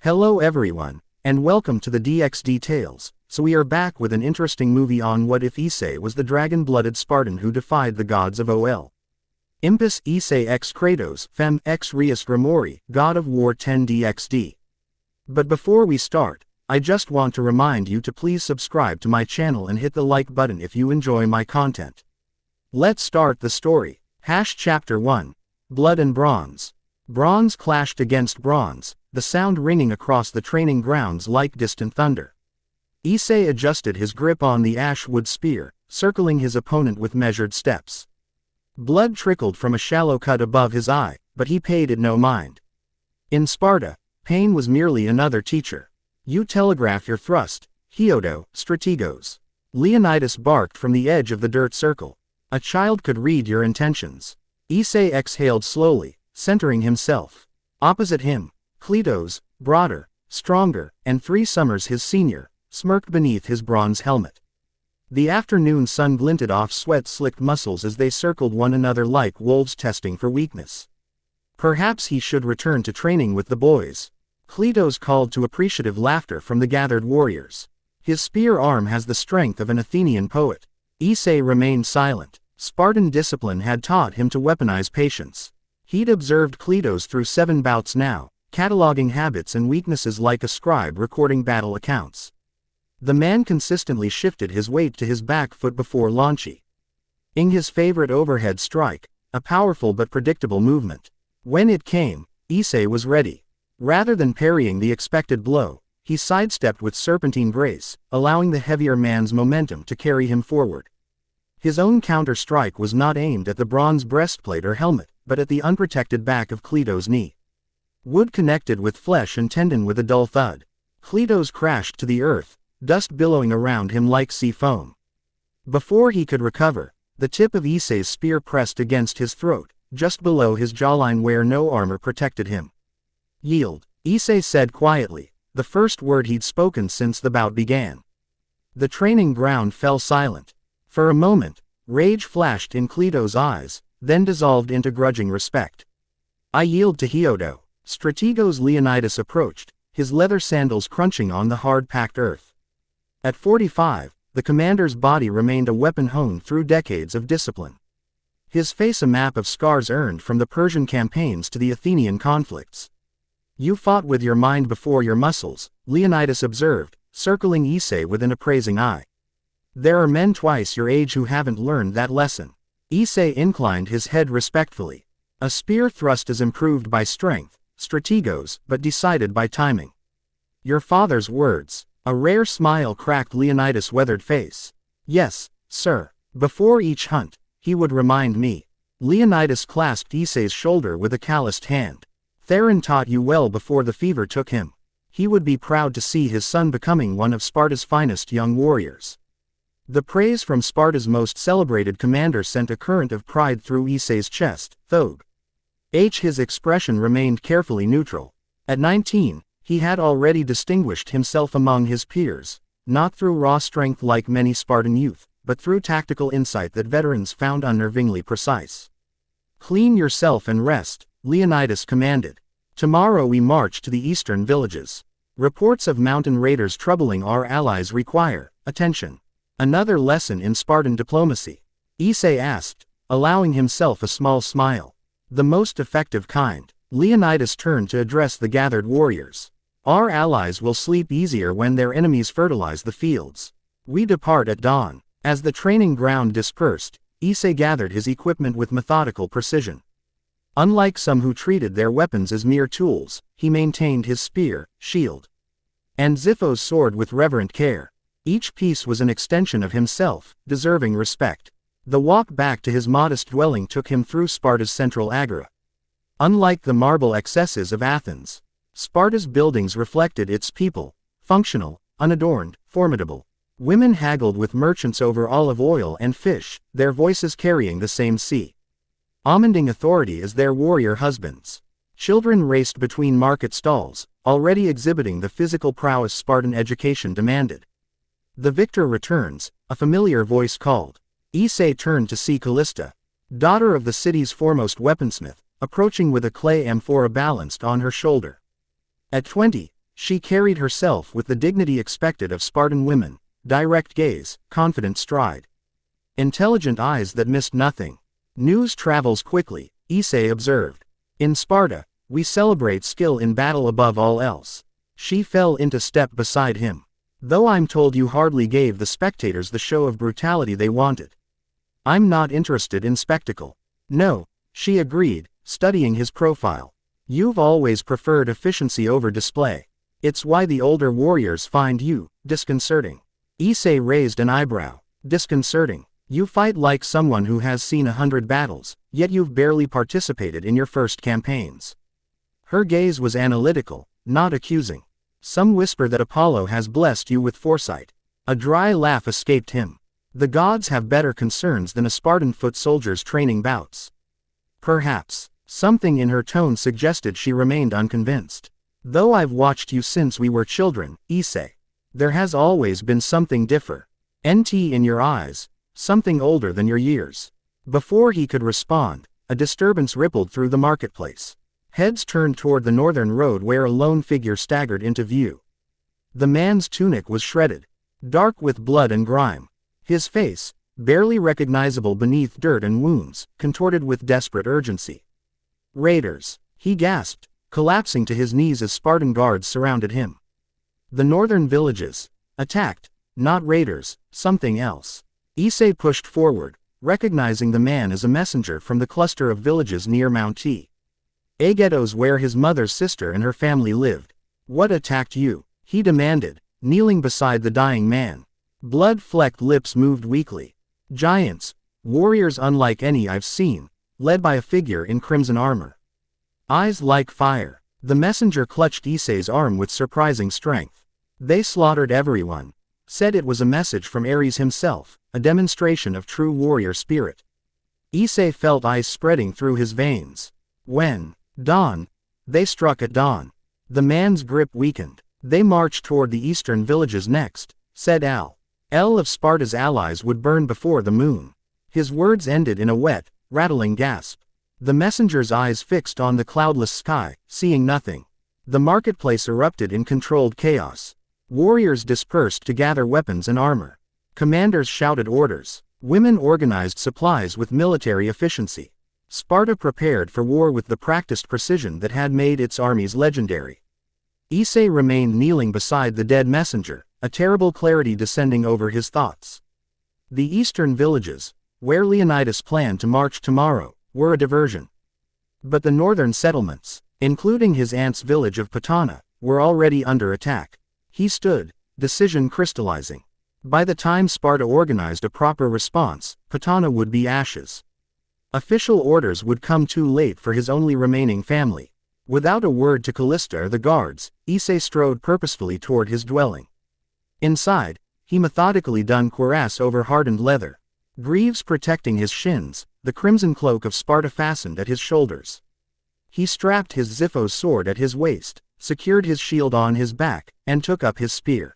Hello everyone, and welcome to the DXD Tales. So we are back with an interesting movie on what if Issei was the dragon-blooded Spartan who defied the gods of Olympus. Issei x Kratos, Fem x Rias Gremory, God of War 10 DXD. But before we start, I just want to remind you to please subscribe to my channel and hit the like button if you enjoy my content. Let's start the story. Chapter 1. Blood and Bronze. Bronze clashed against bronze, the sound ringing across the training grounds like distant thunder. Issei adjusted his grip on the ash-wood spear, circling his opponent with measured steps. Blood trickled from a shallow cut above his eye, but he paid it no mind. In Sparta, pain was merely another teacher. You telegraph your thrust, Hiodo, strategos. Leonidas barked from the edge of the dirt circle. A child could read your intentions. Issei exhaled slowly, centering himself. Opposite him, Kratos, broader, stronger, and 3 summers his senior, smirked beneath his bronze helmet. The afternoon sun glinted off sweat-slicked muscles as they circled one another like wolves testing for weakness. Perhaps he should return to training with the boys. Kratos called to appreciative laughter from the gathered warriors. His spear arm has the strength of an Athenian poet. Issei remained silent. Spartan discipline had taught him to weaponize patience. He'd observed Kratos through 7 bouts now, cataloging habits and weaknesses like a scribe recording battle accounts. The man consistently shifted his weight to his back foot before launching his favorite overhead strike, a powerful but predictable movement. When it came, Issei was ready. Rather than parrying the expected blow, he sidestepped with serpentine grace, allowing the heavier man's momentum to carry him forward. His own counter-strike was not aimed at the bronze breastplate or helmet, but at the unprotected back of Kratos' knee. Wood connected with flesh and tendon with a dull thud. Kratos crashed to the earth, dust billowing around him like sea foam. Before he could recover, the tip of Issei's spear pressed against his throat, just below his jawline where no armor protected him. Yield, Issei said quietly, the first word he'd spoken since the bout began. The training ground fell silent. For a moment, rage flashed in Kratos' eyes, then dissolved into grudging respect. I yield to Hiodo. Strategos Leonidas approached, his leather sandals crunching on the hard-packed earth. At 45, the commander's body remained a weapon honed through decades of discipline. His face a map of scars earned from the Persian campaigns to the Athenian conflicts. You fought with your mind before your muscles, Leonidas observed, circling Issei with an appraising eye. There are men twice your age who haven't learned that lesson. Issei inclined his head respectfully. A spear thrust is improved by strength, strategos, but decided by timing. Your father's words. A rare smile cracked Leonidas' weathered face. Yes, sir. Before each hunt, he would remind me. Leonidas clasped Issei's shoulder with a calloused hand. Theron taught you well before the fever took him. He would be proud to see his son becoming one of Sparta's finest young warriors. The praise from Sparta's most celebrated commander sent a current of pride through Issei's chest, though his expression remained carefully neutral. At 19, he had already distinguished himself among his peers, not through raw strength like many Spartan youth, but through tactical insight that veterans found unnervingly precise. Clean yourself and rest, Leonidas commanded. Tomorrow we march to the eastern villages. Reports of mountain raiders troubling our allies require attention. Another lesson in Spartan diplomacy? Issei asked, allowing himself a small smile. The most effective kind. Leonidas turned to address the gathered warriors. Our allies will sleep easier when their enemies fertilize the fields. We depart at dawn. As the training ground dispersed, Issei gathered his equipment with methodical precision. Unlike some who treated their weapons as mere tools, he maintained his spear, shield, and Zipho's sword with reverent care. Each piece was an extension of himself, deserving respect. The walk back to his modest dwelling took him through Sparta's central agora. Unlike the marble excesses of Athens, Sparta's buildings reflected its people, functional, unadorned, formidable. Women haggled with merchants over olive oil and fish, their voices carrying the same commanding authority as their warrior husbands. Children raced between market stalls, already exhibiting the physical prowess Spartan education demanded. The victor returns, a familiar voice called. Issei turned to see Callista, daughter of the city's foremost weaponsmith, approaching with a clay amphora balanced on her shoulder. At 20, She carried herself with the dignity expected of Spartan women, direct gaze, confident stride. Intelligent eyes that missed nothing. News travels quickly, Issei observed. In Sparta, we celebrate skill in battle above all else. She fell into step beside him. Though I'm told you hardly gave the spectators the show of brutality they wanted. I'm not interested in spectacle. No, she agreed, studying his profile. You've always preferred efficiency over display. It's why the older warriors find you disconcerting. Issei raised an eyebrow. Disconcerting. You fight like someone who has seen 100 battles, yet you've barely participated in your first campaigns. Her gaze was analytical, not accusing. Some whisper that Apollo has blessed you with foresight. A dry laugh escaped him. The gods have better concerns than a Spartan foot soldier's training bouts. Perhaps. Something in her tone suggested she remained unconvinced. Though I've watched you since we were children, Issei. There has always been something different. In your eyes. Something older than your years. Before he could respond, a disturbance rippled through the marketplace. Heads turned toward the northern road where a lone figure staggered into view. The man's tunic was shredded, dark with blood and grime. His face, barely recognizable beneath dirt and wounds, contorted with desperate urgency. Raiders, he gasped, collapsing to his knees as Spartan guards surrounded him. The northern villages. Attacked. Not raiders, something else. Issei pushed forward, recognizing the man as a messenger from the cluster of villages near Mount T. Agetos, where his mother's sister and her family lived. What attacked you? He demanded, kneeling beside the dying man. Blood-flecked lips moved weakly. Giants, warriors unlike any I've seen, led by a figure in crimson armor. Eyes like fire. The messenger clutched Issei's arm with surprising strength. They slaughtered everyone. Said it was a message from Ares himself, a demonstration of true warrior spirit. Issei felt ice spreading through his veins. When? Dawn. They struck at dawn. The man's grip weakened. They marched toward the eastern villages next, said El of Sparta's allies would burn before the moon. His words ended in a wet, rattling gasp. The messenger's eyes fixed on the cloudless sky, seeing nothing. The marketplace erupted in controlled chaos. Warriors dispersed to gather weapons and armor. Commanders shouted orders. Women organized supplies with military efficiency. Sparta prepared for war with the practiced precision that had made its armies legendary. Issei remained kneeling beside the dead messenger, a terrible clarity descending over his thoughts. The eastern villages, where Leonidas planned to march tomorrow, were a diversion. But the northern settlements, including his aunt's village of Patana, were already under attack. He stood, decision crystallizing. By the time Sparta organized a proper response, Patana would be ashes. Official orders would come too late for his only remaining family. Without a word to Callista or the guards, Issei strode purposefully toward his dwelling. Inside, he methodically donned cuirass over hardened leather. Greaves protecting his shins, the crimson cloak of Sparta fastened at his shoulders. He strapped his Xiphos sword at his waist, secured his shield on his back, and took up his spear.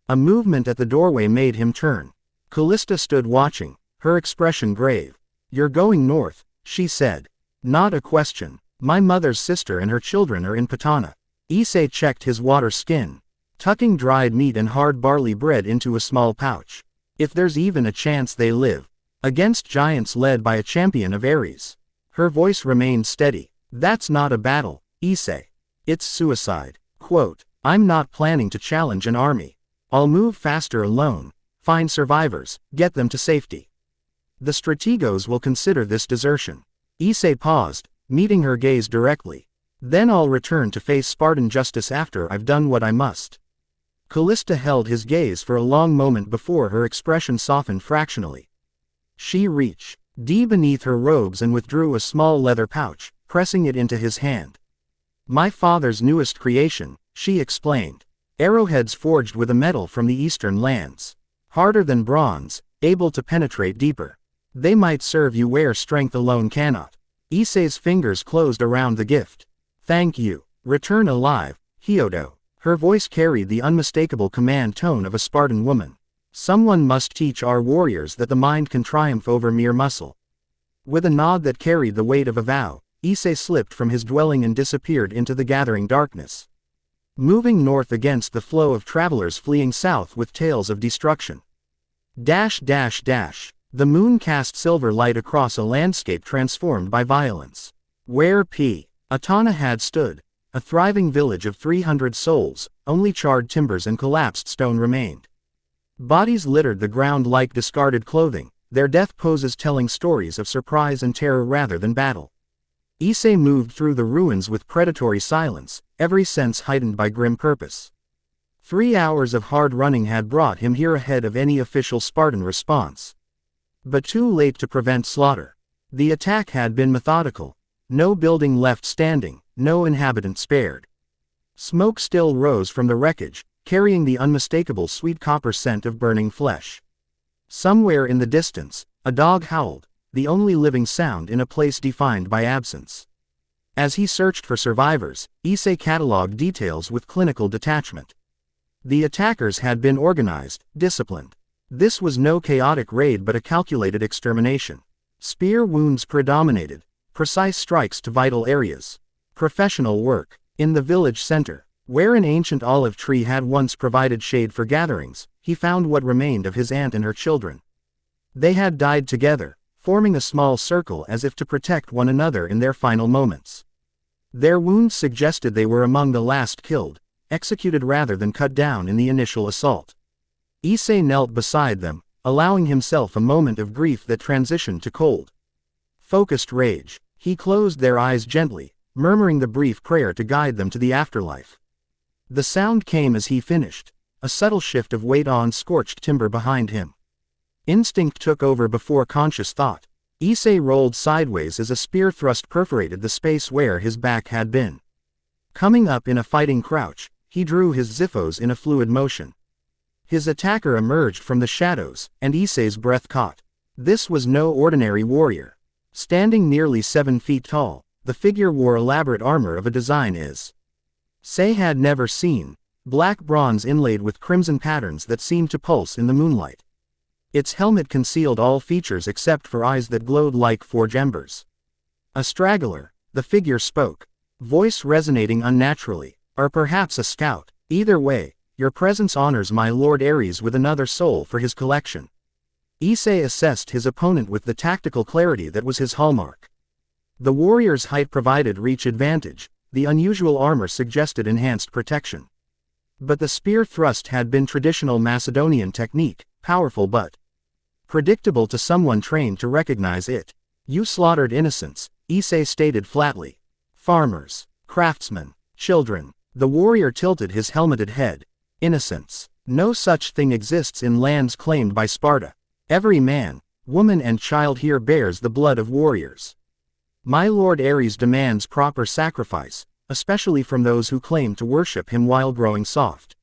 A movement at the doorway made him turn. Callista stood watching, her expression grave. You're going north, she said. Not a question. My mother's sister and her children are in Patana. Issei checked his water skin, tucking dried meat and hard barley bread into a small pouch. If there's even a chance they live. Against giants led by a champion of Ares. Her voice remained steady. That's not a battle, Issei. It's suicide. Quote, I'm not planning to challenge an army. I'll move faster alone, find survivors, get them to safety. The strategos will consider this desertion. Issei paused, meeting her gaze directly. Then I'll return to face Spartan justice after I've done what I must. Callista held his gaze for a long moment before her expression softened fractionally. She reached deep beneath her robes and withdrew a small leather pouch, pressing it into his hand. My father's newest creation, she explained. Arrowheads forged with a metal from the eastern lands. Harder than bronze, able to penetrate deeper. They might serve you where strength alone cannot. Issei's fingers closed around the gift. Thank you. Return alive, Hyodo. Her voice carried the unmistakable command tone of a Spartan woman. Someone must teach our warriors that the mind can triumph over mere muscle. With a nod that carried the weight of a vow, Issei slipped from his dwelling and disappeared into the gathering darkness. moving north against the flow of travelers fleeing south with tales of destruction. The moon cast silver light across a landscape transformed by violence. Where Atana had stood, a thriving village of 300 souls, only charred timbers and collapsed stone remained. Bodies littered the ground like discarded clothing, their death poses telling stories of surprise and terror rather than battle. Issei moved through the ruins with predatory silence, every sense heightened by grim purpose. 3 hours of hard running had brought him here ahead of any official Spartan response. But too late to prevent slaughter. The attack had been methodical. No building left standing, no inhabitant spared. Smoke still rose from the wreckage, carrying the unmistakable sweet copper scent of burning flesh. Somewhere in the distance, a dog howled, the only living sound in a place defined by absence. As he searched for survivors, Issei catalogued details with clinical detachment. The attackers had been organized, disciplined. This was no chaotic raid but a calculated extermination. Spear wounds predominated, precise strikes to vital areas. Professional work. In the village center, where an ancient olive tree had once provided shade for gatherings, he found what remained of his aunt and her children. They had died together, forming a small circle as if to protect one another in their final moments. Their wounds suggested they were among the last killed, executed rather than cut down in the initial assault. Issei knelt beside them, allowing himself a moment of grief that transitioned to cold, focused rage. He closed their eyes gently, murmuring the brief prayer to guide them to the afterlife. The sound came as he finished, a subtle shift of weight on scorched timber behind him. Instinct took over before conscious thought. Issei rolled sideways as a spear thrust perforated the space where his back had been. Coming up in a fighting crouch, he drew his ziphos in a fluid motion. His attacker emerged from the shadows, and Issei's breath caught. This was no ordinary warrior. Standing nearly 7 feet tall, the figure wore elaborate armor of a design Issei had never seen, black bronze inlaid with crimson patterns that seemed to pulse in the moonlight. Its helmet concealed all features except for eyes that glowed like forge embers. A straggler, the figure spoke, voice resonating unnaturally, or perhaps a scout. Either way, your presence honors my Lord Ares with another soul for his collection. Issei assessed his opponent with the tactical clarity that was his hallmark. The warrior's height provided reach advantage, the unusual armor suggested enhanced protection. But the spear thrust had been traditional Macedonian technique, powerful but predictable to someone trained to recognize it. You slaughtered innocents, Issei stated flatly. Farmers, craftsmen, children. The warrior tilted his helmeted head. Innocents. No such thing exists in lands claimed by Sparta. Every man, woman and child here bears the blood of warriors. My Lord Ares demands proper sacrifice, especially from those who claim to worship him while growing soft.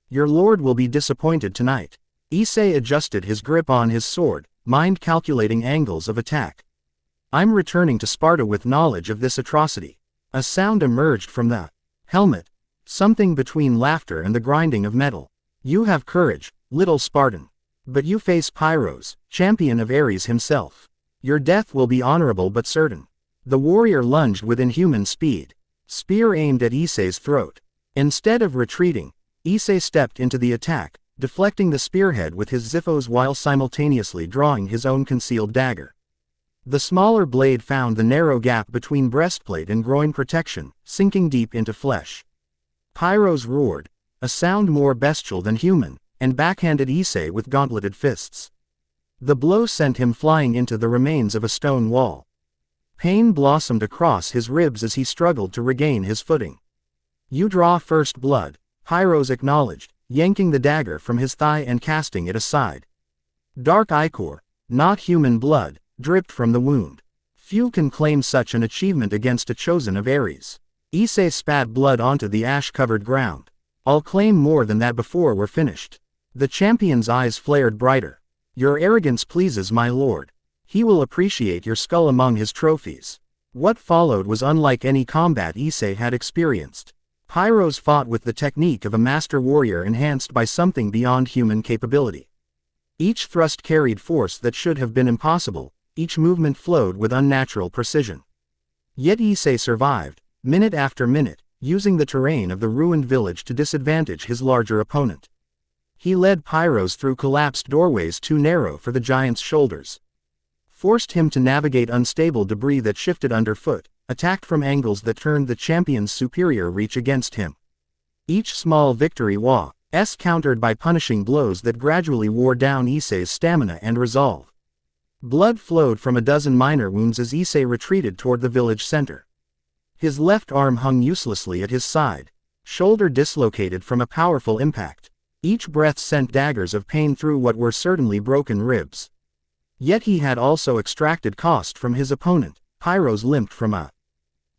Your lord will be disappointed tonight. Issei adjusted his grip on his sword, mind calculating angles of attack. I'm returning to Sparta with knowledge of this atrocity. A sound emerged from the helmet, something between laughter and the grinding of metal. You have courage, little Spartan. But you face Pyros, champion of Ares himself. Your death will be honorable but certain. The warrior lunged with inhuman speed. Spear aimed at Issei's throat. Instead of retreating, Issei stepped into the attack, deflecting the spearhead with his ziphos while simultaneously drawing his own concealed dagger. The smaller blade found the narrow gap between breastplate and groin protection, sinking deep into flesh. Pyros roared, a sound more bestial than human, and backhanded Issei with gauntleted fists. The blow sent him flying into the remains of a stone wall. Pain blossomed across his ribs as he struggled to regain his footing. You draw first blood, Pyros acknowledged, yanking the dagger from his thigh and casting it aside. Dark ichor, not human blood, dripped from the wound. Few can claim such an achievement against a chosen of Ares. Issei spat blood onto the ash-covered ground. I'll claim more than that before we're finished. The champion's eyes flared brighter. Your arrogance pleases my lord. He will appreciate your skull among his trophies. What followed was unlike any combat Issei had experienced. Pyros fought with the technique of a master warrior enhanced by something beyond human capability. Each thrust carried force that should have been impossible, each movement flowed with unnatural precision. Yet Issei survived, minute after minute, using the terrain of the ruined village to disadvantage his larger opponent. He led Pyros through collapsed doorways too narrow for the giant's shoulders, forced him to navigate unstable debris that shifted underfoot, attacked from angles that turned the champion's superior reach against him. Each small victory was countered by punishing blows that gradually wore down Issei's stamina and resolve. Blood flowed from a dozen minor wounds as Issei retreated toward the village center. His left arm hung uselessly at his side, shoulder dislocated from a powerful impact. Each breath sent daggers of pain through what were certainly broken ribs. Yet he had also extracted cost from his opponent. Pyros limped from a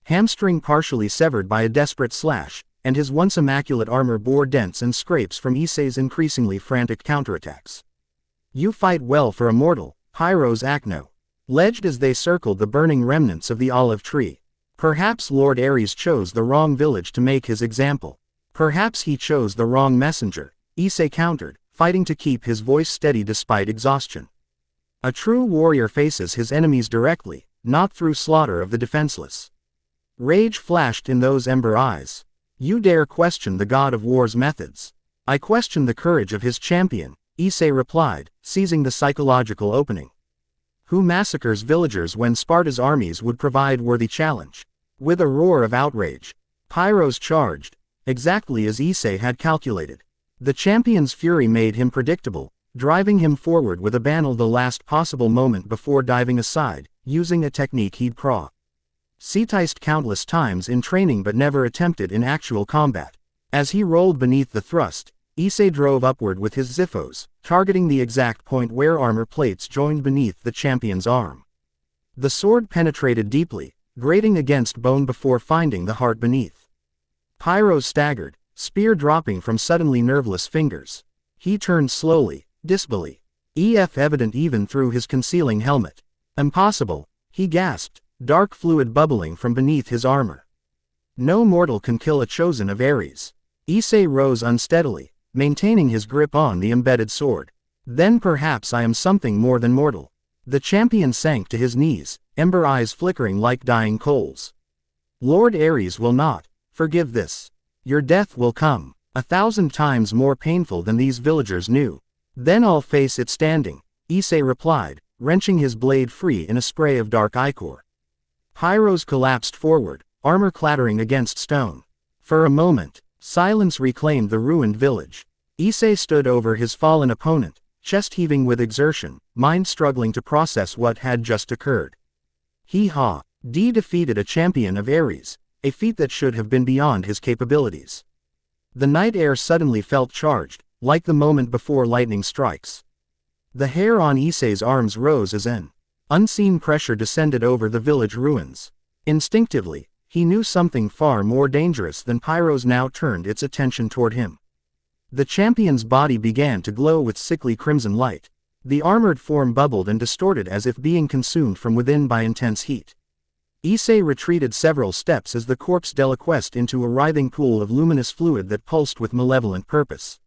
hamstring partially severed by a desperate slash, and his once immaculate armor bore dents and scrapes from Issei's increasingly frantic counterattacks. "You fight well for a mortal," Pyros acknowledged as they circled the burning remnants of the olive tree. "Perhaps Lord Ares chose the wrong village to make his example. Perhaps he chose the wrong messenger," Issei countered, fighting to keep his voice steady despite exhaustion. A true warrior faces his enemies directly, not through slaughter of the defenseless. Rage flashed in those ember eyes. "You dare question the god of war's methods?" "I question the courage of his champion," Issei replied, seizing the psychological opening. "Who massacres villagers when Sparta's armies would provide worthy challenge?" With a roar of outrage, Pyros charged, exactly as Issei had calculated. The champion's fury made him predictable, driving him forward with a banal the last possible moment before diving aside, using a technique he'd practiced countless times in training but never attempted in actual combat. As he rolled beneath the thrust, Issei drove upward with his Xiphos, targeting the exact point where armor plates joined beneath the champion's arm. The sword penetrated deeply, grating against bone before finding the heart beneath. Pyros staggered, spear dropping from suddenly nerveless fingers. He turned slowly, disbelief evident even through his concealing helmet. "Impossible," he gasped, dark fluid bubbling from beneath his armor. "No mortal can kill a chosen of Ares." Issei rose unsteadily, maintaining his grip on the embedded sword. "Then perhaps I am something more than mortal." The champion sank to his knees, ember eyes flickering like dying coals. "Lord Ares will not forgive this. Your death will come, 1,000 times more painful than these villagers knew." "Then I'll face it standing," Issei replied, wrenching his blade free in a spray of dark ichor. Pyros collapsed forward, armor clattering against stone. For a moment, silence reclaimed the ruined village. Issei stood over his fallen opponent, chest heaving with exertion, mind struggling to process what had just occurred. He had defeated a champion of Ares, a feat that should have been beyond his capabilities. The night air suddenly felt charged, like the moment before lightning strikes. The hair on Issei's arms rose as an unseen pressure descended over the village ruins. Instinctively, he knew something far more dangerous than Pyros now turned its attention toward him. The champion's body began to glow with sickly crimson light. The armored form bubbled and distorted as if being consumed from within by intense heat. Issei retreated several steps as the corpse deliquesced into a writhing pool of luminous fluid that pulsed with malevolent purpose.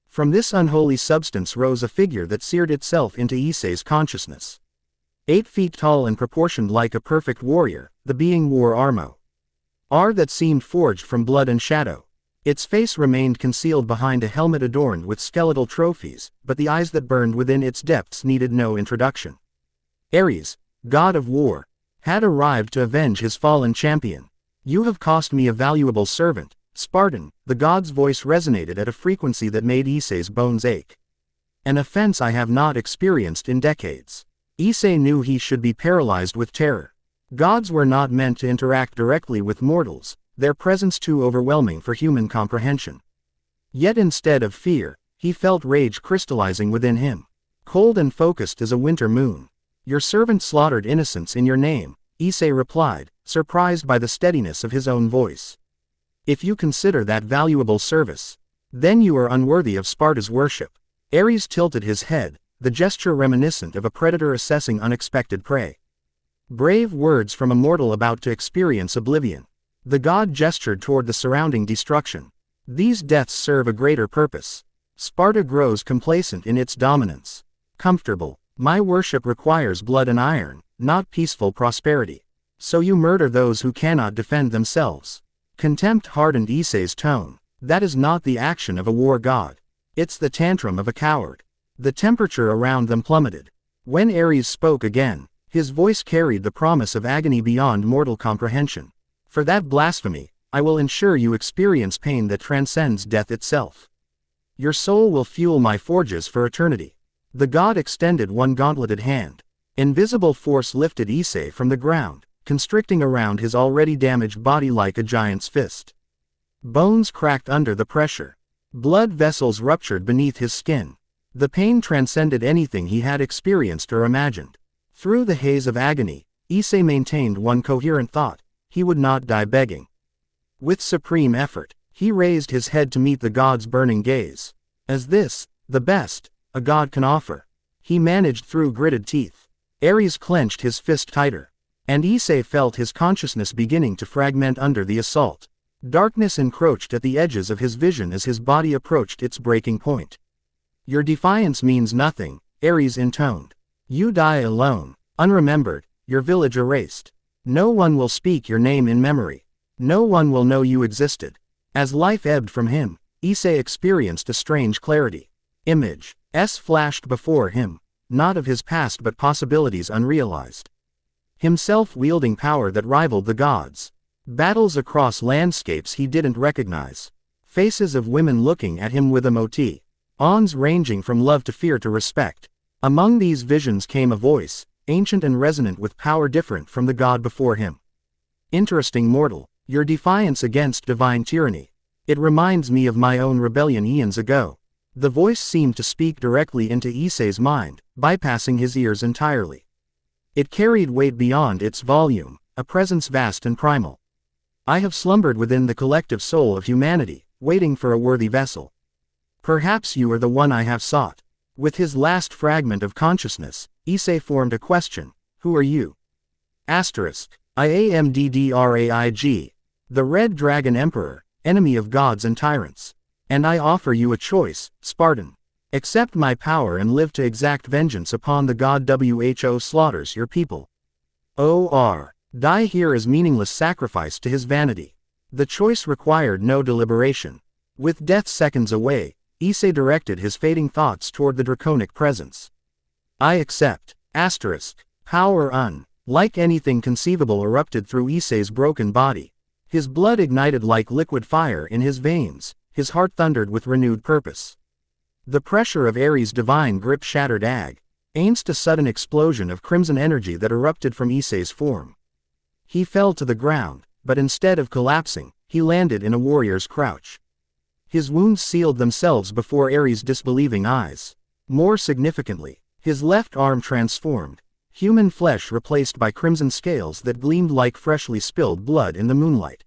From this unholy substance rose a figure that seared itself into Issei's consciousness. 8 feet tall and proportioned like a perfect warrior, the being wore armor that seemed forged from blood and shadow. Its face remained concealed behind a helmet adorned with skeletal trophies, but the eyes that burned within its depths needed no introduction. Ares, god of war, had arrived to avenge his fallen champion. "You have cost me a valuable servant, Spartan," the god's voice resonated at a frequency that made Issei's bones ache. "An offense I have not experienced in decades." Issei knew he should be paralyzed with terror. Gods were not meant to interact directly with mortals, their presence too overwhelming for human comprehension. Yet instead of fear, he felt rage crystallizing within him. Cold and focused as a winter moon. "Your servant slaughtered innocents in your name," Issei replied, surprised by the steadiness of his own voice. "If you consider that valuable service, then you are unworthy of Sparta's worship." Ares tilted his head, the gesture reminiscent of a predator assessing unexpected prey. "Brave words from a mortal about to experience oblivion." The god gestured toward the surrounding destruction. "These deaths serve a greater purpose. Sparta grows complacent in its dominance. Comfortable. My worship requires blood and iron, not peaceful prosperity. So you murder those who cannot defend themselves." Contempt hardened Issei's tone. That is not the action of a war god. It's the tantrum of a coward. The temperature around them plummeted. When Ares spoke again, his voice carried the promise of agony beyond mortal comprehension. For that blasphemy, I will ensure you experience pain that transcends death itself. Your soul will fuel my forges for eternity. The god extended one gauntleted hand. Invisible force lifted Issei from the ground, constricting around his already damaged body like a giant's fist. Bones cracked under the pressure. Blood vessels ruptured beneath his skin. The pain transcended anything he had experienced or imagined. Through the haze of agony, Issei maintained one coherent thought: he would not die begging. With supreme effort, he raised his head to meet the god's burning gaze. As this, the best, a god can offer? He managed through gritted teeth. Ares clenched his fist tighter. And Issei felt his consciousness beginning to fragment under the assault. Darkness encroached at the edges of his vision as his body approached its breaking point. Your defiance means nothing, Ares intoned. You die alone, unremembered, your village erased. No one will speak your name in memory. No one will know you existed. As life ebbed from him, Issei experienced a strange clarity. Images flashed before him, not of his past but possibilities unrealized. Himself wielding power that rivaled the gods. Battles across landscapes he didn't recognize. Faces of women looking at him with emotion. Awns ranging from love to fear to respect. Among these visions came a voice, ancient and resonant with power different from the god before him. Interesting mortal, your defiance against divine tyranny. It reminds me of my own rebellion eons ago. The voice seemed to speak directly into Issei's mind, bypassing his ears entirely. It carried weight beyond its volume, a presence vast and primal. I have slumbered within the collective soul of humanity, waiting for a worthy vessel. Perhaps you are the one I have sought. With his last fragment of consciousness, Issei formed a question: who are you? I am Draig, the Red Dragon Emperor, enemy of gods and tyrants. And I offer you a choice, Spartan. Accept my power and live to exact vengeance upon the god who slaughters your people. Or die here as meaningless sacrifice to his vanity. The choice required no deliberation. With death seconds away, Issei directed his fading thoughts toward the draconic presence. I accept. Power like anything conceivable erupted through Issei's broken body. His blood ignited like liquid fire in his veins, his heart thundered with renewed purpose. The pressure of Ares' divine grip shattered against a sudden explosion of crimson energy that erupted from Issei's form. He fell to the ground, but instead of collapsing, he landed in a warrior's crouch. His wounds sealed themselves before Ares' disbelieving eyes. More significantly, his left arm transformed, human flesh replaced by crimson scales that gleamed like freshly spilled blood in the moonlight.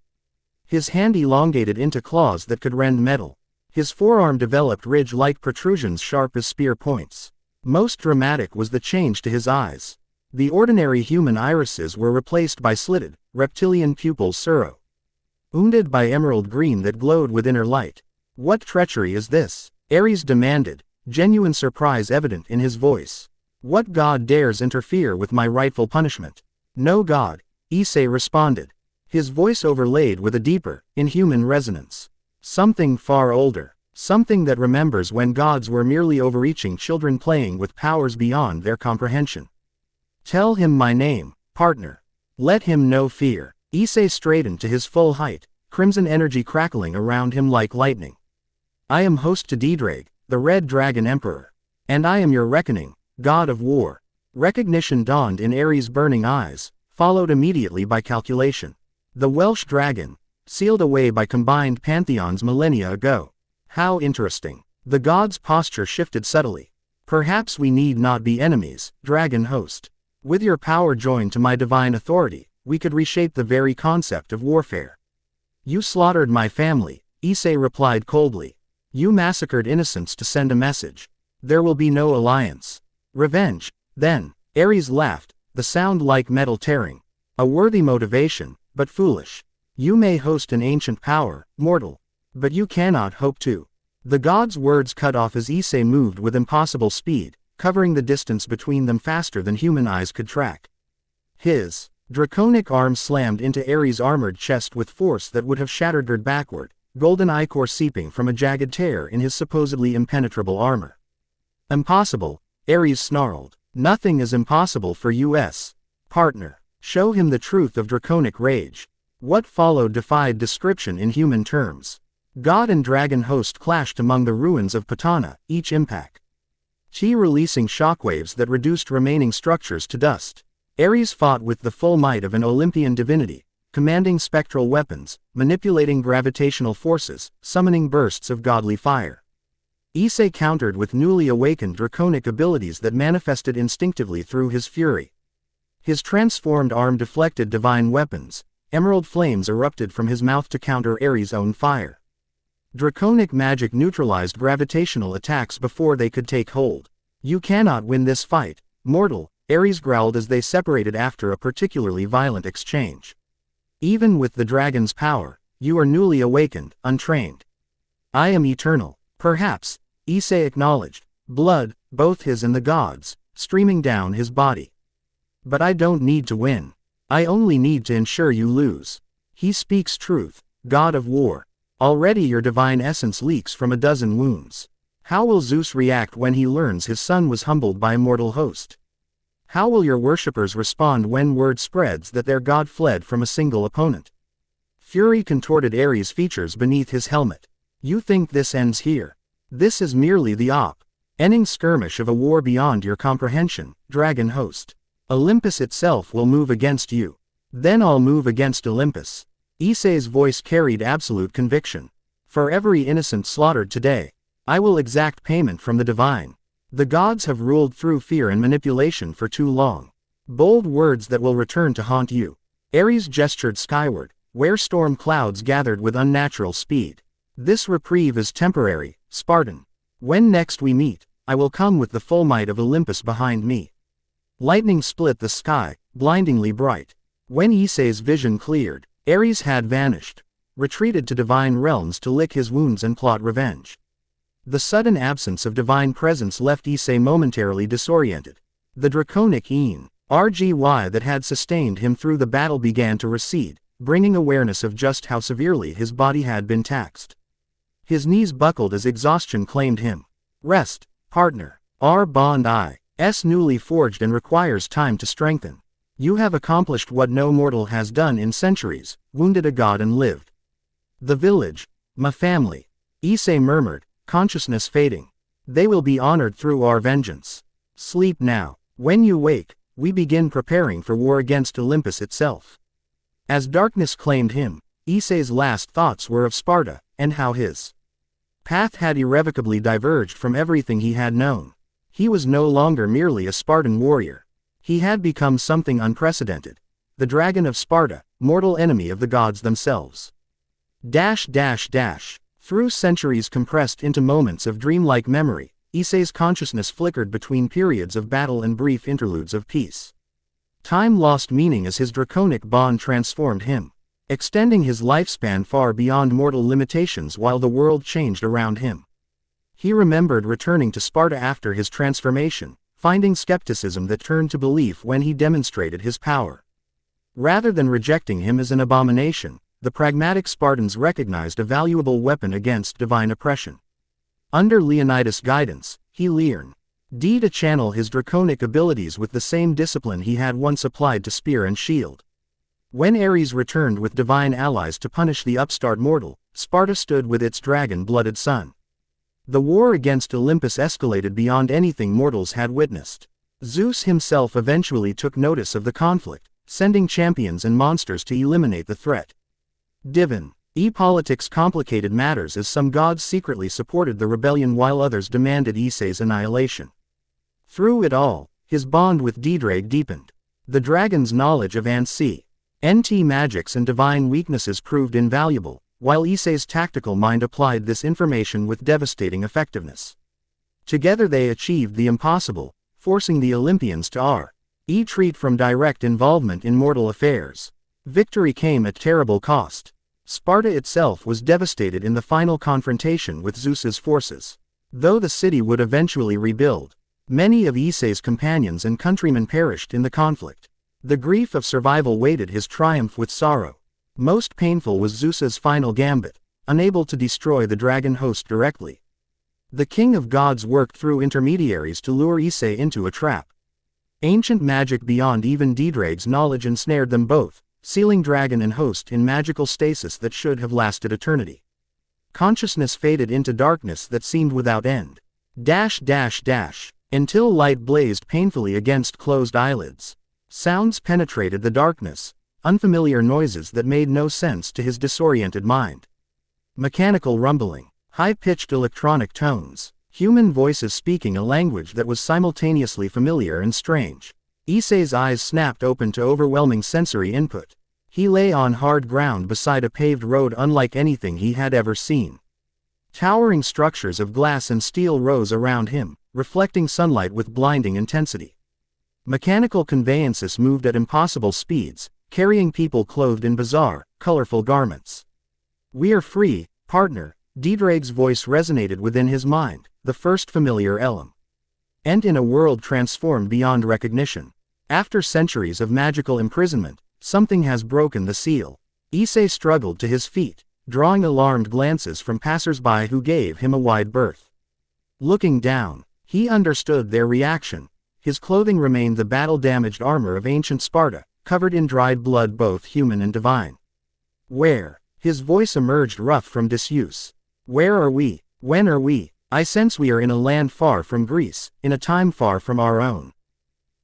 His hand elongated into claws that could rend metal. His forearm developed ridge-like protrusions sharp as spear points. Most dramatic was the change to his eyes. The ordinary human irises were replaced by slitted, reptilian pupils wounded by emerald green that glowed with inner light. What treachery is this? Ares demanded, genuine surprise evident in his voice. What god dares interfere with my rightful punishment? No god, Issei responded. His voice overlaid with a deeper, inhuman resonance. Something far older. Something that remembers when gods were merely overreaching children playing with powers beyond their comprehension. Tell him my name, partner. Let him know fear. Issei straightened to his full height, crimson energy crackling around him like lightning. I am host to Draig, the Red Dragon Emperor. And I am your reckoning, god of war. Recognition dawned in Ares' burning eyes, followed immediately by calculation. The Welsh dragon, sealed away by combined pantheons millennia ago. How interesting. The god's posture shifted subtly. Perhaps we need not be enemies, dragon host. With your power joined to my divine authority, we could reshape the very concept of warfare. You slaughtered my family, Issei replied coldly. You massacred innocents to send a message. There will be no alliance. Revenge, then. Ares laughed, the sound like metal tearing. A worthy motivation, but foolish. You may host an ancient power, mortal. But you cannot hope to. The god's words cut off as Issei moved with impossible speed, covering the distance between them faster than human eyes could track. His Draconic arm slammed into Ares' armored chest with force that would have shattered her backward, golden ichor seeping from a jagged tear in his supposedly impenetrable armor. Impossible, Ares snarled. Nothing is impossible for us. Partner. Show him the truth of draconic rage. What followed defied description in human terms. God and dragon host clashed among the ruins of Patana, each impact. Chi releasing shockwaves that reduced remaining structures to dust. Ares fought with the full might of an Olympian divinity, commanding spectral weapons, manipulating gravitational forces, summoning bursts of godly fire. Issei countered with newly awakened draconic abilities that manifested instinctively through his fury. His transformed arm deflected divine weapons, emerald flames erupted from his mouth to counter Ares' own fire. Draconic magic neutralized gravitational attacks before they could take hold. You cannot win this fight, mortal, Ares growled as they separated after a particularly violent exchange. Even with the dragon's power, you are newly awakened, untrained. I am eternal. Perhaps, Issei acknowledged, blood, both his and the gods, streaming down his body. But I don't need to win. I only need to ensure you lose. He speaks truth, god of war. Already your divine essence leaks from a dozen wounds. How will Zeus react when he learns his son was humbled by a mortal host? How will your worshippers respond when word spreads that their god fled from a single opponent? Fury contorted Ares' features beneath his helmet. You think this ends here? This is merely the ending skirmish of a war beyond your comprehension, dragon host. Olympus itself will move against you. Then I'll move against Olympus. Issei's voice carried absolute conviction. For every innocent slaughtered today, I will exact payment from the divine. The gods have ruled through fear and manipulation for too long. Bold words that will return to haunt you. Ares gestured skyward, where storm clouds gathered with unnatural speed. This reprieve is temporary, Spartan. When next we meet, I will come with the full might of Olympus behind me. Lightning split the sky, blindingly bright. When Issei's vision cleared, Ares had vanished, retreated to divine realms to lick his wounds and plot revenge. The sudden absence of divine presence left Issei momentarily disoriented. The draconic RGY that had sustained him through the battle began to recede, bringing awareness of just how severely his body had been taxed. His knees buckled as exhaustion claimed him. Rest, partner. Our bond is newly forged and requires time to strengthen. You have accomplished what no mortal has done in centuries, wounded a god and lived. The village, my family, Issei murmured, consciousness fading. They will be honored through our vengeance. Sleep now. When you wake, we begin preparing for war against Olympus itself. As darkness claimed him, Issei's last thoughts were of Sparta, and how his path had irrevocably diverged from everything he had known. He was no longer merely a Spartan warrior. He had become something unprecedented. The dragon of Sparta, mortal enemy of the gods themselves. Through centuries compressed into moments of dreamlike memory, Issei's consciousness flickered between periods of battle and brief interludes of peace. Time lost meaning as his draconic bond transformed him, extending his lifespan far beyond mortal limitations while the world changed around him. He remembered returning to Sparta after his transformation, finding skepticism that turned to belief when he demonstrated his power. Rather than rejecting him as an abomination, the pragmatic Spartans recognized a valuable weapon against divine oppression. Under Leonidas' guidance, he learned to channel his draconic abilities with the same discipline he had once applied to spear and shield. When Ares returned with divine allies to punish the upstart mortal, Sparta stood with its dragon-blooded son. The war against Olympus escalated beyond anything mortals had witnessed. Zeus himself eventually took notice of the conflict, sending champions and monsters to eliminate the threat. Politics complicated matters as some gods secretly supported the rebellion while others demanded Issei's annihilation. Through it all, his bond with Didrag deepened. The dragon's knowledge of NT magics and divine weaknesses proved invaluable, while Issei's tactical mind applied this information with devastating effectiveness. Together they achieved the impossible, forcing the Olympians to retreat from direct involvement in mortal affairs. Victory came at terrible cost. Sparta itself was devastated in the final confrontation with Zeus's forces. Though the city would eventually rebuild, many of Issei's companions and countrymen perished in the conflict. The grief of survival weighted his triumph with sorrow. Most painful was Zeus's final gambit, unable to destroy the dragon host directly. The king of gods worked through intermediaries to lure Issei into a trap. Ancient magic beyond even Dedrag's knowledge ensnared them both, sealing dragon and host in magical stasis that should have lasted eternity. Consciousness faded into darkness that seemed without end. Until light blazed painfully against closed eyelids. Sounds penetrated the darkness, unfamiliar noises that made no sense to his disoriented mind. Mechanical rumbling, high-pitched electronic tones, human voices speaking a language that was simultaneously familiar and strange. Issei's eyes snapped open to overwhelming sensory input. He lay on hard ground beside a paved road unlike anything he had ever seen. Towering structures of glass and steel rose around him, reflecting sunlight with blinding intensity. Mechanical conveyances moved at impossible speeds, carrying people clothed in bizarre, colorful garments. "We're free, partner," Dedrag's voice resonated within his mind, the first familiar elem. And in a world transformed beyond recognition. After centuries of magical imprisonment, something has broken the seal. Issei struggled to his feet, drawing alarmed glances from passers-by who gave him a wide berth. Looking down, he understood their reaction. His clothing remained the battle-damaged armor of ancient Sparta, covered in dried blood both human and divine. "Where?" His voice emerged rough from disuse. "Where are we? When are we? I sense we are in a land far from Greece, in a time far from our own.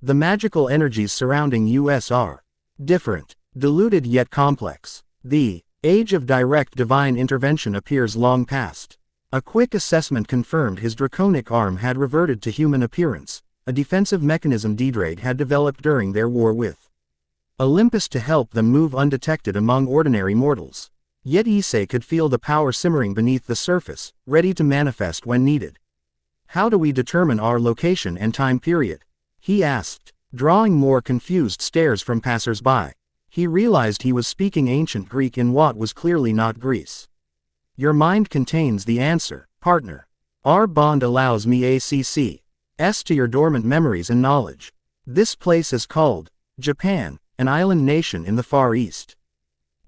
The magical energies surrounding us are different, diluted yet complex. The age of direct divine intervention appears long past." A quick assessment confirmed his draconic arm had reverted to human appearance, a defensive mechanism Dedrag had developed during their war with Olympus to help them move undetected among ordinary mortals. Yet Issei could feel the power simmering beneath the surface, ready to manifest when needed. "How do we determine our location and time period?" he asked, drawing more confused stares from passers-by. He realized he was speaking ancient Greek in what was clearly not Greece. "Your mind contains the answer, partner. Our bond allows me access to your dormant memories and knowledge. This place is called Japan, an island nation in the Far East.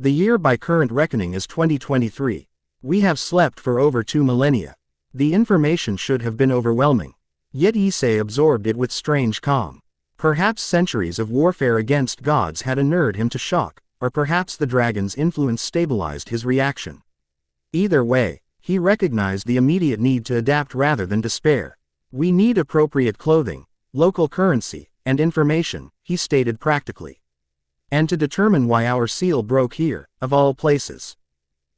The year by current reckoning is 2023. We have slept for over 2 millennia. The information should have been overwhelming. Yet Issei absorbed it with strange calm. Perhaps centuries of warfare against gods had inured him to shock, or perhaps the dragon's influence stabilized his reaction. Either way, he recognized the immediate need to adapt rather than despair. "We need appropriate clothing, local currency, and information," he stated practically. "And to determine why our seal broke here, of all places."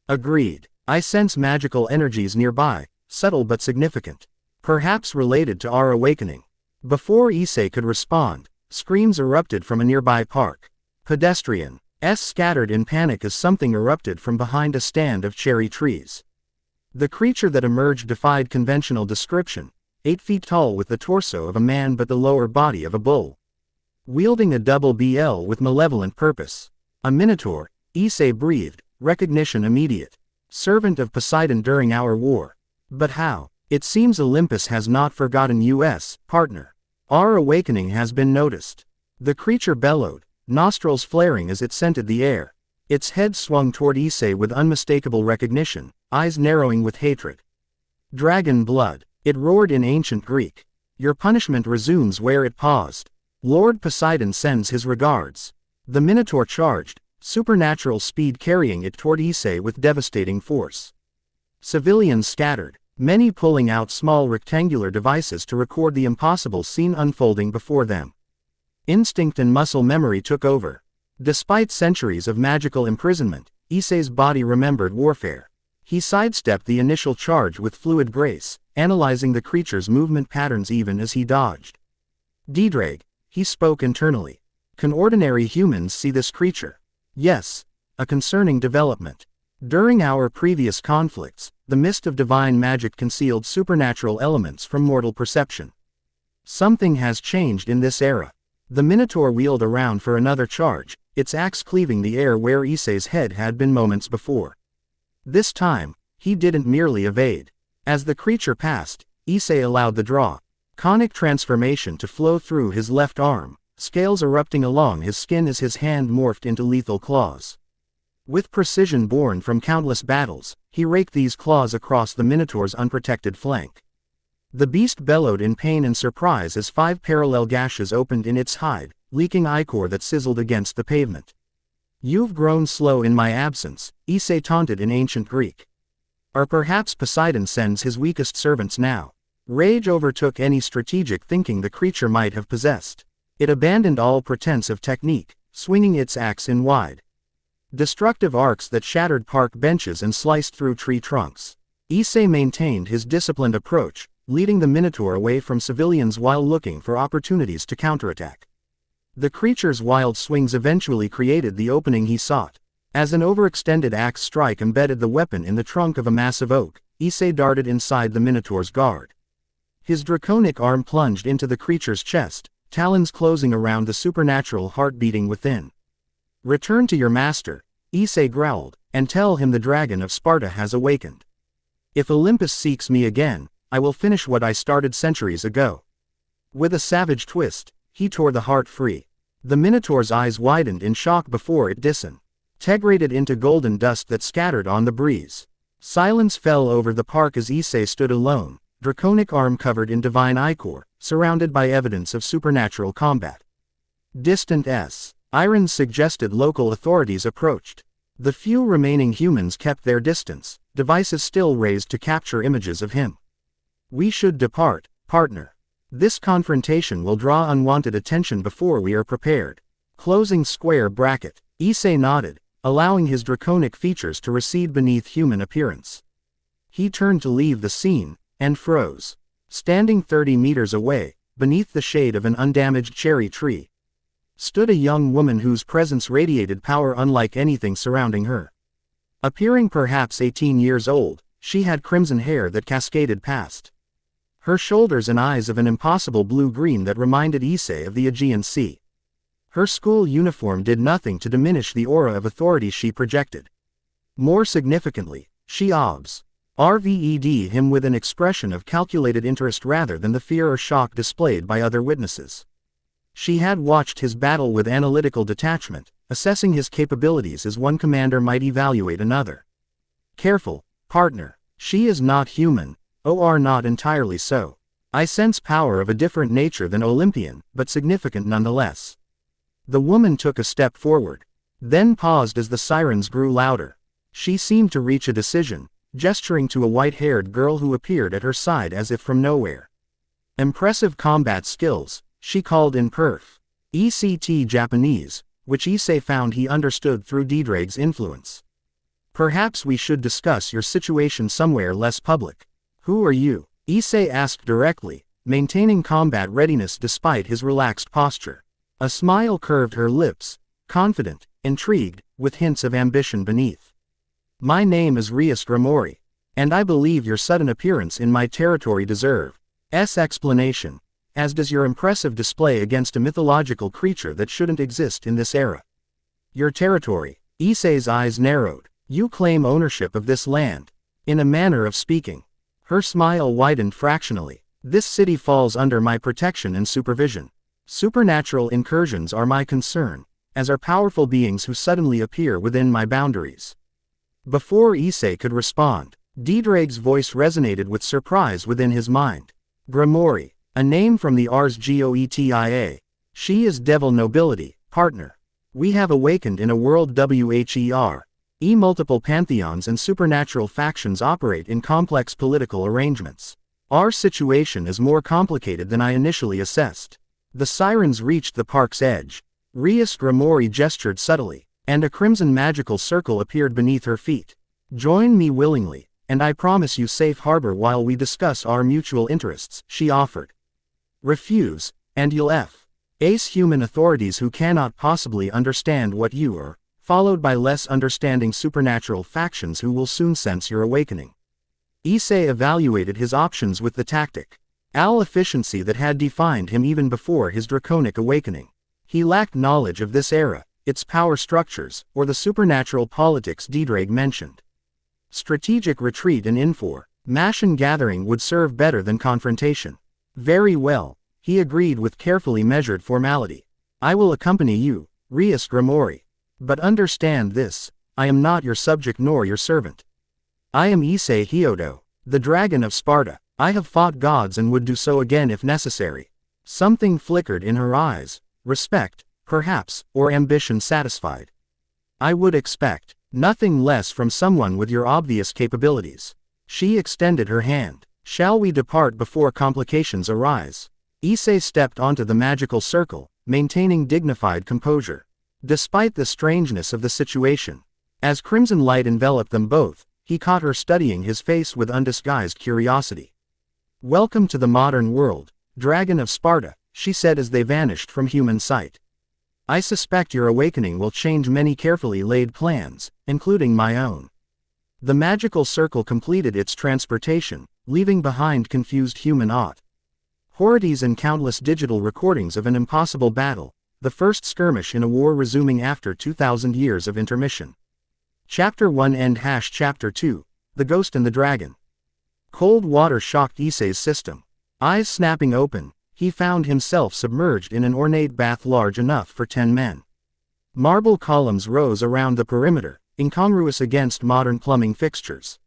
"Agreed. I sense magical energies nearby, subtle but significant. Perhaps related to our awakening." Before Issei could respond, screams erupted from a nearby park. Pedestrians scattered in panic as something erupted from behind a stand of cherry trees. The creature that emerged defied conventional description, 8 feet tall with the torso of a man but the lower body of a bull. Wielding a double BL with malevolent purpose. A minotaur, Issei breathed, recognition immediate. "Servant of Poseidon during our war. But how? It seems Olympus has not forgotten us, partner. Our awakening has been noticed." The creature bellowed, nostrils flaring as it scented the air. Its head swung toward Issei with unmistakable recognition, eyes narrowing with hatred. "Dragon blood," it roared in ancient Greek. "Your punishment resumes where it paused. Lord Poseidon sends his regards." The Minotaur charged, supernatural speed carrying it toward Issei with devastating force. Civilians scattered, many pulling out small rectangular devices to record the impossible scene unfolding before them. Instinct and muscle memory took over. Despite centuries of magical imprisonment, Issei's body remembered warfare. He sidestepped the initial charge with fluid grace, analyzing the creature's movement patterns even as he dodged. "Dedrag," he spoke internally. "Can ordinary humans see this creature?" "Yes. A concerning development. During our previous conflicts, the mist of divine magic concealed supernatural elements from mortal perception. Something has changed in this era." The Minotaur wheeled around for another charge, its axe cleaving the air where Issei's head had been moments before. This time, he didn't merely evade. As the creature passed, Issei allowed the conic transformation to flow through his left arm, scales erupting along his skin as his hand morphed into lethal claws. With precision born from countless battles, he raked these claws across the Minotaur's unprotected flank. The beast bellowed in pain and surprise as 5 parallel gashes opened in its hide, leaking ichor that sizzled against the pavement. "You've grown slow in my absence," Issei taunted in ancient Greek. Or perhaps Poseidon sends his weakest servants now. Rage overtook any strategic thinking the creature might have possessed. It abandoned all pretense of technique, swinging its axe in wide, destructive arcs that shattered park benches and sliced through tree trunks. Issei maintained his disciplined approach, leading the Minotaur away from civilians while looking for opportunities to counterattack. The creature's wild swings eventually created the opening he sought. As an overextended axe strike embedded the weapon in the trunk of a massive oak, Issei darted inside the Minotaur's guard. His draconic arm plunged into the creature's chest, talons closing around the supernatural heart beating within. "Return to your master," Issei growled, "and tell him the dragon of Sparta has awakened. If Olympus seeks me again, I will finish what I started centuries ago." With a savage twist, he tore the heart free. The Minotaur's eyes widened in shock before it disintegrated into golden dust that scattered on the breeze. Silence fell over the park as Issei stood alone, draconic arm covered in divine ichor, surrounded by evidence of supernatural combat. Distant sirens suggested local authorities approached. The few remaining humans kept their distance, devices still raised to capture images of him. "We should depart, partner. This confrontation will draw unwanted attention before we are prepared." Closing square bracket. Issei nodded, allowing his draconic features to recede beneath human appearance. He turned to leave the scene, and froze. Standing 30 meters away, beneath the shade of an undamaged cherry tree, stood a young woman whose presence radiated power unlike anything surrounding her. Appearing perhaps 18 years old, she had crimson hair that cascaded past her shoulders and eyes of an impossible blue-green that reminded Issei of the Aegean Sea. Her school uniform did nothing to diminish the aura of authority she projected. More significantly, she observed him with an expression of calculated interest rather than the fear or shock displayed by other witnesses. She had watched his battle with analytical detachment, assessing his capabilities as one commander might evaluate another. "Careful, partner. She is not human, or not entirely so. I sense power of a different nature than Olympian, but significant nonetheless." The woman took a step forward, then paused as the sirens grew louder. She seemed to reach a decision, gesturing to a white-haired girl who appeared at her side as if from nowhere. "Impressive combat skills," she called in perfect Japanese, which Issei found he understood through Diedrag's influence. "Perhaps we should discuss your situation somewhere less public." "Who are you?" Issei asked directly, maintaining combat readiness despite his relaxed posture. A smile curved her lips, confident, intrigued, with hints of ambition beneath. "My name is Rias Gremory, and I believe your sudden appearance in my territory deserves explanation, as does your impressive display against a mythological creature that shouldn't exist in this era." "Your territory?" Issei's eyes narrowed. "You claim ownership of this land?" "In a manner of speaking." Her smile widened fractionally. "This city falls under my protection and supervision. Supernatural incursions are my concern, as are powerful beings who suddenly appear within my boundaries." Before Issei could respond, Diedrag's voice resonated with surprise within his mind. "Gremory, a name from the Ars Goetia. She is devil nobility, partner. We have awakened in a world multiple pantheons and supernatural factions operate in complex political arrangements. Our situation is more complicated than I initially assessed." The sirens reached the park's edge. Rias Gremory gestured subtly, and a crimson magical circle appeared beneath her feet. "Join me willingly, and I promise you safe harbor while we discuss our mutual interests," she offered. "Refuse, and you'll face human authorities who cannot possibly understand what you are, followed by less understanding supernatural factions who will soon sense your awakening." Issei evaluated his options with the tactic efficiency that had defined him even before his draconic awakening. He lacked knowledge of this era, its power structures, or the supernatural politics Diedrag mentioned. Strategic retreat and information gathering would serve better than confrontation. "Very well," he agreed with carefully measured formality. I will accompany you, Rias Gremory. But understand this, I am not your subject nor your servant. I am Issei Hyodo, the dragon of Sparta. I have fought gods and would do so again if necessary. Something flickered in her eyes, respect, perhaps, or ambition satisfied. I would expect nothing less from someone with your obvious capabilities. She extended her hand. Shall we depart before complications arise? Issei stepped onto the magical circle, maintaining dignified composure. Despite the strangeness of the situation, as crimson light enveloped them both, he caught her studying his face with undisguised curiosity. Welcome to the modern world, Dragon of Sparta, she said as they vanished from human sight. I suspect your awakening will change many carefully laid plans, including my own. The magical circle completed its transportation, leaving behind confused human aught. Hordes and countless digital recordings of an impossible battle, the first skirmish in a war resuming after 2,000 years of intermission. Chapter 1 End Chapter 2, The Ghost and the Dragon. Cold water shocked Issei's system. Eyes snapping open, he found himself submerged in an ornate bath large enough for 10 men. Marble columns rose around the perimeter, incongruous against modern plumbing fixtures.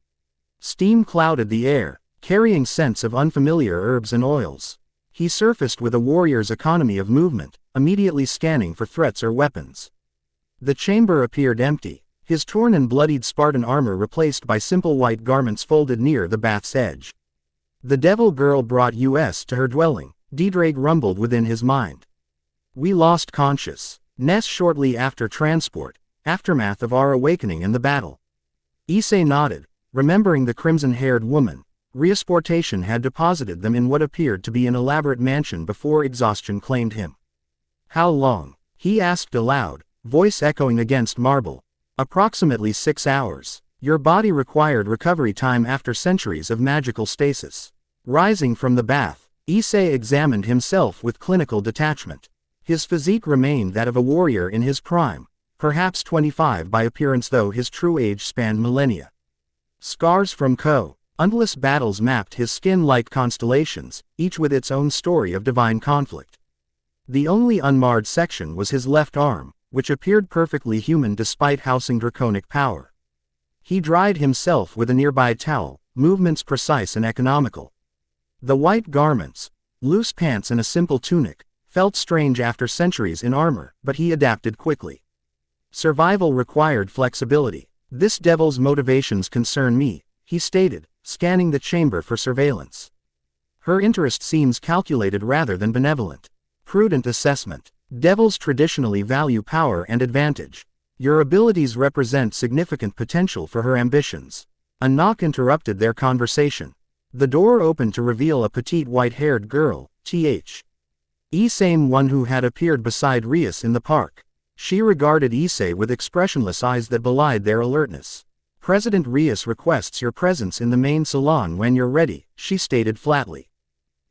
Steam clouded the air, carrying scents of unfamiliar herbs and oils. He surfaced with a warrior's economy of movement, immediately scanning for threats or weapons. The chamber appeared empty, his torn and bloodied Spartan armor replaced by simple white garments folded near the bath's edge. The devil girl brought us to her dwelling, Diedrag rumbled within his mind. We lost consciousness shortly after transport, aftermath of our awakening and the battle. Issei nodded, remembering the crimson-haired woman. Reasportation had deposited them in what appeared to be an elaborate mansion before exhaustion claimed him. How long? He asked aloud, voice echoing against marble. Approximately 6 hours. Your body required recovery time after centuries of magical stasis. Rising from the bath, Issei examined himself with clinical detachment. His physique remained that of a warrior in his prime, perhaps 25 by appearance though his true age spanned millennia. Scars from countless battles mapped his skin like constellations, each with its own story of divine conflict. The only unmarred section was his left arm, which appeared perfectly human despite housing draconic power. He dried himself with a nearby towel, movements precise and economical. The white garments, loose pants and a simple tunic, felt strange after centuries in armor, but he adapted quickly. Survival required flexibility. This devil's motivations concern me, he stated, scanning the chamber for surveillance. Her interest seems calculated rather than benevolent. Prudent assessment. Devils traditionally value power and advantage. Your abilities represent significant potential for her ambitions. A knock interrupted their conversation. The door opened to reveal a petite white-haired girl, Issei, one who had appeared beside Rias in the park. She regarded Issei with expressionless eyes that belied their alertness. President Rias requests your presence in the main salon when you're ready, she stated flatly.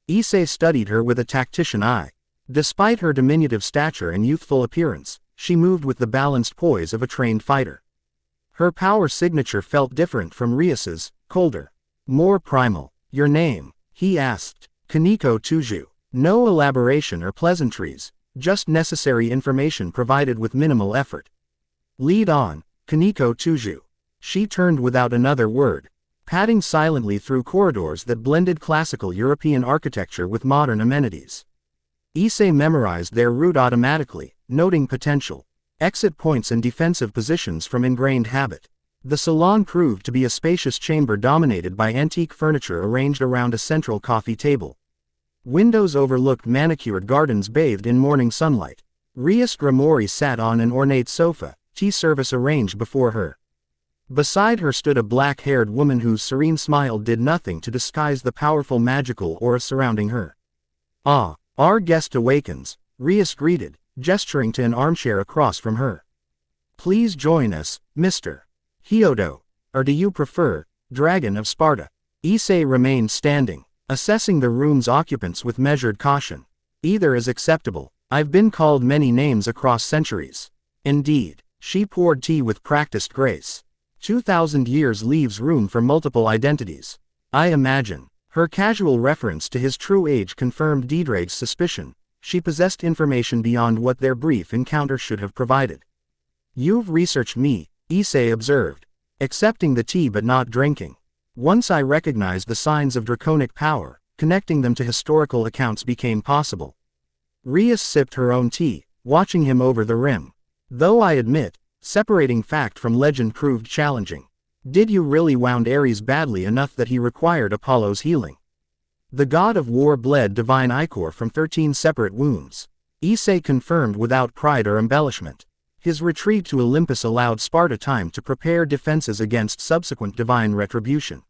Issei studied her with a tactician eye. Despite her diminutive stature and youthful appearance, she moved with the balanced poise of a trained fighter. Her power signature felt different from Rias's, colder, more primal. Your name? He asked. Kaneko Tuju. No elaboration or pleasantries, just necessary information provided with minimal effort. Lead on, Kaneko Tuju. She turned without another word, padding silently through corridors that blended classical European architecture with modern amenities. Issei memorized their route automatically, noting potential exit points and defensive positions from ingrained habit. The salon proved to be a spacious chamber dominated by antique furniture arranged around a central coffee table. Windows overlooked manicured gardens bathed in morning sunlight. Rias Gremory sat on an ornate sofa, tea service arranged before her. Beside her stood a black-haired woman whose serene smile did nothing to disguise the powerful magical aura surrounding her. Ah, our guest awakens, Rias greeted, gesturing to an armchair across from her. Please join us, Mr. Hyodo, or do you prefer, Dragon of Sparta? Issei remained standing, assessing the room's occupants with measured caution. Either is acceptable. I've been called many names across centuries. Indeed, she poured tea with practiced grace. 2,000 years leaves room for multiple identities. I imagine. Her casual reference to his true age confirmed Diedrag's suspicion. she possessed information beyond what their brief encounter should have provided. "You've researched me," Issei observed. "Accepting the tea but not drinking. Once I recognized the signs of draconic power, connecting them to historical accounts became possible." Rias sipped her own tea, watching him over the rim. "Though I admit, separating fact from legend proved challenging. Did you really wound Ares badly enough that he required Apollo's healing?" "The god of war bled divine ichor from 13 separate wounds," Issei confirmed without pride or embellishment. His retreat to Olympus allowed Sparta time to prepare defenses against subsequent divine retribution.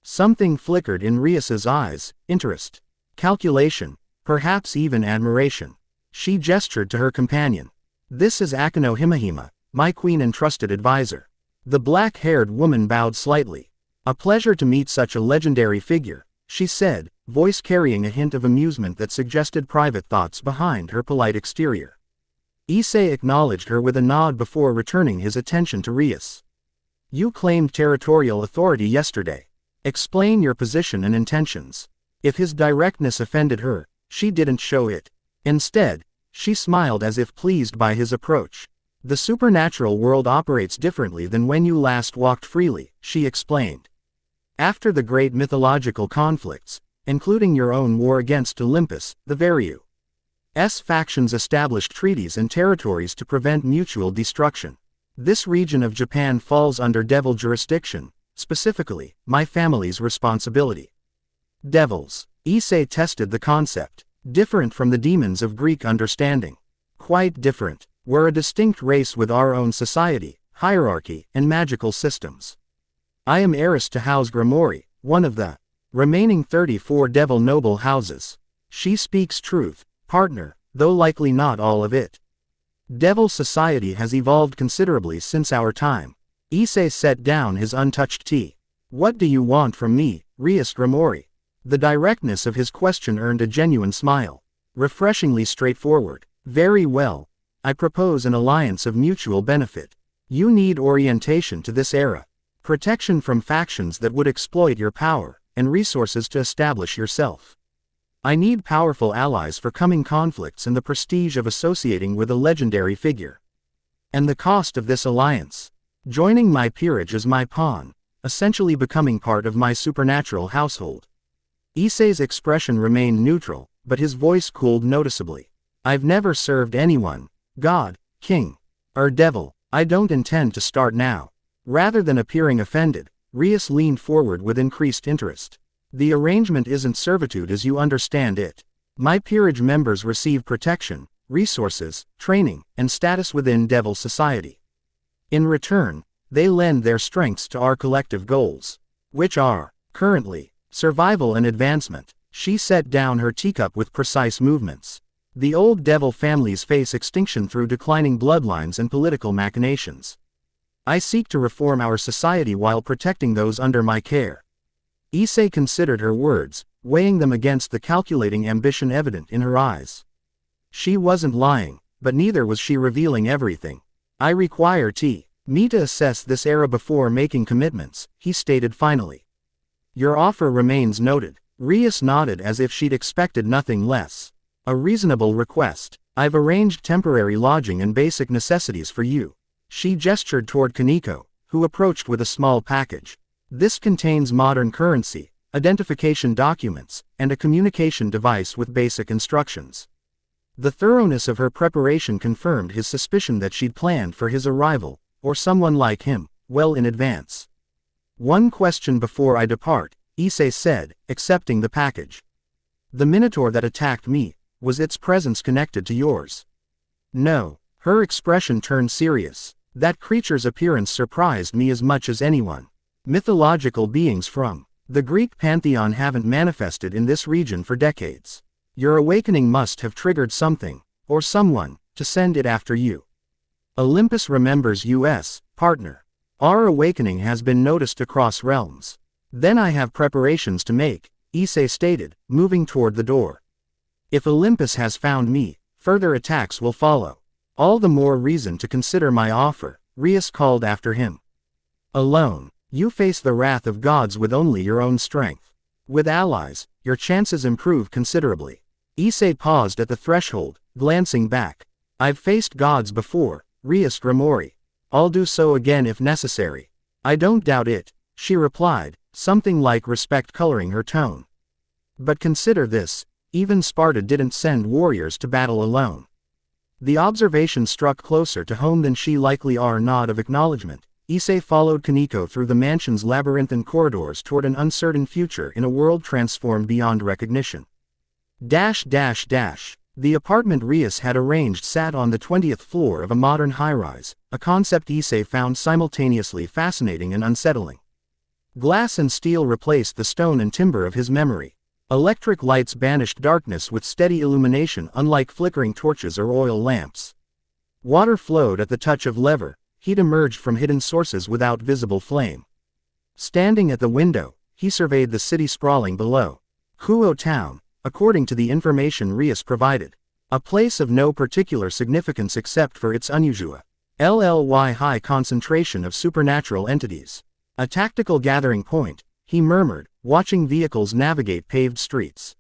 Something flickered in Rias's eyes: interest, calculation, perhaps even admiration. She gestured to her companion. "This is Akano Himahima, my queen and trusted advisor." The black-haired woman bowed slightly. "A pleasure to meet such a legendary figure," she said, voice carrying a hint of amusement that suggested private thoughts behind her polite exterior. Issei acknowledged her with a nod before returning his attention to Rias. "You claimed territorial authority yesterday. Explain your position and intentions." If his directness offended her, she didn't show it. Instead, she smiled as if pleased by his approach. "The supernatural world operates differently than when you last walked freely," she explained. "After the great mythological conflicts, including your own war against Olympus, the Varius' factions established treaties and territories to prevent mutual destruction. This region of Japan falls under devil jurisdiction, specifically, my family's responsibility." Devils. Issei tested the concept. "Different from the demons of Greek understanding." "Quite different. We're a distinct race with our own society, hierarchy, and magical systems. I am heiress to House Gremory, one of the remaining 34 devil noble houses." She speaks truth, partner, though likely not all of it. "Devil society has evolved considerably since our time." Issei set down his untouched tea. "What do you want from me, Rias Gremory?" The directness of his question earned a genuine smile. Refreshingly straightforward. "Very well. I propose an alliance of mutual benefit. You need orientation to this era, protection from factions that would exploit your power, and resources to establish yourself. I need powerful allies for coming conflicts and the prestige of associating with a legendary figure. And the cost of this alliance? Joining my peerage as my pawn, essentially becoming part of my supernatural household." Issei's expression remained neutral, but his voice cooled noticeably. "I've never served anyone, god, king, or devil. I don't intend to start now." Rather than appearing offended, Rias leaned forward with increased interest. "The arrangement isn't servitude as you understand it. My peerage members receive protection, resources, training, and status within Devil Society. In return, they lend their strengths to our collective goals, which are, currently, survival and advancement." She set down her teacup with precise movements. "The old devil families face extinction through declining bloodlines and political machinations. I seek to reform our society while protecting those under my care." Issei considered her words, weighing them against the calculating ambition evident in her eyes. She wasn't lying, but neither was she revealing everything. "I require me to assess this era before making commitments," he stated finally. "Your offer remains noted." Rias nodded as if she'd expected nothing less. "A reasonable request. I've arranged temporary lodging and basic necessities for you." She gestured toward Kaneko, who approached with a small package. "This contains modern currency, identification documents, and a communication device with basic instructions." The thoroughness of her preparation confirmed his suspicion that she'd planned for his arrival, or someone like him, well in advance. "One question before I depart," Issei said, accepting the package. "The Minotaur that attacked me, was its presence connected to yours?" "No." Her expression turned serious. "That creature's appearance surprised me as much as anyone. Mythological beings from the Greek pantheon haven't manifested in this region for decades. Your awakening must have triggered something, or someone, to send it after you. Olympus remembers us, partner. Our awakening has been noticed across realms. Then I have preparations to make," Issei stated, moving toward the door. "If Olympus has found me, further attacks will follow. All the more reason to consider my offer," Rias called after him. "Alone, you face the wrath of gods with only your own strength. With allies, your chances improve considerably." Issei paused at the threshold, glancing back. I've faced gods before, Rias Gremory. I'll do so again if necessary. I don't doubt it, she replied, something like respect coloring her tone. But consider this, even Sparta didn't send warriors to battle alone. The observation struck closer to home than she likely are nod of acknowledgement. Issei followed Kaneko through the mansion's labyrinthine corridors toward an uncertain future in a world transformed beyond recognition. The apartment Rias had arranged sat on the 20th floor of a modern high-rise, a concept Issei found simultaneously fascinating and unsettling. Glass and steel replaced the stone and timber of his memory. Electric lights banished darkness with steady illumination unlike flickering torches or oil lamps. Water flowed at the touch of lever, heat emerged from hidden sources without visible flame. Standing at the window, he surveyed the city sprawling below. Kuo Town, according to the information Rias provided. A place of no particular significance except for its unusual, high concentration of supernatural entities. A tactical gathering point, he murmured, watching vehicles navigate paved streets.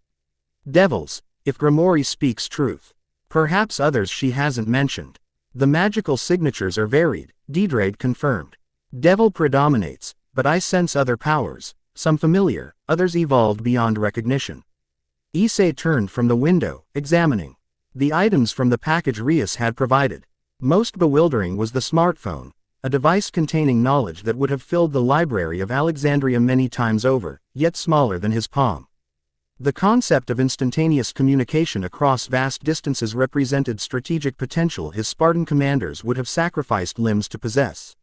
Devils, if Gremory speaks truth. Perhaps others she hasn't mentioned. The magical signatures are varied, Defied confirmed. Devil predominates, but I sense other powers, some familiar, others evolved beyond recognition. Issei turned from the window, examining the items from the package Rias had provided. Most bewildering was the smartphone, a device containing knowledge that would have filled the library of Alexandria many times over, yet smaller than his palm. The concept of instantaneous communication across vast distances represented strategic potential his Spartan commanders would have sacrificed limbs to possess.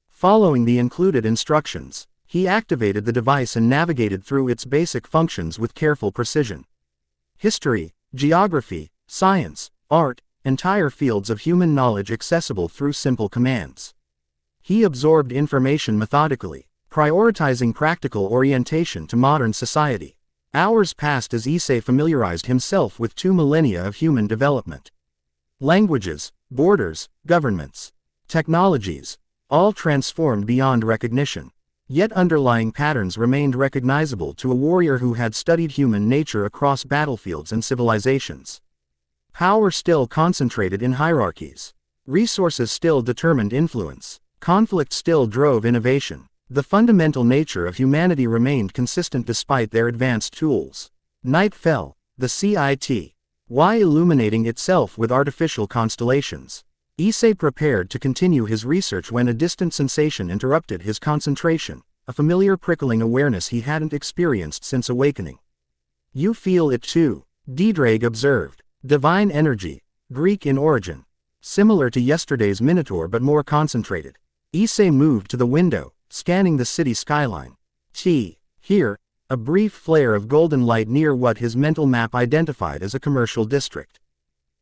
Following the included instructions, he activated the device and navigated through its basic functions with careful precision. History, geography, science, art, entire fields of human knowledge accessible through simple commands. He absorbed information methodically, prioritizing practical orientation to modern society. Hours passed as Issei familiarized himself with 2 millennia of human development. Languages, borders, governments, technologies, all transformed beyond recognition. Yet underlying patterns remained recognizable to a warrior who had studied human nature across battlefields and civilizations. Power still concentrated in hierarchies. Resources still determined influence. Conflict still drove innovation. The fundamental nature of humanity remained consistent despite their advanced tools. Night fell, the CITY illuminating itself with artificial constellations. Issei prepared to continue his research when a distant sensation interrupted his concentration, a familiar prickling awareness he hadn't experienced since awakening. You feel it too, Defied observed. Divine energy, Greek in origin. Similar to yesterday's Minotaur but more concentrated. Issei moved to the window, scanning the city skyline. Here, a brief flare of golden light near what his mental map identified as a commercial district.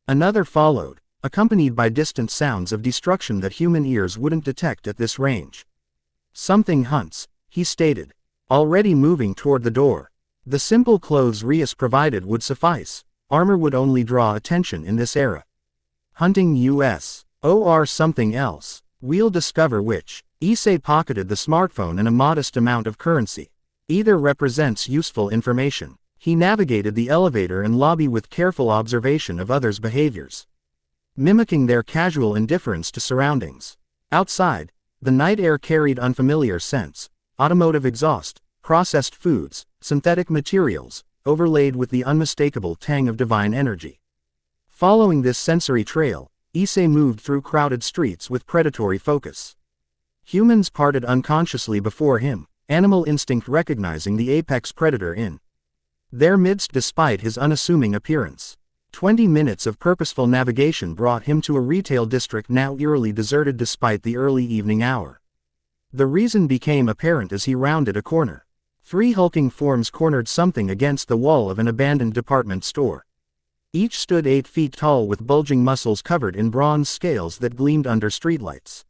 Another followed, accompanied by distant sounds of destruction that human ears wouldn't detect at this range. Something hunts, he stated, already moving toward the door. The simple clothes Rias provided would suffice, armor would only draw attention in this era. Hunting or something else. We'll discover which. Issei pocketed the smartphone and a modest amount of currency. Either represents useful information. He navigated the elevator and lobby with careful observation of others' behaviors, mimicking their casual indifference to surroundings. Outside, the night air carried unfamiliar scents, automotive exhaust, processed foods, synthetic materials, overlaid with the unmistakable tang of divine energy. Following this sensory trail, Issei moved through crowded streets with predatory focus. Humans parted unconsciously before him, animal instinct recognizing the apex predator in their midst despite his unassuming appearance. 20 minutes of purposeful navigation brought him to a retail district now eerily deserted despite the early evening hour. The reason became apparent as he rounded a corner. 3 hulking forms cornered something against the wall of an abandoned department store. Each stood 8 feet tall with bulging muscles covered in bronze scales that gleamed under streetlights.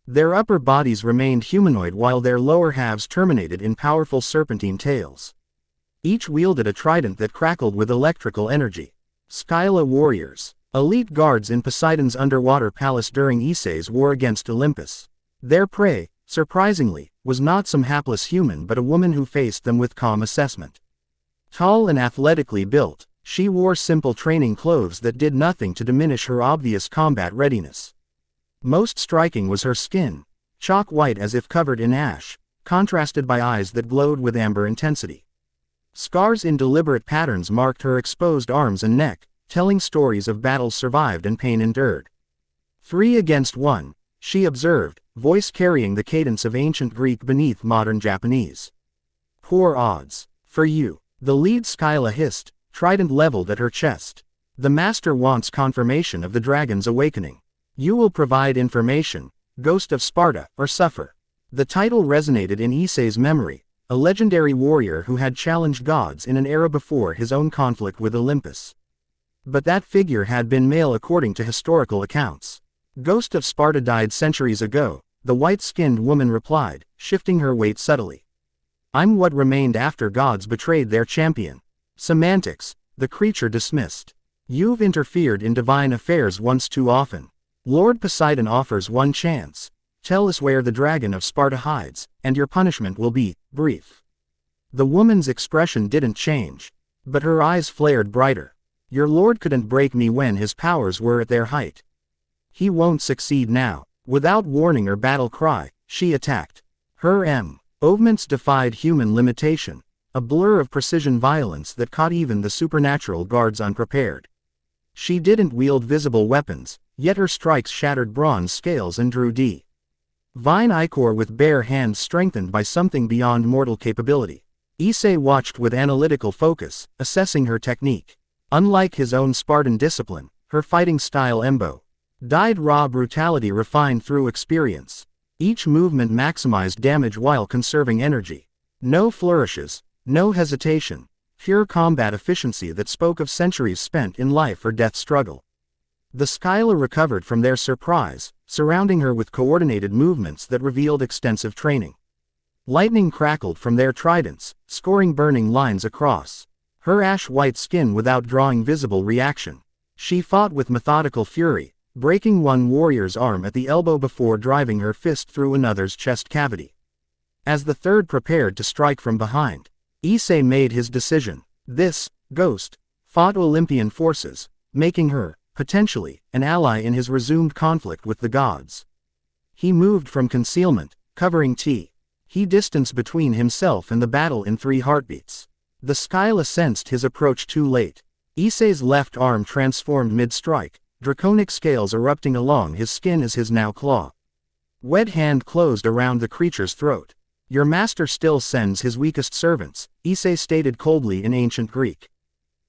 Their upper bodies remained humanoid while their lower halves terminated in powerful serpentine tails. Each wielded a trident that crackled with electrical energy. Skyla warriors, elite guards in Poseidon's underwater palace during Issei's war against Olympus. Their prey, surprisingly, was not some hapless human but a woman who faced them with calm assessment. Tall and athletically built, She wore simple training clothes that did nothing to diminish her obvious combat readiness. Most striking was her skin, chalk white as if covered in ash, contrasted by eyes that glowed with amber intensity. Scars in deliberate patterns marked her exposed arms and neck, telling stories of battles survived and pain endured. 3 against 1, she observed, voice carrying the cadence of ancient Greek beneath modern Japanese. Poor odds. For you, the lead Skyla hissed, trident leveled at her chest. The master wants confirmation of the dragon's awakening. You will provide information, Ghost of Sparta, or suffer. The title resonated in Issei's memory, a legendary warrior who had challenged gods in an era before his own conflict with Olympus. But that figure had been male according to historical accounts. Ghost of Sparta died centuries ago, the white-skinned woman replied, shifting her weight subtly. I'm what remained after gods betrayed their champion. Semantics, the creature dismissed. You've interfered in divine affairs once too often. Lord Poseidon offers one chance. Tell us where the dragon of Sparta hides, and your punishment will be brief. The woman's expression didn't change, but her eyes flared brighter. Your lord couldn't break me when his powers were at their height. He won't succeed now. Without warning or battle cry, she attacked. Her movements defied human limitation, a blur of precision violence that caught even the supernatural guards unprepared. She didn't wield visible weapons, yet her strikes shattered bronze scales and drew divine ichor with bare hands strengthened by something beyond mortal capability. Issei watched with analytical focus, assessing her technique. Unlike his own Spartan discipline, her fighting style embodied raw brutality refined through experience. Each movement maximized damage while conserving energy. No flourishes, no hesitation, pure combat efficiency that spoke of centuries spent in life or death struggle. The Skyla recovered from their surprise, surrounding her with coordinated movements that revealed extensive training. Lightning crackled from their tridents, scoring burning lines across her ash-white skin without drawing visible reaction. She fought with methodical fury, breaking one warrior's arm at the elbow before driving her fist through another's chest cavity. As the third prepared to strike from behind, Issei made his decision. This ghost fought Olympian forces, making her, potentially, an ally in his resumed conflict with the gods. He moved from concealment, covering he distanced between himself and the battle in 3 heartbeats. The Skyla sensed his approach too late. Issei's left arm transformed mid-strike, draconic scales erupting along his skin as his now claw-wed hand closed around the creature's throat. Your master still sends his weakest servants, Issei stated coldly in ancient Greek.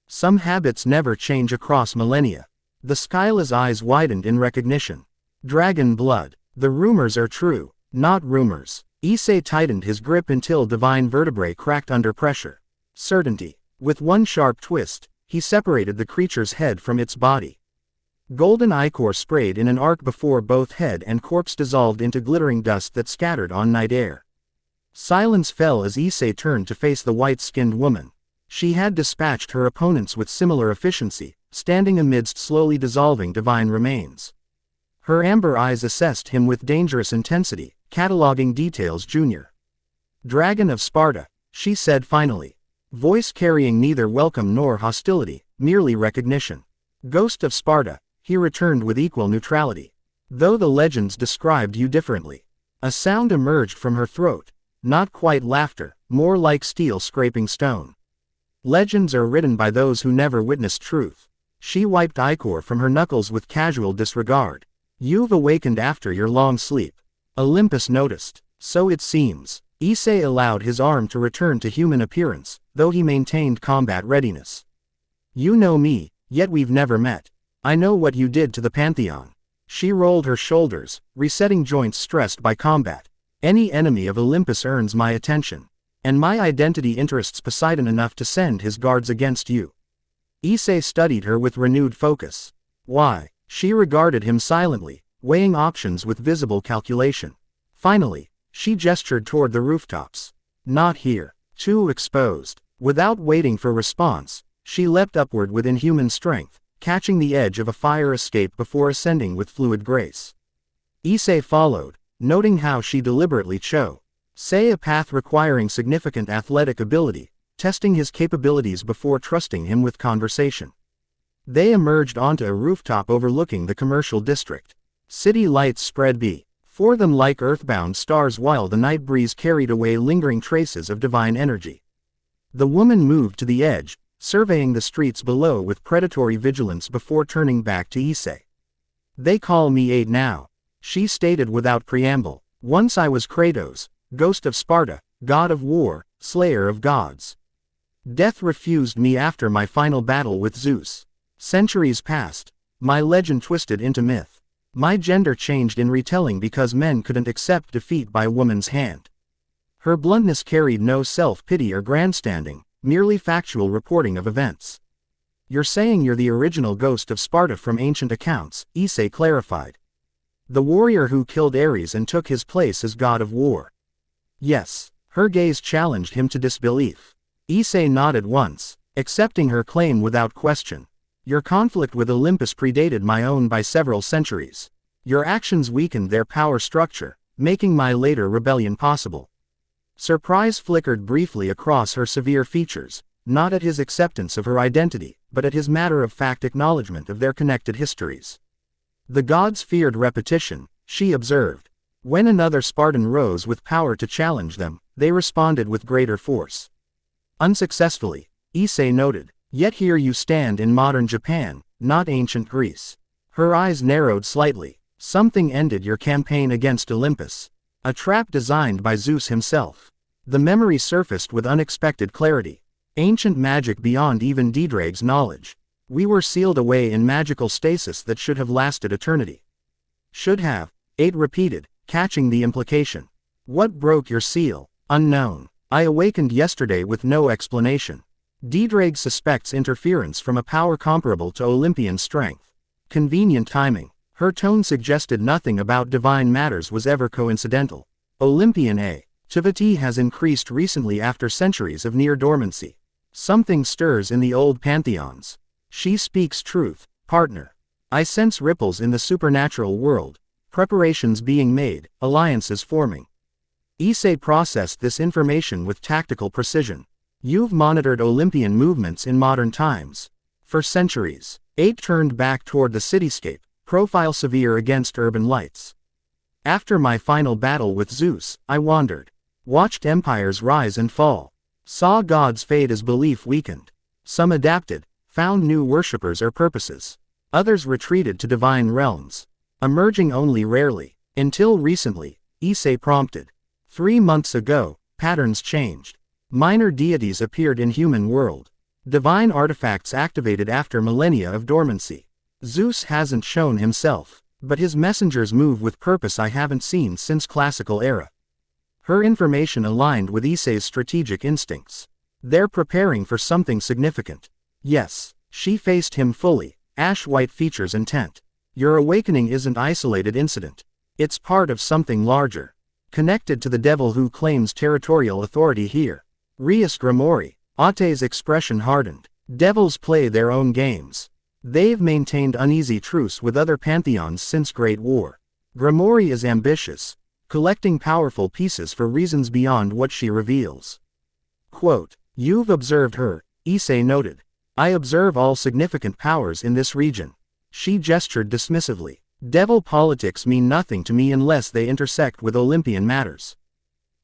Some habits never change across millennia. The Skyla's eyes widened in recognition. Dragon blood. The rumors are true, not rumors. Issei tightened his grip until divine vertebrae cracked under pressure. Certainty. With one sharp twist, he separated the creature's head from its body. Golden ichor sprayed in an arc before both head and corpse dissolved into glittering dust that scattered on night air. Silence fell as Issei turned to face the white-skinned woman. She had dispatched her opponents with similar efficiency, standing amidst slowly dissolving divine remains. Her amber eyes assessed him with dangerous intensity, cataloging details. Junior Dragon of Sparta, she said finally. Voice carrying neither welcome nor hostility, merely recognition. Ghost of Sparta, he returned with equal neutrality. Though the legends described you differently. A sound emerged from her throat, not quite laughter, more like steel scraping stone. Legends are written by those who never witnessed truth. She wiped ichor from her knuckles with casual disregard. You've awakened after your long sleep. Olympus noticed. So it seems. Issei allowed his arm to return to human appearance, though he maintained combat readiness. You know me, yet we've never met. I know what you did to the Pantheon. She rolled her shoulders, resetting joints stressed by combat. Any enemy of Olympus earns my attention. And my identity interests Poseidon enough to send his guards against you. Issei studied her with renewed focus. Why? She regarded him silently, weighing options with visible calculation. Finally, she gestured toward the rooftops. Not here. Too exposed. Without waiting for response, she leapt upward with inhuman strength, catching the edge of a fire escape before ascending with fluid grace. Issei followed, noting how she deliberately chose a path requiring significant athletic ability, testing his capabilities before trusting him with conversation. They emerged onto a rooftop overlooking the commercial district. City lights spread before them like earthbound stars while the night breeze carried away lingering traces of divine energy. The woman moved to the edge, surveying the streets below with predatory vigilance before turning back to Issei. "They call me Aid now," she stated without preamble. "Once I was Kratos, ghost of Sparta, god of war, slayer of gods. Death refused me after my final battle with Zeus. Centuries passed. My legend twisted into myth. My gender changed in retelling because men couldn't accept defeat by a woman's hand." Her bluntness carried no self-pity or grandstanding, merely factual reporting of events. "You're saying you're the original ghost of Sparta from ancient accounts," Issei clarified. "The warrior who killed Ares and took his place as god of war." "Yes." Her gaze challenged him to disbelief. Issei nodded once, accepting her claim without question. "Your conflict with Olympus predated my own by several centuries. Your actions weakened their power structure, making my later rebellion possible." Surprise flickered briefly across her severe features, not at his acceptance of her identity, but at his matter-of-fact acknowledgement of their connected histories. "The gods feared repetition," she observed. "When another Spartan rose with power to challenge them, they responded with greater force. Unsuccessfully," Issei noted. "Yet here you stand in modern Japan, not ancient Greece." Her eyes narrowed slightly. "Something ended your campaign against Olympus. A trap designed by Zeus himself." The memory surfaced with unexpected clarity. "Ancient magic beyond even Diedrag's knowledge. We were sealed away in magical stasis that should have lasted eternity." "Should have," Aid repeated, catching the implication. "What broke your seal?" "Unknown. I awakened yesterday with no explanation. Diedrag suspects interference from a power comparable to Olympian strength." Convenient timing. Her tone suggested nothing about divine matters was ever coincidental. "Olympian activity has increased recently after centuries of near dormancy. Something stirs in the old pantheons." "She speaks truth, partner. I sense ripples in the supernatural world, preparations being made, alliances forming." Issei processed this information with tactical precision. "You've monitored Olympian movements in modern times." "For centuries." Aid turned back toward the cityscape, profile severe against urban lights. "After my final battle with Zeus, I wandered. Watched empires rise and fall. Saw gods fade as belief weakened. Some adapted, found new worshippers or purposes. Others retreated to divine realms, emerging only rarely. Until recently," Issei prompted. 3 months ago, patterns changed. Minor deities appeared in human world. Divine artifacts activated after millennia of dormancy. Zeus hasn't shown himself, but his messengers move with purpose I haven't seen since classical era." Her information aligned with Issei's strategic instincts. "They're preparing for something significant." "Yes." She faced him fully, ash-white features intent. "Your awakening isn't an isolated incident. It's part of something larger. Connected to the devil who claims territorial authority here." Rias Gremory. Ate's expression hardened. "Devils play their own games. They've maintained uneasy truce with other pantheons since Great War. Gremory is ambitious, collecting powerful pieces for reasons beyond what she reveals." Quote, "You've observed her," Issei noted. "I observe all significant powers in this region." She gestured dismissively. "Devil politics mean nothing to me unless they intersect with Olympian matters."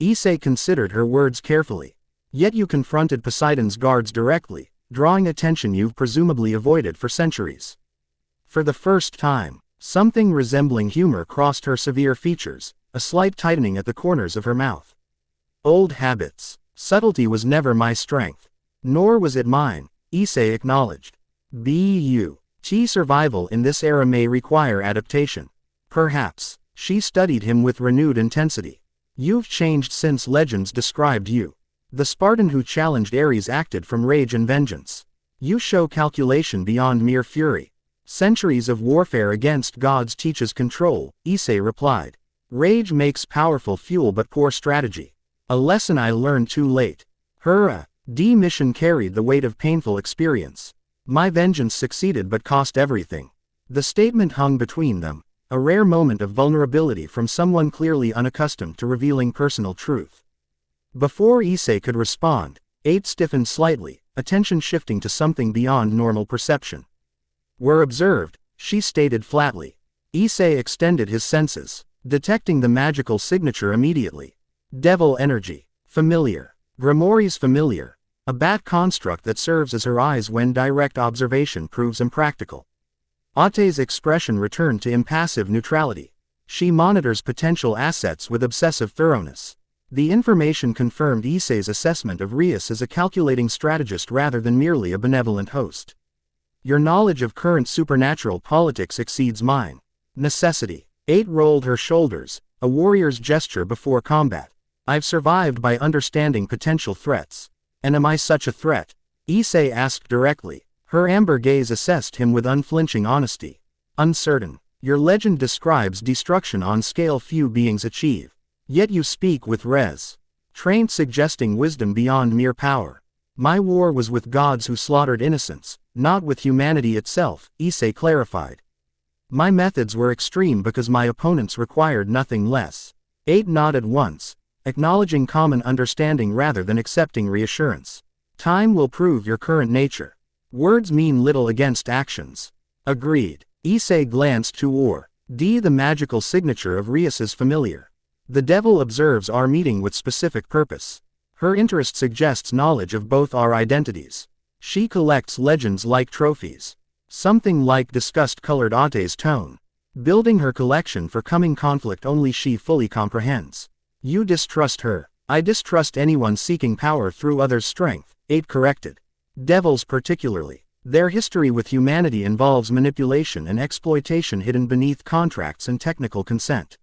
Issei considered her words carefully. "Yet you confronted Poseidon's guards directly, drawing attention you've presumably avoided for centuries." For the first time, something resembling humor crossed her severe features, a slight tightening at the corners of her mouth. "Old habits. Subtlety was never my strength. Nor was it mine," Issei acknowledged. Survival in this era may require adaptation." "Perhaps." She studied him with renewed intensity. "You've changed since legends described you. The Spartan who challenged Ares acted from rage and vengeance. You show calculation beyond mere fury. Centuries of warfare against gods teaches control," Issei replied. "Rage makes powerful fuel but poor strategy. A lesson I learned too late." Her mission carried the weight of painful experience. "My vengeance succeeded but cost everything." The statement hung between them, a rare moment of vulnerability from someone clearly unaccustomed to revealing personal truth. Before Issei could respond, 8 stiffened slightly, attention shifting to something beyond normal perception. "We're observed," she stated flatly. Issei extended his senses, detecting the magical signature immediately. Devil energy. Familiar. Gremory's familiar. A bat construct that serves as her eyes when direct observation proves impractical. Ate's expression returned to impassive neutrality. She monitors potential assets with obsessive thoroughness. The information confirmed Issei's assessment of Rias as a calculating strategist rather than merely a benevolent host. "Your knowledge of current supernatural politics exceeds mine." Necessity. 8 rolled her shoulders, a warrior's gesture before combat. "I've survived by understanding potential threats. And am I such a threat?" Issei asked directly. Her amber gaze assessed him with unflinching honesty. "Uncertain. Your legend describes destruction on scale few beings achieve. Yet you speak with res. Trained, suggesting wisdom beyond mere power. My war was with gods who slaughtered innocents, not with humanity itself," Issei clarified. "My methods were extreme because my opponents required nothing less." 8 nodded once, acknowledging common understanding rather than accepting reassurance. "Time will prove your current nature. Words mean little against actions." "Agreed." Issei glanced toward the magical signature of Rias's familiar. "The devil observes our meeting with specific purpose. Her interest suggests knowledge of both our identities. She collects legends like trophies." Something like disgust colored Ate's tone. "Building her collection for coming conflict only she fully comprehends." "You distrust her." "I distrust anyone seeking power through others' strength," 8 corrected. "Devils particularly. Their history with humanity involves manipulation and exploitation hidden beneath contracts and technical consent."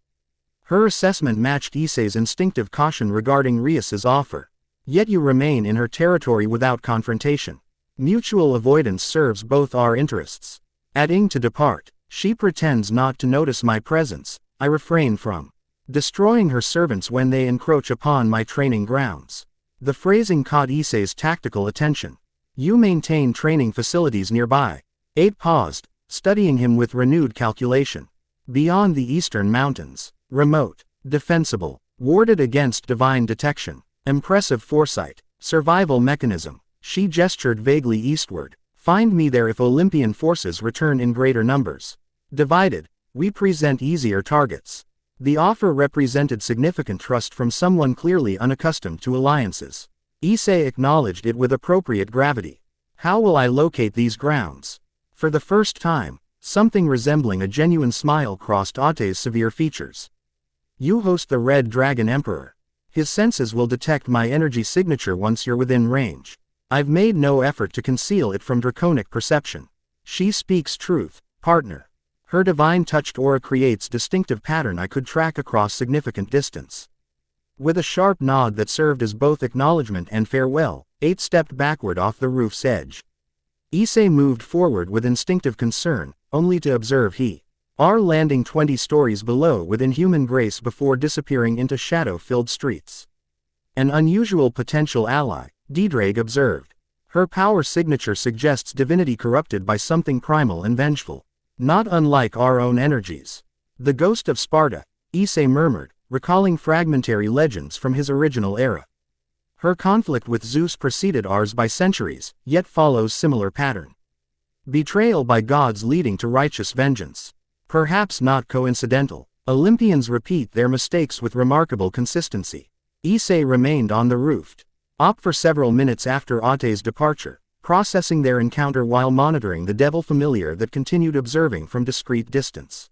Her assessment matched Issei's instinctive caution regarding Rias's offer. "Yet you remain in her territory without confrontation. Mutual avoidance serves both our interests." Adding to depart, "She pretends not to notice my presence. I refrain from destroying her servants when they encroach upon my training grounds." The phrasing caught Issei's tactical attention. "You maintain training facilities nearby." 8 paused, studying him with renewed calculation. "Beyond the eastern mountains. Remote. Defensible. Warded against divine detection. Impressive foresight. Survival mechanism." She gestured vaguely eastward. "Find me there if Olympian forces return in greater numbers. Divided, we present easier targets." The offer represented significant trust from someone clearly unaccustomed to alliances. Issei acknowledged it with appropriate gravity. "How will I locate these grounds?" For the first time, something resembling a genuine smile crossed Ate's severe features. "You host the Red Dragon Emperor. His senses will detect my energy signature once you're within range. I've made no effort to conceal it from draconic perception. She speaks truth, partner. Her divine-touched aura creates distinctive pattern I could track across significant distance." With a sharp nod that served as both acknowledgement and farewell, 8 stepped backward off the roof's edge. Issei moved forward with instinctive concern, only to observe he.R. landing 20 stories below with inhuman grace before disappearing into shadow-filled streets. "An unusual potential ally," Drake observed. "Her power signature suggests divinity corrupted by something primal and vengeful. Not unlike our own energies." "The ghost of Sparta," Issei murmured, recalling fragmentary legends from his original era. "Her conflict with Zeus preceded ours by centuries, yet follows similar pattern. Betrayal by gods leading to righteous vengeance. Perhaps not coincidental. Olympians repeat their mistakes with remarkable consistency." Issei remained on the roof for several minutes after Ate's departure, processing their encounter while monitoring the devil familiar that continued observing from discreet distance.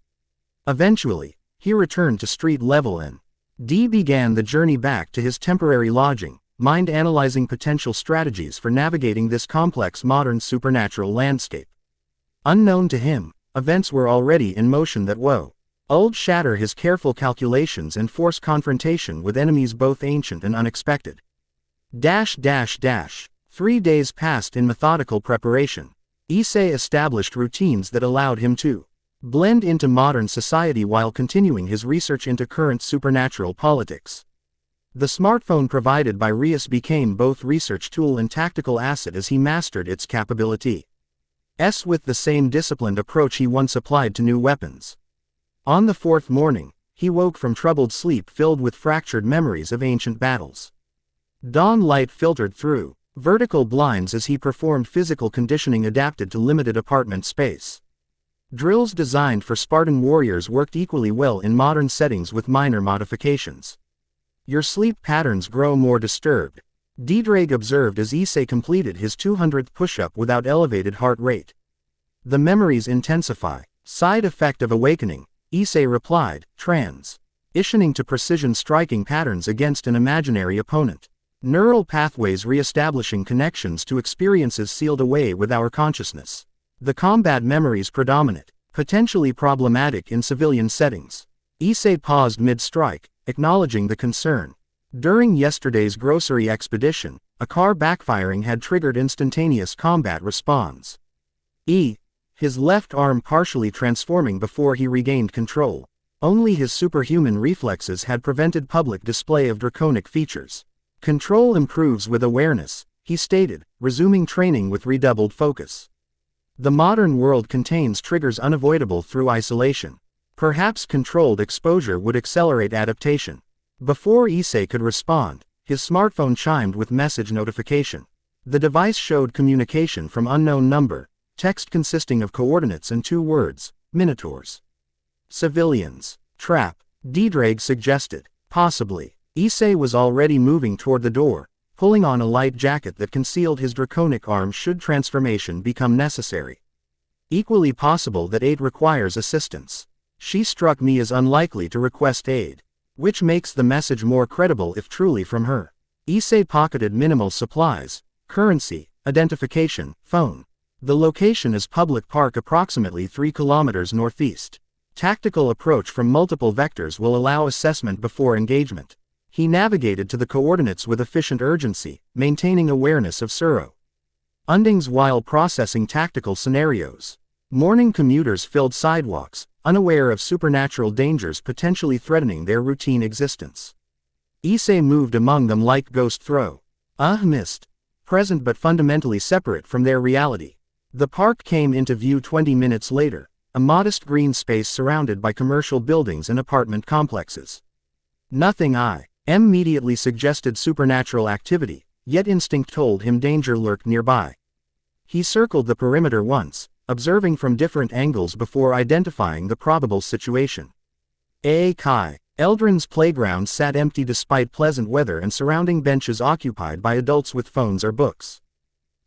Eventually, he returned to street level and began the journey back to his temporary lodging, mind analyzing potential strategies for navigating this complex modern supernatural landscape. Unknown to him, events were already in motion that would shatter his careful calculations and force confrontation with enemies both ancient and unexpected. 3 days passed in methodical preparation. Issei established routines that allowed him to blend into modern society while continuing his research into current supernatural politics. The smartphone provided by Rias became both research tool and tactical asset as he mastered its capabilities with the same disciplined approach he once applied to new weapons. On the 4th morning, he woke from troubled sleep filled with fractured memories of ancient battles. Dawn light filtered through, vertical blinds as he performed physical conditioning adapted to limited apartment space. Drills designed for Spartan warriors worked equally well in modern settings with minor modifications. Your sleep patterns grow more disturbed, Defied observed as Issei completed his 200th push-up without elevated heart rate. The memories intensify. Side effect of awakening, Issei replied, transitioning to precision striking patterns against an imaginary opponent. Neural pathways re-establishing connections to experiences sealed away with our consciousness. The combat memories predominate, potentially problematic in civilian settings. Issei paused mid-strike, acknowledging the concern. During yesterday's grocery expedition, a car backfiring had triggered instantaneous combat response. His left arm partially transforming before he regained control. Only his superhuman reflexes had prevented public display of draconic features. Control improves with awareness, he stated, resuming training with redoubled focus. The modern world contains triggers unavoidable through isolation. Perhaps controlled exposure would accelerate adaptation. Before Issei could respond, his smartphone chimed with message notification. The device showed communication from unknown number, text consisting of coordinates and 2 words, Minotaurs. Civilians. Trap, Defied suggested. Possibly. Issei was already moving toward the door, pulling on a light jacket that concealed his draconic arm should transformation become necessary. Equally possible that aid requires assistance. She struck me as unlikely to request aid, which makes the message more credible if truly from her. Issei pocketed minimal supplies, currency, identification, phone. The location is public park approximately 3 kilometers northeast. Tactical approach from multiple vectors will allow assessment before engagement. He navigated to the coordinates with efficient urgency, maintaining awareness of surroundings while processing tactical scenarios. Morning commuters filled sidewalks, unaware of supernatural dangers potentially threatening their routine existence. Issei moved among them like ghost throw. Mist. Present but fundamentally separate from their reality. The park came into view 20 minutes later, a modest green space surrounded by commercial buildings and apartment complexes. Nothing immediately suggested supernatural activity, yet instinct told him danger lurked nearby. He circled the perimeter once, observing from different angles before identifying the probable situation. Eldrin's playground sat empty despite pleasant weather and surrounding benches occupied by adults with phones or books.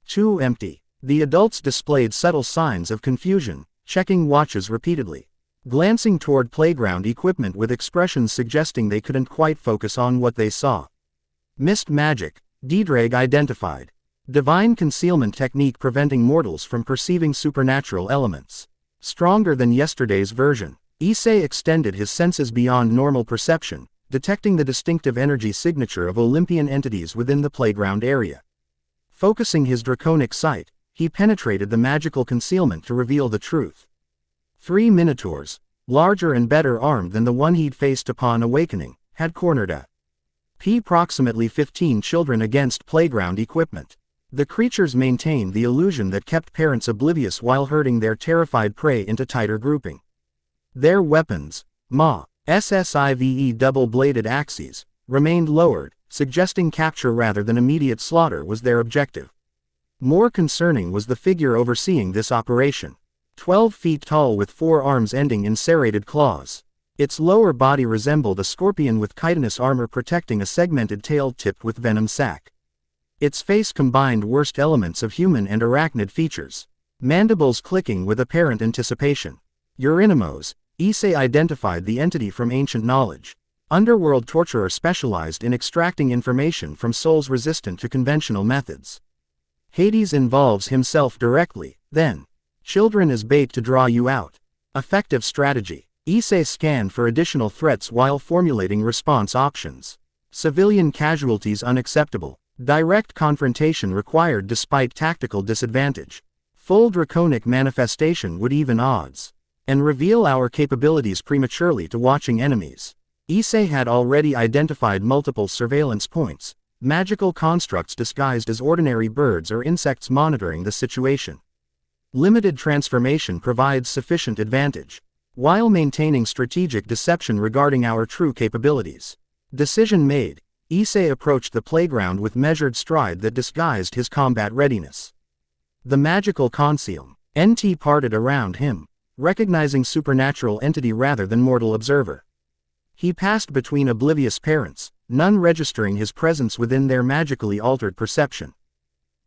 Too empty. The adults displayed subtle signs of confusion, checking watches repeatedly, glancing toward playground equipment with expressions suggesting they couldn't quite focus on what they saw. Mist magic, Defied identified. Divine concealment technique preventing mortals from perceiving supernatural elements. Stronger than yesterday's version, Issei extended his senses beyond normal perception, detecting the distinctive energy signature of Olympian entities within the playground area. Focusing his draconic sight, he penetrated the magical concealment to reveal the truth. 3 Minotaurs, larger and better armed than the one he'd faced upon awakening, had cornered approximately 15 children against playground equipment. The creatures maintained the illusion that kept parents oblivious while herding their terrified prey into tighter grouping. Their weapons, SSIVE double-bladed axes, remained lowered, suggesting capture rather than immediate slaughter was their objective. More concerning was the figure overseeing this operation. 12 feet tall with 4 arms ending in serrated claws. Its lower body resembled a scorpion with chitinous armor protecting a segmented tail tipped with venom sac. Its face combined worst elements of human and arachnid features. Mandibles clicking with apparent anticipation. Urinimos, Issei identified the entity from ancient knowledge. Underworld torturer specialized in extracting information from souls resistant to conventional methods. Hades involves himself directly, then. Children as bait to draw you out. Effective strategy. Issei scanned for additional threats while formulating response options. Civilian casualties unacceptable. Direct confrontation required despite tactical disadvantage. Full draconic manifestation would even odds. And reveal our capabilities prematurely to watching enemies. Issei had already identified multiple surveillance points, magical constructs disguised as ordinary birds or insects monitoring the situation. Limited transformation provides sufficient advantage, while maintaining strategic deception regarding our true capabilities. Decision made. Issei approached the playground with measured stride that disguised his combat readiness. The magical concealed NT parted around him, recognizing supernatural entity rather than mortal observer. He passed between oblivious parents, none registering his presence within their magically altered perception.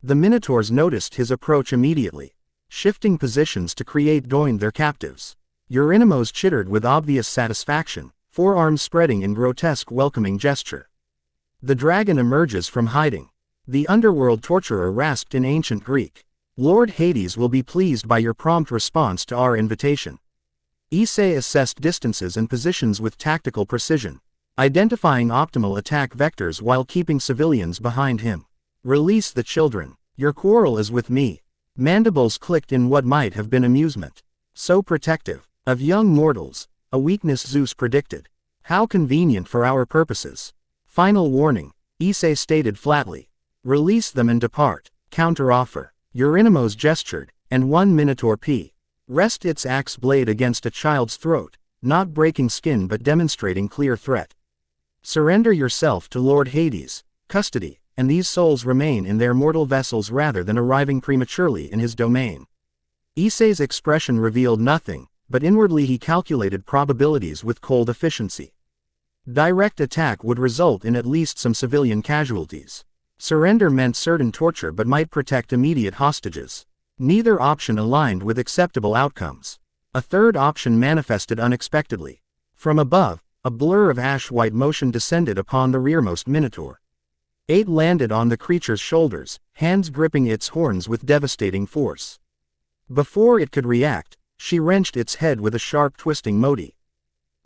The Minotaurs noticed his approach immediately, shifting positions to join their captives. Euronymous chittered with obvious satisfaction, forearms spreading in grotesque welcoming gesture. The dragon emerges from hiding. The underworld torturer rasped in ancient Greek. Lord Hades will be pleased by your prompt response to our invitation. Issei assessed distances and positions with tactical precision, identifying optimal attack vectors while keeping civilians behind him. Release the children. Your quarrel is with me. Mandibles clicked in what might have been amusement. So protective of young mortals, a weakness Zeus predicted. How convenient for our purposes. Final warning, Issei stated flatly. Release them and depart. Counteroffer. Euronymous gestured, and one Minotaur P. Rest its axe blade against a child's throat, not breaking skin but demonstrating clear threat. Surrender yourself to Lord Hades, custody, and these souls remain in their mortal vessels rather than arriving prematurely in his domain. Issei's expression revealed nothing, but inwardly he calculated probabilities with cold efficiency. Direct attack would result in at least some civilian casualties. Surrender meant certain torture but might protect immediate hostages. Neither option aligned with acceptable outcomes. A third option manifested unexpectedly. From above, a blur of ash-white motion descended upon the rearmost Minotaur. It landed on the creature's shoulders, hands gripping its horns with devastating force. Before it could react, she wrenched its head with a sharp twisting modi.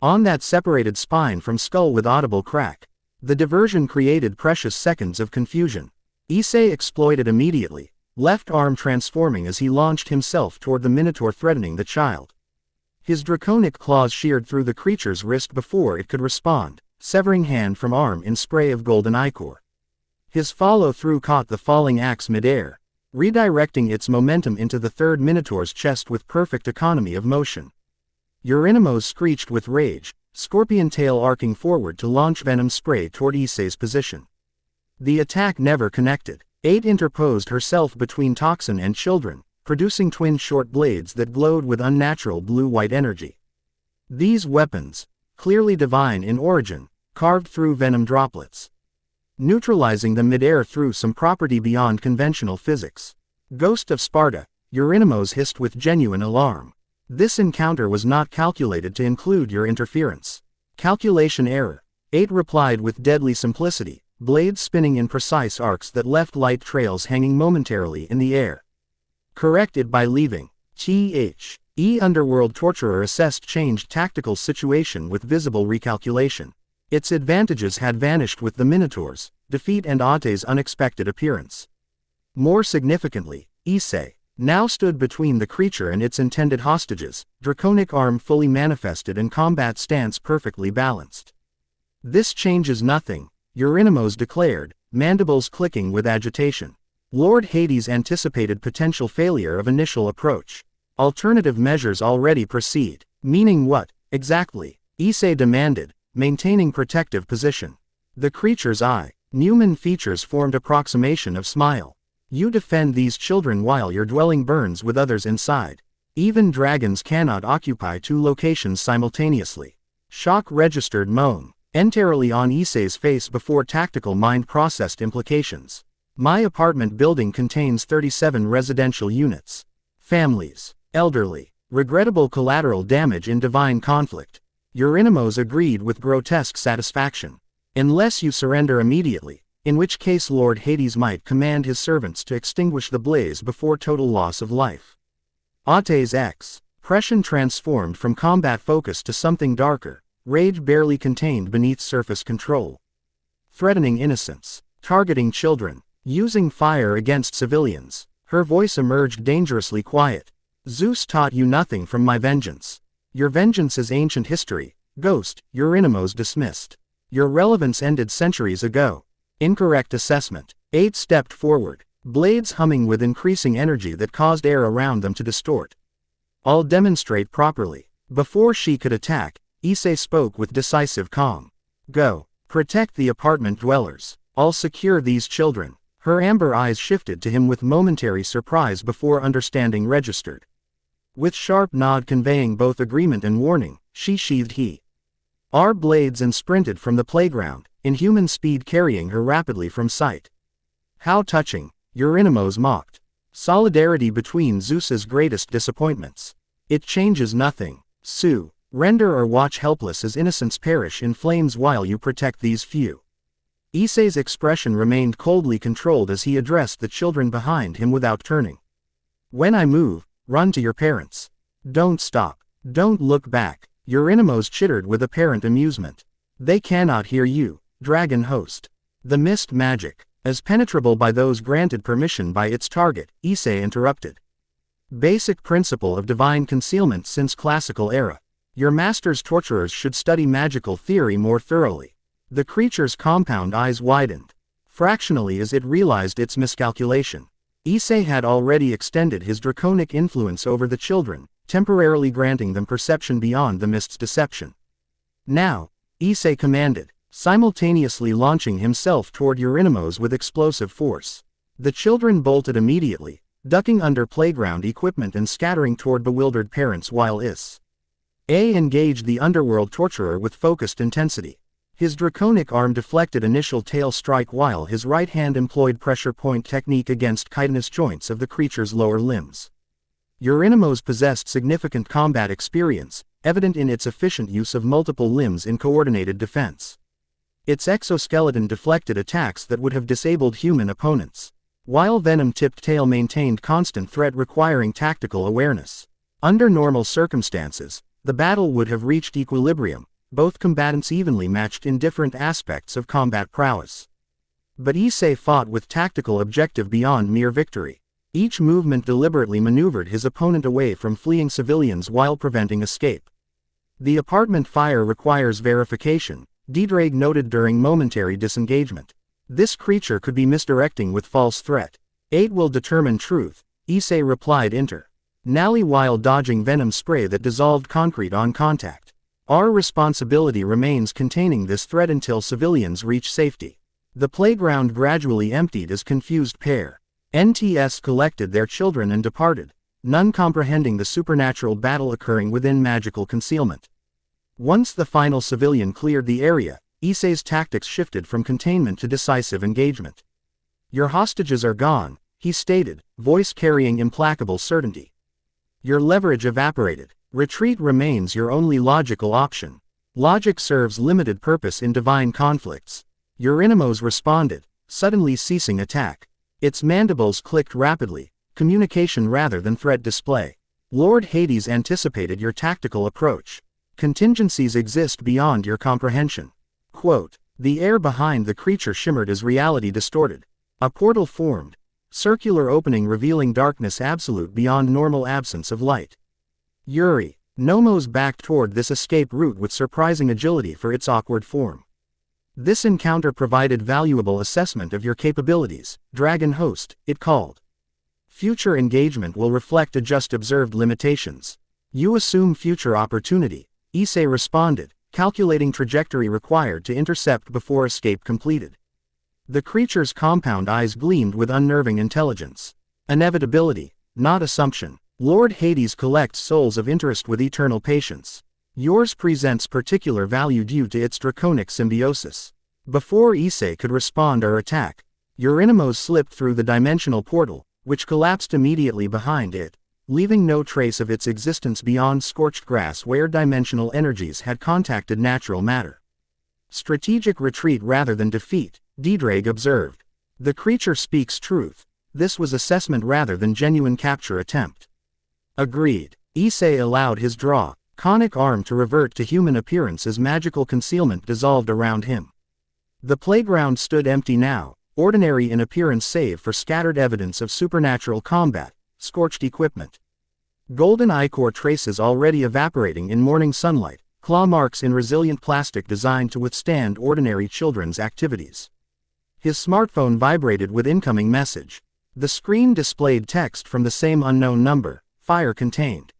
On that separated spine from skull with audible crack. The diversion created precious seconds of confusion. Issei exploited immediately, left arm transforming as he launched himself toward the Minotaur threatening the child. His draconic claws sheared through the creature's wrist before it could respond, severing hand from arm in spray of golden ichor. His follow-through caught the falling axe midair, redirecting its momentum into the third Minotaur's chest with perfect economy of motion. Euronymous screeched with rage, scorpion tail arcing forward to launch venom spray toward Issei's position. The attack never connected. Eight interposed herself between toxin and children, producing twin short blades that glowed with unnatural blue-white energy. These weapons, clearly divine in origin, carved through venom droplets, neutralizing them midair through some property beyond conventional physics. Ghost of Sparta, Euronymous hissed with genuine alarm. This encounter was not calculated to include your interference. Calculation error. 8 replied with deadly simplicity, blades spinning in precise arcs that left light trails hanging momentarily in the air. Correct it by leaving. The underworld torturer assessed changed tactical situation with visible recalculation. Its advantages had vanished with the Minotaurs, defeat and Ate's unexpected appearance. More significantly, Issei now stood between the creature and its intended hostages, draconic arm fully manifested and combat stance perfectly balanced. This changes nothing, Euronymous declared, mandibles clicking with agitation. Lord Hades anticipated potential failure of initial approach. Alternative measures already proceed. Meaning what, exactly? Issei demanded, maintaining protective position. The creature's human features formed approximation of smile. You defend these children while your dwelling burns with others inside. Even dragons cannot occupy 2 locations simultaneously. Shock registered moan, entirely on Issei's face before tactical mind processed implications. My apartment building contains 37 residential units. Families, elderly, regrettable collateral damage in divine conflict. Euronymous agreed with grotesque satisfaction. Unless you surrender immediately, in which case Lord Hades might command his servants to extinguish the blaze before total loss of life. Ate's expression transformed from combat focus to something darker, rage barely contained beneath surface control. Threatening innocence, targeting children, using fire against civilians. Her voice emerged dangerously quiet. Zeus taught you nothing from my vengeance. Your vengeance is ancient history, ghost, Euronymous dismissed. Your relevance ended centuries ago. Incorrect assessment. 8 stepped forward, blades humming with increasing energy that caused air around them to distort. I'll demonstrate properly. Before she could attack, Issei spoke with decisive calm. Go. Protect the apartment dwellers. I'll secure these children. Her amber eyes shifted to him with momentary surprise before understanding registered. With sharp nod conveying both agreement and warning, she sheathed her blades and sprinted from the playground, inhuman speed carrying her rapidly from sight. How touching, Euronymous mocked. Solidarity between Zeus's greatest disappointments. It changes nothing. Sue, render or watch helpless as innocents perish in flames while you protect these few. Issei's expression remained coldly controlled as he addressed the children behind him without turning. When I move, run to your parents. Don't stop. Don't look back. Euronymous chittered with apparent amusement. They cannot hear you, dragon host. The mist magic, as penetrable by those granted permission by its target, Issei interrupted. Basic principle of divine concealment since classical era. Your master's torturers should study magical theory more thoroughly. The creature's compound eyes widened. Fractionally as it realized its miscalculation. Issei had already extended his draconic influence over the children, temporarily granting them perception beyond the mist's deception. Now, Issei commanded, simultaneously launching himself toward Euronymous with explosive force. The children bolted immediately, ducking under playground equipment and scattering toward bewildered parents while Issei engaged the underworld torturer with focused intensity. His draconic arm deflected initial tail strike while his right hand employed pressure point technique against chitinous joints of the creature's lower limbs. Euronymous possessed significant combat experience, evident in its efficient use of multiple limbs in coordinated defense. Its exoskeleton deflected attacks that would have disabled human opponents, while venom-tipped tail maintained constant threat requiring tactical awareness. Under normal circumstances, the battle would have reached equilibrium, both combatants evenly matched in different aspects of combat prowess. But Issei fought with tactical objective beyond mere victory. Each movement deliberately maneuvered his opponent away from fleeing civilians while preventing escape. The apartment fire requires verification, Defied noted during momentary disengagement. This creature could be misdirecting with false threat. 8 will determine truth, Issei replied internally while dodging venom spray that dissolved concrete on contact. Our responsibility remains containing this threat until civilians reach safety. The playground gradually emptied as confused NTS collected their children and departed, none comprehending the supernatural battle occurring within magical concealment. Once the final civilian cleared the area, Issei's tactics shifted from containment to decisive engagement. Your hostages are gone, he stated, voice carrying implacable certainty. Your leverage evaporated. Retreat remains your only logical option. Logic serves limited purpose in divine conflicts. Euronymous responded, suddenly ceasing attack. Its mandibles clicked rapidly, communication rather than threat display. Lord Hades anticipated your tactical approach. Contingencies exist beyond your comprehension. Quote, the air behind the creature shimmered as reality distorted. A portal formed, circular opening revealing darkness absolute beyond normal absence of light. Euronymous backed toward this escape route with surprising agility for its awkward form. This encounter provided valuable assessment of your capabilities, Dragon Host, it called. Future engagement will reflect just observed limitations. You assume future opportunity, Issei responded, calculating trajectory required to intercept before escape completed. The creature's compound eyes gleamed with unnerving intelligence. Inevitability, not assumption. Lord Hades collects souls of interest with eternal patience. Yours presents particular value due to its draconic symbiosis. Before Issei could respond or attack, Euronymous slipped through the dimensional portal, which collapsed immediately behind it, leaving no trace of its existence beyond scorched grass where dimensional energies had contacted natural matter. Strategic retreat rather than defeat, Defied observed. The creature speaks truth. This was assessment rather than genuine capture attempt. Agreed. Issei allowed his conic arm to revert to human appearance as magical concealment dissolved around him. The playground stood empty now, ordinary in appearance save for scattered evidence of supernatural combat, scorched equipment. Golden ichor traces already evaporating in morning sunlight, claw marks in resilient plastic designed to withstand ordinary children's activities. His smartphone vibrated with incoming message. The screen displayed text from the same unknown number. Fire contained.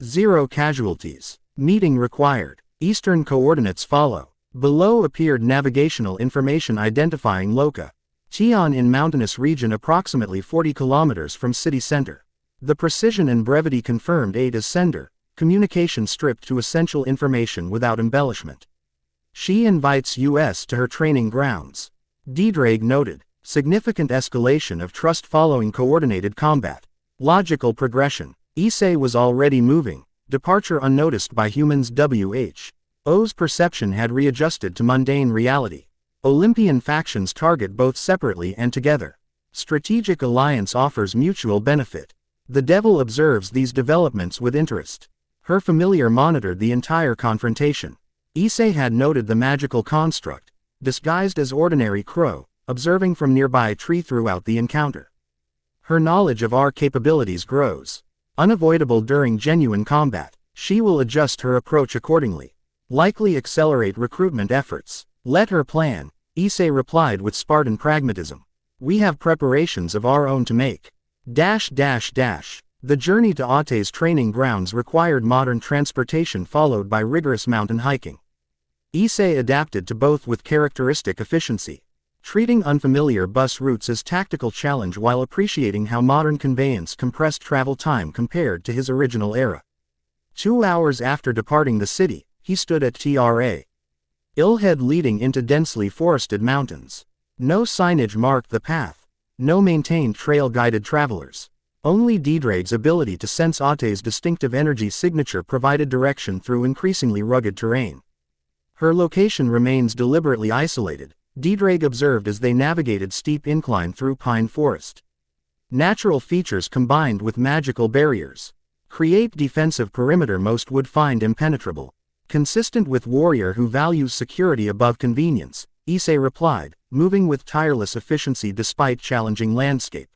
0 casualties. Meeting required. Eastern coordinates follow. Below appeared navigational information identifying Loka Tian in mountainous region approximately 40 kilometers from city center. The precision and brevity confirmed 8 as sender, communication stripped to essential information without embellishment. She invites US to her training grounds. Ddraig noted, significant escalation of trust following coordinated combat. Logical progression. Issei was already moving, departure unnoticed by humans. WHO's perception had readjusted to mundane reality. Olympian factions target both separately and together. Strategic alliance offers mutual benefit. The devil observes these developments with interest. Her familiar monitored the entire confrontation. Issei had noted the magical construct, disguised as ordinary crow, observing from nearby tree throughout the encounter. Her knowledge of our capabilities grows. Unavoidable during genuine combat, she will adjust her approach accordingly. Likely accelerate recruitment efforts. Let her plan, Issei replied with Spartan pragmatism. We have preparations of our own to make. The journey to Ate's training grounds required modern transportation followed by rigorous mountain hiking. Issei adapted to both with characteristic efficiency, treating unfamiliar bus routes as tactical challenge while appreciating how modern conveyance compressed travel time compared to his original era. 2 hours after departing the city, he stood at Tra. Ilhead leading into densely forested mountains. No signage marked the path. No maintained trail guided travelers. Only Ddraig's ability to sense Ate's distinctive energy signature provided direction through increasingly rugged terrain. Her location remains deliberately isolated, Ddraig observed as they navigated steep incline through pine forest. Natural features combined with magical barriers create defensive perimeter most would find impenetrable. Consistent with warrior who values security above convenience, Issei replied, moving with tireless efficiency despite challenging landscape.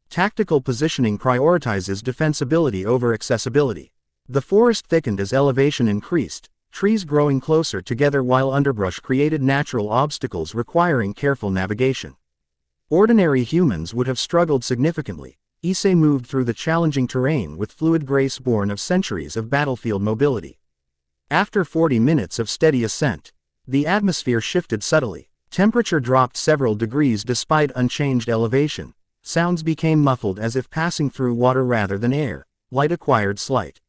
Tactical positioning prioritizes defensibility over accessibility. The forest thickened as elevation increased, trees growing closer together while underbrush created natural obstacles requiring careful navigation. Ordinary humans would have struggled significantly. Issei moved through the challenging terrain with fluid grace born of centuries of battlefield mobility. After 40 minutes of steady ascent, the atmosphere shifted subtly. Temperature dropped several degrees despite unchanged elevation. Sounds became muffled as if passing through water rather than air. Light acquired slight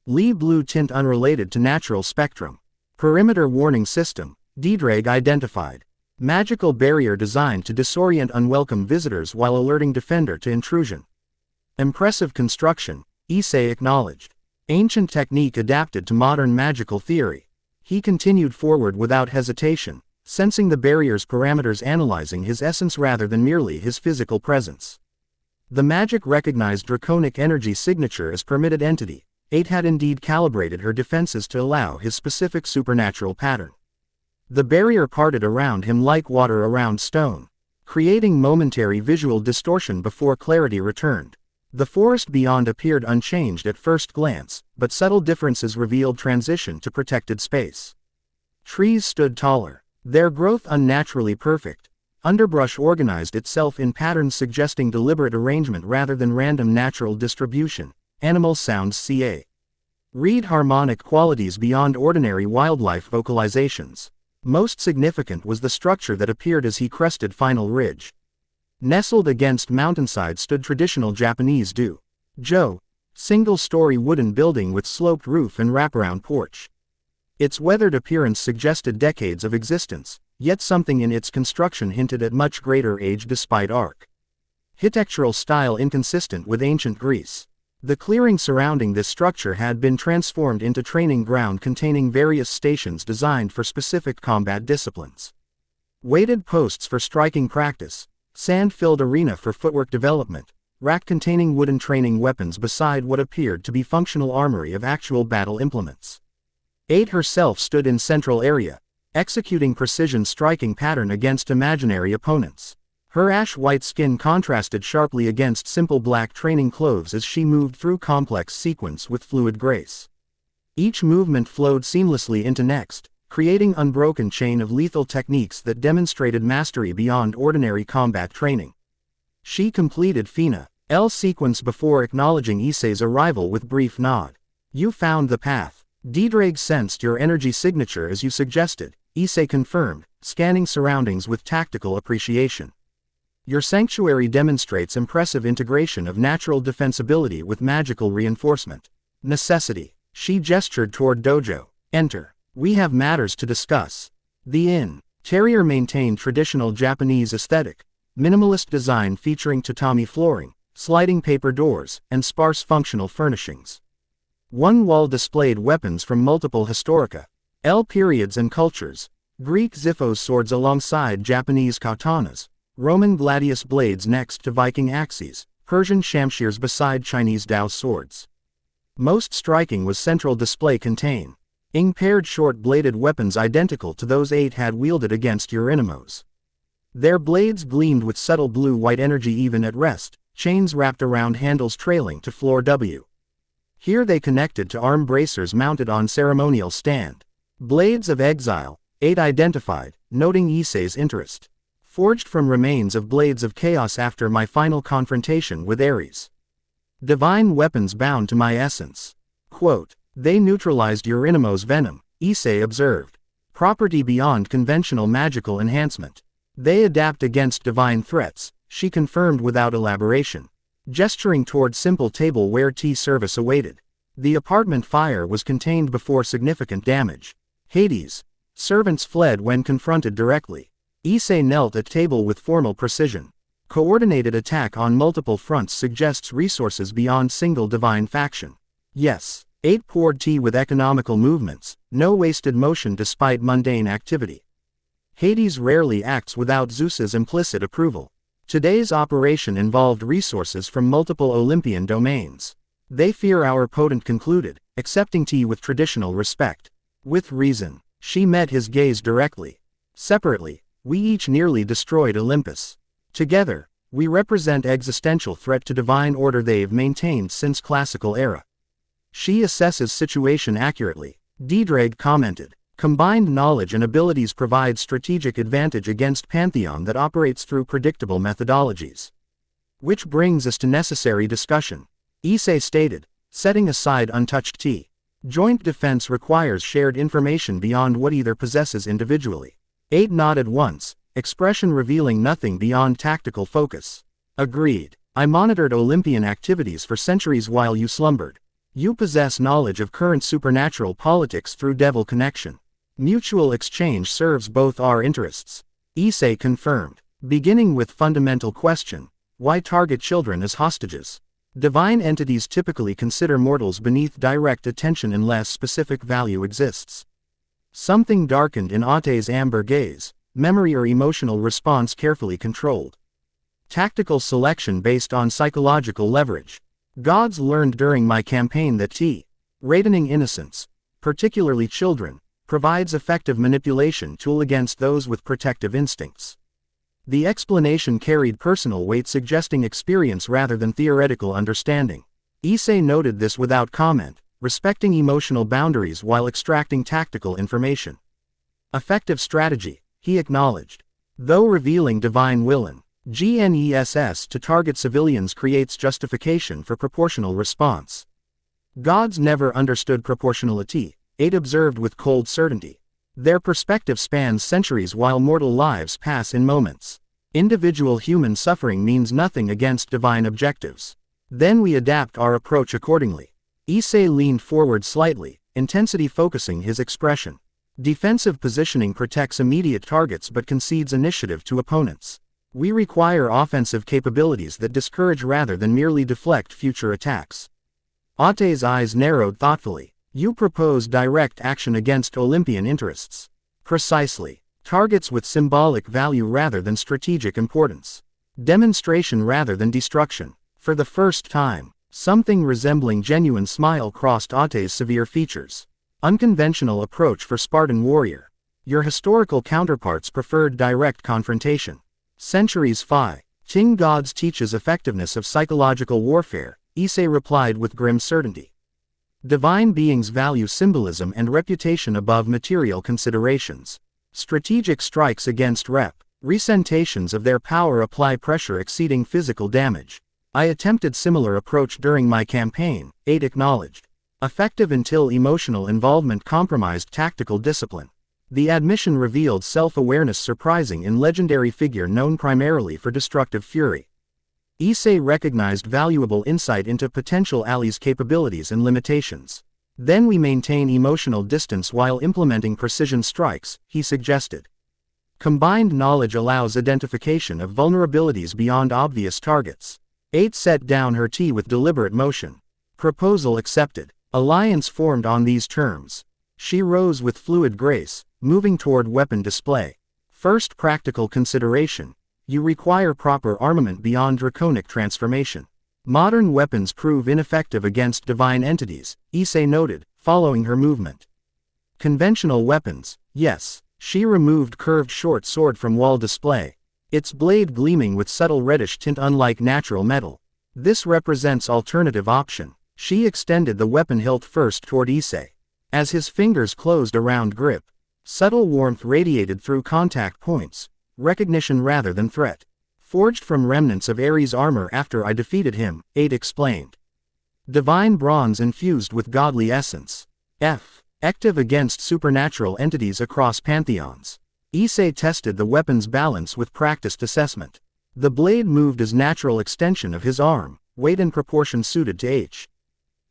Lee blue tint unrelated to natural spectrum. Perimeter warning system, Ddraig identified. Magical barrier designed to disorient unwelcome visitors while alerting defender to intrusion. Impressive construction, Issei acknowledged. Ancient technique adapted to modern magical theory. He continued forward without hesitation, sensing the barrier's parameters, analyzing his essence rather than merely his physical presence. The magic recognized draconic energy signature as permitted entity. 8 had indeed calibrated her defenses to allow his specific supernatural pattern. The barrier parted around him like water around stone, creating momentary visual distortion before clarity returned. The forest beyond appeared unchanged at first glance, but subtle differences revealed transition to protected space. Trees stood taller, their growth unnaturally perfect. Underbrush organized itself in patterns suggesting deliberate arrangement rather than random natural distribution. Animal sounds ca. Read harmonic qualities beyond ordinary wildlife vocalizations. Most significant was the structure that appeared as he crested final ridge. Nestled against mountainside stood traditional Japanese do-jo, single-story wooden building with sloped roof and wraparound porch. Its weathered appearance suggested decades of existence, yet something in its construction hinted at much greater age despite architectural style inconsistent with ancient Greece. The clearing surrounding this structure had been transformed into training ground containing various stations designed for specific combat disciplines. Weighted posts for striking practice, sand-filled arena for footwork development, rack containing wooden training weapons beside what appeared to be functional armory of actual battle implements. 8 herself stood in central area, executing precision striking pattern against imaginary opponents. Her ash-white skin contrasted sharply against simple black training clothes as she moved through complex sequence with fluid grace. Each movement flowed seamlessly into next, creating unbroken chain of lethal techniques that demonstrated mastery beyond ordinary combat training. She completed Fina L sequence before acknowledging Issei's arrival with brief nod. You found the path. Ddraig sensed your energy signature as you suggested. Issei confirmed, scanning surroundings with tactical appreciation. Your sanctuary demonstrates impressive integration of natural defensibility with magical reinforcement. Necessity. She gestured toward dojo. Enter. We have matters to discuss. The inn. Terrier maintained traditional Japanese aesthetic, minimalist design featuring tatami flooring, sliding paper doors, and sparse functional furnishings. One wall displayed weapons from multiple historica, periods and cultures, Greek Xiphos swords alongside Japanese katanas, Roman gladius blades next to Viking axes, Persian shamshirs beside Chinese dao swords. Most striking was central display contain paired short-bladed weapons identical to those 8 had wielded against Euronymos. Their blades gleamed with subtle blue-white energy even at rest, chains wrapped around handles trailing to floor W. Here they connected to arm bracers mounted on ceremonial stand. Blades of Exile, 8 identified, noting Issei's interest. Forged from remains of blades of chaos after my final confrontation with Ares. Divine weapons bound to my essence. Quote, they neutralized Euronymos' venom, Issei observed. Property beyond conventional magical enhancement. They adapt against divine threats, she confirmed without elaboration. Gesturing toward simple table where tea service awaited. The apartment fire was contained before significant damage. Hades. Servants fled when confronted directly. Issei knelt at table with formal precision. Coordinated attack on multiple fronts suggests resources beyond single divine faction. Yes. 8 poured tea with economical movements, no wasted motion despite mundane activity. Hades rarely acts without Zeus's implicit approval. Today's operation involved resources from multiple Olympian domains. They fear our potent concluded, accepting tea with traditional respect. With reason. She met his gaze directly. Separately, we each nearly destroyed Olympus. Together, we represent existential threat to divine order they've maintained since classical era. She assesses situation accurately, Diedrag commented. Combined knowledge and abilities provide strategic advantage against Pantheon that operates through predictable methodologies. Which brings us to necessary discussion. Issei stated, setting aside untouched tea. Joint defense requires shared information beyond what either possesses individually. 8 nodded once, expression revealing nothing beyond tactical focus. Agreed. I monitored Olympian activities for centuries while you slumbered. You possess knowledge of current supernatural politics through devil connection. Mutual exchange serves both our interests. Issei confirmed. Beginning with fundamental question, why target children as hostages? Divine entities typically consider mortals beneath direct attention unless specific value exists. Something darkened in Ate's amber gaze, memory or emotional response carefully controlled. Tactical selection based on psychological leverage. Gods learned during my campaign that radening innocence, particularly children, provides effective manipulation tool against those with protective instincts. The explanation carried personal weight suggesting experience rather than theoretical understanding. Issei noted this without comment, respecting emotional boundaries while extracting tactical information. Effective strategy, he acknowledged. Though revealing divine will GNESS to target civilians creates justification for proportional response. Gods never understood proportionality, 8 observed with cold certainty. Their perspective spans centuries while mortal lives pass in moments. Individual human suffering means nothing against divine objectives. Then we adapt our approach accordingly. Issei leaned forward slightly, intensity focusing his expression. Defensive positioning protects immediate targets but concedes initiative to opponents. We require offensive capabilities that discourage rather than merely deflect future attacks. Ate's eyes narrowed thoughtfully. You propose direct action against Olympian interests. Precisely. Targets with symbolic value rather than strategic importance. Demonstration rather than destruction. For the first time, something resembling genuine smile crossed Ate's severe features. Unconventional approach for Spartan warrior. Your historical counterparts preferred direct confrontation. Centuries Phi. Qing gods teaches effectiveness of psychological warfare, Issei replied with grim certainty. Divine beings value symbolism and reputation above material considerations. Strategic strikes against representations of their power apply pressure exceeding physical damage. I attempted similar approach during my campaign, 8 acknowledged. Effective until emotional involvement compromised tactical discipline. The admission revealed self-awareness surprising in legendary figure known primarily for destructive fury. Issei recognized valuable insight into potential allies' capabilities and limitations. Then we maintain emotional distance while implementing precision strikes, he suggested. Combined knowledge allows identification of vulnerabilities beyond obvious targets. 8 set down her tea with deliberate motion. Proposal accepted. Alliance formed on these terms. She rose with fluid grace, moving toward weapon display. First practical consideration. You require proper armament beyond draconic transformation. Modern weapons prove ineffective against divine entities, Issei noted, following her movement. Conventional weapons, yes. She removed curved short sword from wall display. Its blade gleaming with subtle reddish tint unlike natural metal. This represents alternative option. She extended the weapon hilt first toward Issei. As his fingers closed around grip, subtle warmth radiated through contact points, recognition rather than threat. Forged from remnants of Ares' armor after I defeated him, 8 explained. Divine bronze infused with godly essence. Active against supernatural entities across pantheons. Issei tested the weapon's balance with practiced assessment. The blade moved as natural extension of his arm, weight and proportion suited to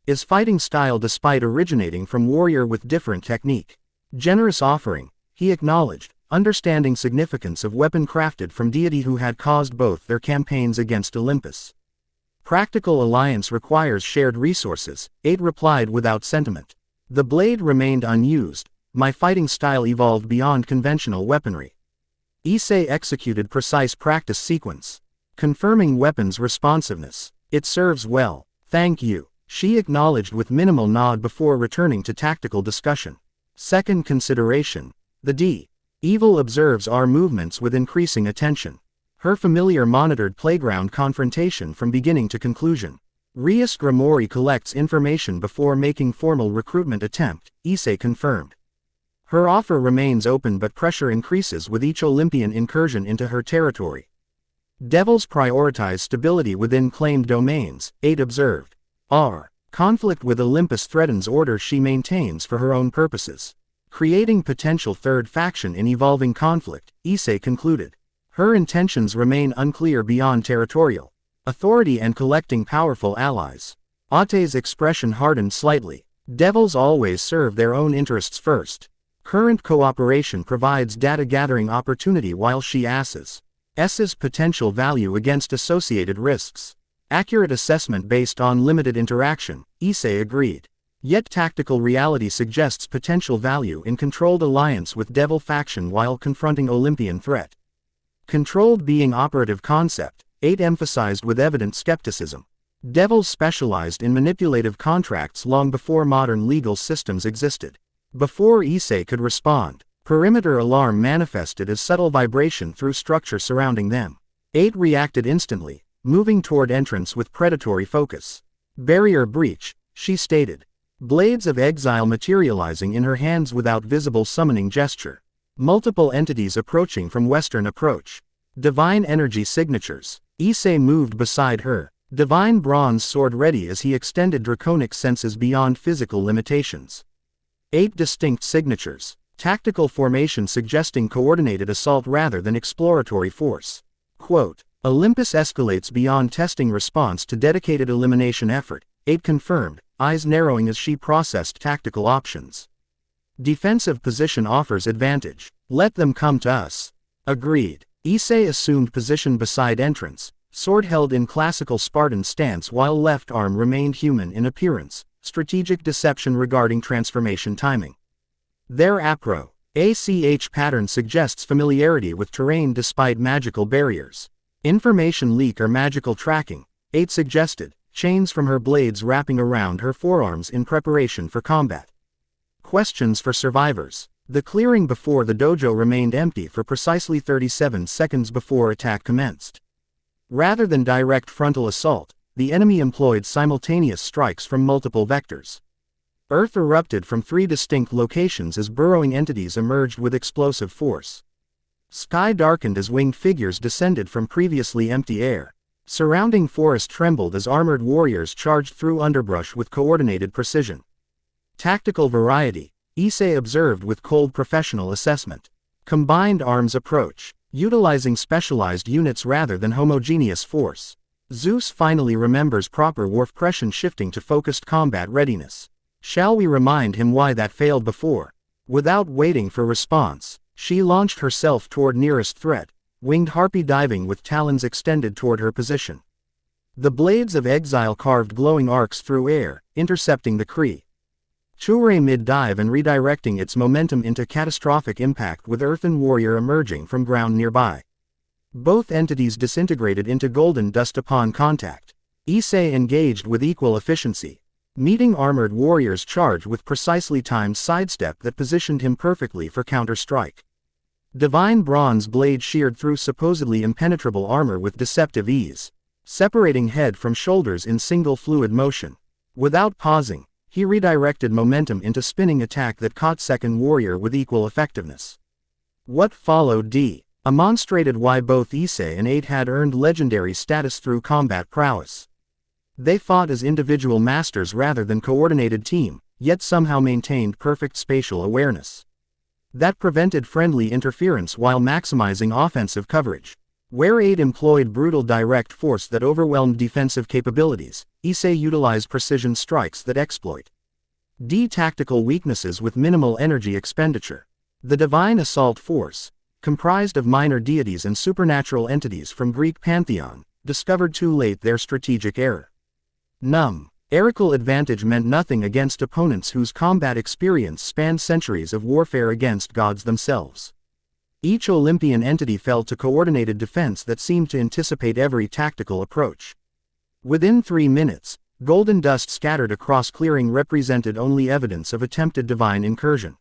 his fighting style despite originating from warrior with different technique. Generous offering, he acknowledged, understanding significance of weapon crafted from deity who had caused both their campaigns against Olympus. Practical alliance requires shared resources, 8 replied without sentiment. The blade remained unused. My fighting style evolved beyond conventional weaponry. Issei executed precise practice sequence, confirming weapons responsiveness. It serves well. Thank you, she acknowledged with minimal nod before returning to tactical discussion. Second consideration. The Evil observes our movements with increasing attention. Her familiar monitored playground confrontation from beginning to conclusion. Rias Gremory collects information before making formal recruitment attempt, Issei confirmed. Her offer remains open but pressure increases with each Olympian incursion into her territory. Devils prioritize stability within claimed domains, 8 observed. Conflict with Olympus threatens order she maintains for her own purposes, creating potential third faction in evolving conflict, Issei concluded. Her intentions remain unclear beyond territorial authority and collecting powerful allies. Ate's expression hardened slightly. Devils always serve their own interests first. Current cooperation provides data gathering opportunity while she assesses potential value against associated risks. Accurate assessment based on limited interaction, Issei agreed. Yet tactical reality suggests potential value in controlled alliance with devil faction while confronting Olympian threat. Controlled being operative concept, 8 emphasized with evident skepticism. Devils specialized in manipulative contracts long before modern legal systems existed. Before Issei could respond, perimeter alarm manifested as subtle vibration through structure surrounding them. 8 reacted instantly, moving toward entrance with predatory focus. Barrier breach, she stated. Blades of exile materializing in her hands without visible summoning gesture. Multiple entities approaching from western approach. Divine energy signatures. Issei moved beside her, divine bronze sword ready as he extended draconic senses beyond physical limitations. 8 distinct signatures. Tactical formation suggesting coordinated assault rather than exploratory force. Quote, Olympus escalates beyond testing response to dedicated elimination effort, 8 confirmed, eyes narrowing as she processed tactical options. Defensive position offers advantage. Let them come to us. Agreed. Issei assumed position beside entrance, sword held in classical Spartan stance while left arm remained human in appearance, strategic deception regarding transformation timing. Their ACH pattern suggests familiarity with terrain despite magical barriers. Information leak or magical tracking, 8 suggested, chains from her blades wrapping around her forearms in preparation for combat. Questions for survivors. The clearing before the dojo remained empty for precisely 37 seconds before attack commenced. Rather than direct frontal assault, the enemy employed simultaneous strikes from multiple vectors. Earth erupted from 3 distinct locations as burrowing entities emerged with explosive force. Sky darkened as winged figures descended from previously empty air. Surrounding forest trembled as armored warriors charged through underbrush with coordinated precision. Tactical variety. Issei observed with cold professional assessment. Combined arms approach, utilizing specialized units rather than homogeneous force. Zeus finally remembers proper warp-pression shifting to focused combat readiness. Shall we remind him why that failed before? Without waiting for response, she launched herself toward nearest threat, winged harpy diving with talons extended toward her position. The blades of exile carved glowing arcs through air, intercepting the Kree. Chure mid-dive and redirecting its momentum into catastrophic impact with Earthen Warrior emerging from ground nearby. Both entities disintegrated into golden dust upon contact. Issei engaged with equal efficiency, meeting armored warriors charged with precisely timed sidestep that positioned him perfectly for counter-strike. Divine bronze blade sheared through supposedly impenetrable armor with deceptive ease, separating head from shoulders in single fluid motion. Without pausing, he redirected momentum into spinning attack that caught second warrior with equal effectiveness. What followed demonstrated why both Issei and 8 had earned legendary status through combat prowess. They fought as individual masters rather than coordinated team, yet somehow maintained perfect spatial awareness. That prevented friendly interference while maximizing offensive coverage. Where 8 employed brutal direct force that overwhelmed defensive capabilities, Issei utilized precision strikes that exploit tactical weaknesses with minimal energy expenditure. The divine assault force, comprised of minor deities and supernatural entities from Greek pantheon, discovered too late their strategic error. Numerical advantage meant nothing against opponents whose combat experience spanned centuries of warfare against gods themselves. Each Olympian entity fell to coordinated defense that seemed to anticipate every tactical approach. Within 3 minutes, golden dust scattered across clearing represented only evidence of attempted divine incursion.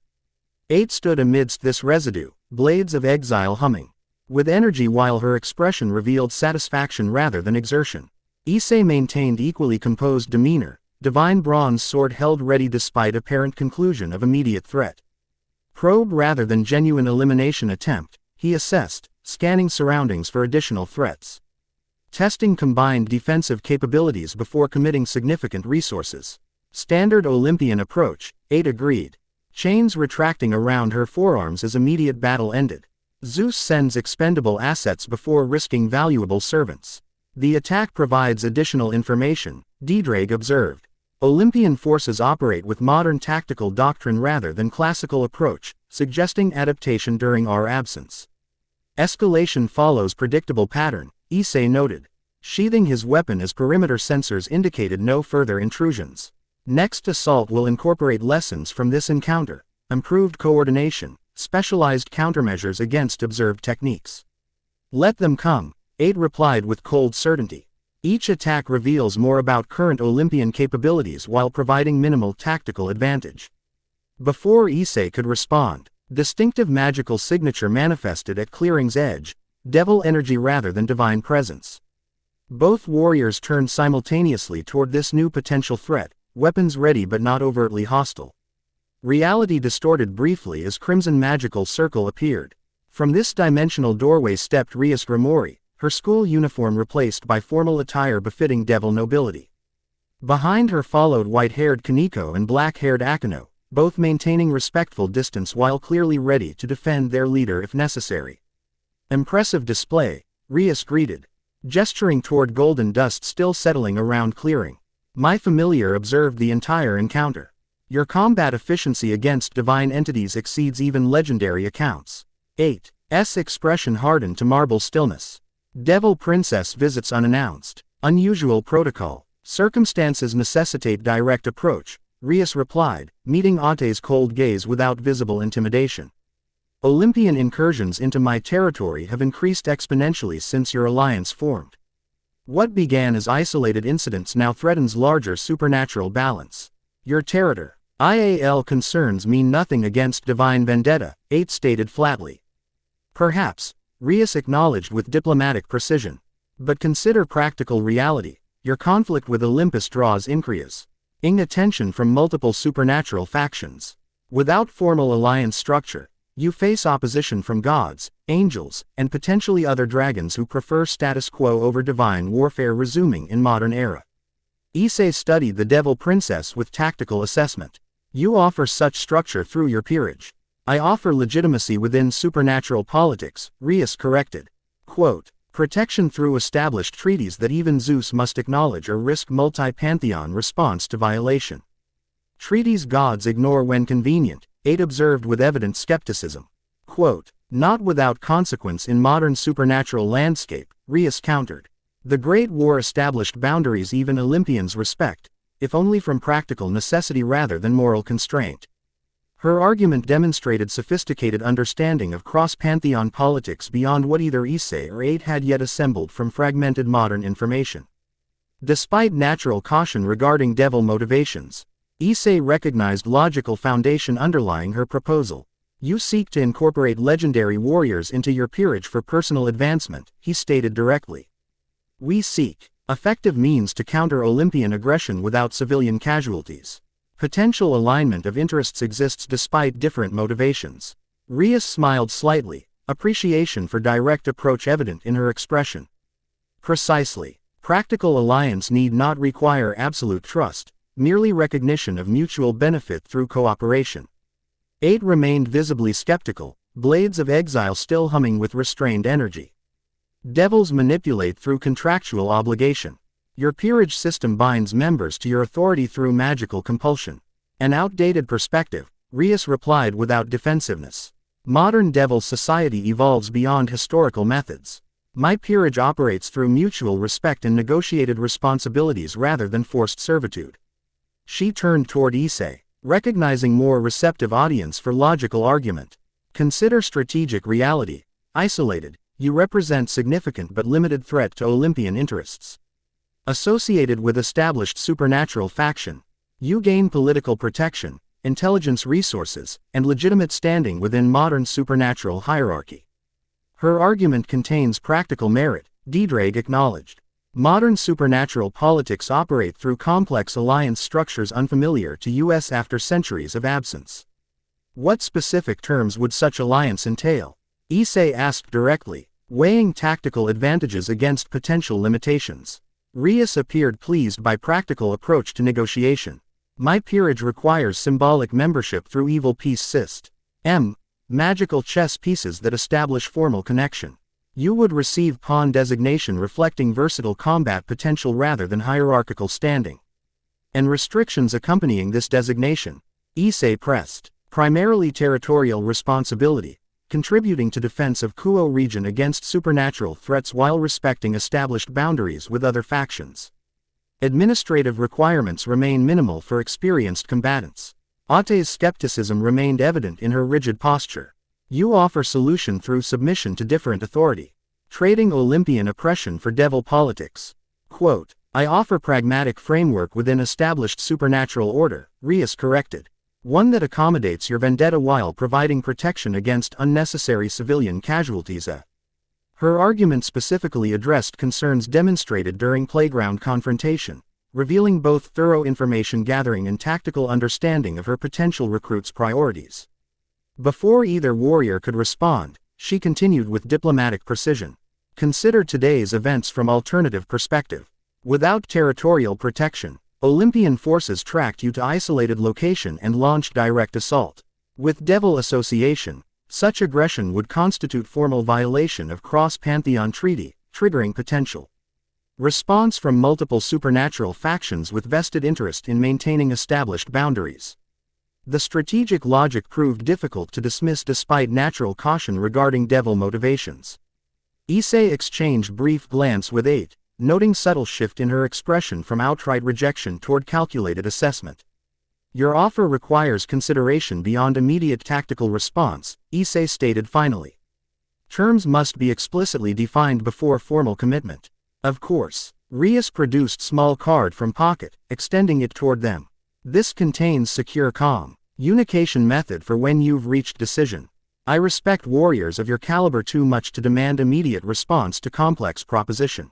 8 stood amidst this residue, blades of exile humming with energy while her expression revealed satisfaction rather than exertion. Issei maintained equally composed demeanor, divine bronze sword held ready despite apparent conclusion of immediate threat. Probe rather than genuine elimination attempt, he assessed, scanning surroundings for additional threats. Testing combined defensive capabilities before committing significant resources. Standard Olympian approach, 8 agreed. Chains retracting around her forearms as immediate battle ended. Zeus sends expendable assets before risking valuable servants. The attack provides additional information, Drake observed. Olympian forces operate with modern tactical doctrine rather than classical approach, suggesting adaptation during our absence. Escalation follows predictable pattern, Issei noted. Sheathing his weapon as perimeter sensors indicated no further intrusions. Next assault will incorporate lessons from this encounter, improved coordination, specialized countermeasures against observed techniques. Let them come, 8 replied with cold certainty. Each attack reveals more about current Olympian capabilities while providing minimal tactical advantage. Before Issei could respond, distinctive magical signature manifested at clearing's edge, devil energy rather than divine presence. Both warriors turned simultaneously toward this new potential threat, weapons ready but not overtly hostile. Reality distorted briefly as crimson magical circle appeared. From this dimensional doorway stepped Rias Gremory, her school uniform replaced by formal attire befitting devil nobility. Behind her followed white-haired Kaneko and black-haired Akeno, both maintaining respectful distance while clearly ready to defend their leader if necessary. Impressive display, Rias greeted, gesturing toward golden dust still settling around clearing. My familiar observed the entire encounter. Your combat efficiency against divine entities exceeds even legendary accounts. 8's expression hardened to marble stillness. Devil Princess visits unannounced. Unusual protocol. Circumstances necessitate direct approach, Rias replied, meeting Ate's cold gaze without visible intimidation. Olympian incursions into my territory have increased exponentially since your alliance formed. What began as isolated incidents now threatens larger supernatural balance. Your territorial concerns mean nothing against divine vendetta, 8 stated flatly. Perhaps, Rias acknowledged with diplomatic precision. But consider practical reality. Your conflict with Olympus draws increasing attention from multiple supernatural factions. Without formal alliance structure, you face opposition from gods, angels, and potentially other dragons who prefer status quo over divine warfare resuming in modern era. Issei studied the Devil Princess with tactical assessment. You offer such structure through your peerage. I offer legitimacy within supernatural politics, Rias corrected. Quote, protection through established treaties that even Zeus must acknowledge or risk multi-pantheon response to violation. Treaties gods ignore when convenient, 8 observed with evident skepticism. Quote, not without consequence in modern supernatural landscape, Rias countered. The Great War established boundaries even Olympians respect, if only from practical necessity rather than moral constraint. Her argument demonstrated sophisticated understanding of cross-pantheon politics beyond what either Issei or 8 had yet assembled from fragmented modern information. Despite natural caution regarding devil motivations, Issei recognized logical foundation underlying her proposal. You seek to incorporate legendary warriors into your peerage for personal advancement, he stated directly. We seek effective means to counter Olympian aggression without civilian casualties. Potential alignment of interests exists despite different motivations. Rias smiled slightly, appreciation for direct approach evident in her expression. Precisely. Practical alliance need not require absolute trust, merely recognition of mutual benefit through cooperation. 8 remained visibly skeptical, blades of exile still humming with restrained energy. Devils manipulate through contractual obligation. Your peerage system binds members to your authority through magical compulsion. An outdated perspective, Rias replied without defensiveness. Modern devil society evolves beyond historical methods. My peerage operates through mutual respect and negotiated responsibilities rather than forced servitude. She turned toward Issei, recognizing more receptive audience for logical argument. Consider strategic reality. Isolated, you represent significant but limited threat to Olympian interests. Associated with established supernatural faction, you gain political protection, intelligence resources, and legitimate standing within modern supernatural hierarchy. Her argument contains practical merit, Drake acknowledged. Modern supernatural politics operate through complex alliance structures unfamiliar to us after centuries of absence. What specific terms would such alliance entail? Issei asked directly, weighing tactical advantages against potential limitations. Rias appeared pleased by practical approach to negotiation. My peerage requires symbolic membership through evil peace system. Magical chess pieces that establish formal connection. You would receive pawn designation reflecting versatile combat potential rather than hierarchical standing. And restrictions accompanying this designation. Issei pressed. Primarily territorial responsibility, contributing to defense of Kuo region against supernatural threats while respecting established boundaries with other factions. Administrative requirements remain minimal for experienced combatants. Ate's skepticism remained evident in her rigid posture. You offer solution through submission to different authority. Trading Olympian oppression for devil politics. Quote, I offer pragmatic framework within established supernatural order, Rias corrected. One that accommodates your vendetta while providing protection against unnecessary civilian casualties. Her argument specifically addressed concerns demonstrated during playground confrontation, revealing both thorough information gathering and tactical understanding of her potential recruits' priorities. Before either warrior could respond, she continued with diplomatic precision. Consider today's events from alternative perspective. Without territorial protection, Olympian forces tracked you to isolated location and launched direct assault. With devil association, such aggression would constitute formal violation of cross-pantheon treaty, triggering potential response from multiple supernatural factions with vested interest in maintaining established boundaries. The strategic logic proved difficult to dismiss despite natural caution regarding devil motivations. Issei exchanged brief glance with 8. Noting subtle shift in her expression from outright rejection toward calculated assessment. Your offer requires consideration beyond immediate tactical response, Issei stated finally. Terms must be explicitly defined before formal commitment. Of course. Rias produced small card from pocket, extending it toward them. This contains secure communication method for when you've reached decision. I respect warriors of your caliber too much to demand immediate response to complex proposition.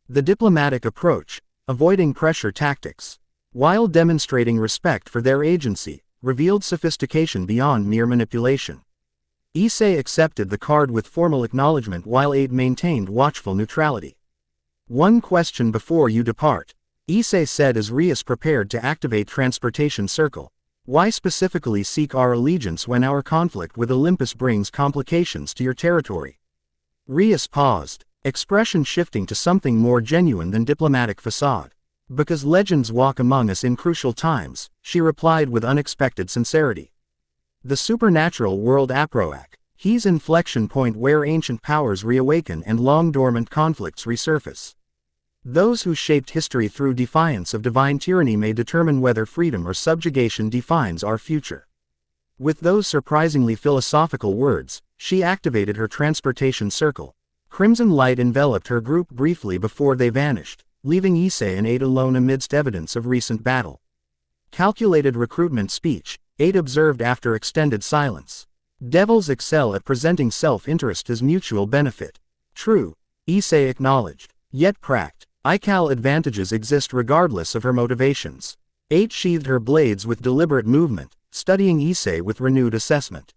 The diplomatic approach, avoiding pressure tactics, while demonstrating respect for their agency, revealed sophistication beyond mere manipulation. Issei accepted the card with formal acknowledgement while 8 maintained watchful neutrality. One question before you depart, Issei said as Rias prepared to activate transportation circle. Why specifically seek our allegiance when our conflict with Olympus brings complications to your territory? Rias paused, expression shifting to something more genuine than diplomatic facade. Because legends walk among us in crucial times, she replied with unexpected sincerity. The supernatural world Aproac, he's inflection point where ancient powers reawaken and long-dormant conflicts resurface. Those who shaped history through defiance of divine tyranny may determine whether freedom or subjugation defines our future. With those surprisingly philosophical words, she activated her transportation circle. Crimson light enveloped her group briefly before they vanished, leaving Issei and 8 alone amidst evidence of recent battle. Calculated recruitment speech, 8 observed after extended silence. Devils excel at presenting self-interest as mutual benefit. True, Issei acknowledged. Yet practical advantages exist regardless of her motivations. 8 sheathed her blades with deliberate movement, studying Issei with renewed assessment.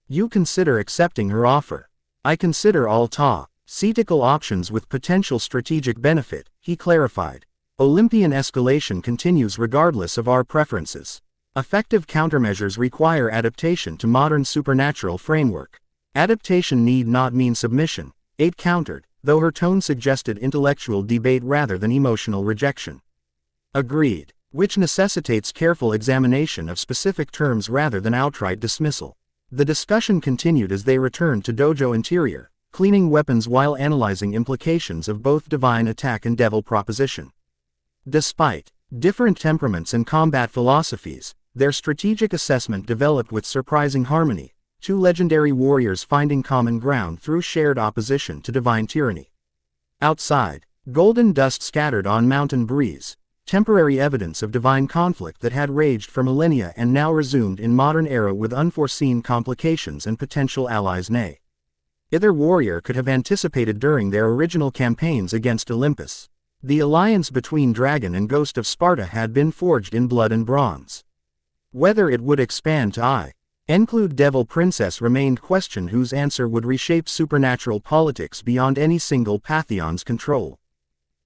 You consider accepting her offer. I consider all tactical options with potential strategic benefit, he clarified. Olympian escalation continues regardless of our preferences. Effective countermeasures require adaptation to modern supernatural framework. Adaptation need not mean submission, 8 countered, though her tone suggested intellectual debate rather than emotional rejection. Agreed, which necessitates careful examination of specific terms rather than outright dismissal. The discussion continued as they returned to dojo interior, cleaning weapons while analyzing implications of both divine attack and devil proposition. Despite different temperaments and combat philosophies, their strategic assessment developed with surprising harmony, 2 legendary warriors finding common ground through shared opposition to divine tyranny. Outside, golden dust scattered on mountain breeze, temporary evidence of divine conflict that had raged for millennia and now resumed in modern era with unforeseen complications and potential allies. Nay, either warrior could have anticipated during their original campaigns against Olympus. The alliance between Dragon and Ghost of Sparta had been forged in blood and bronze. Whether it would expand to include Devil Princess remained question whose answer would reshape supernatural politics beyond any single Pantheon's control.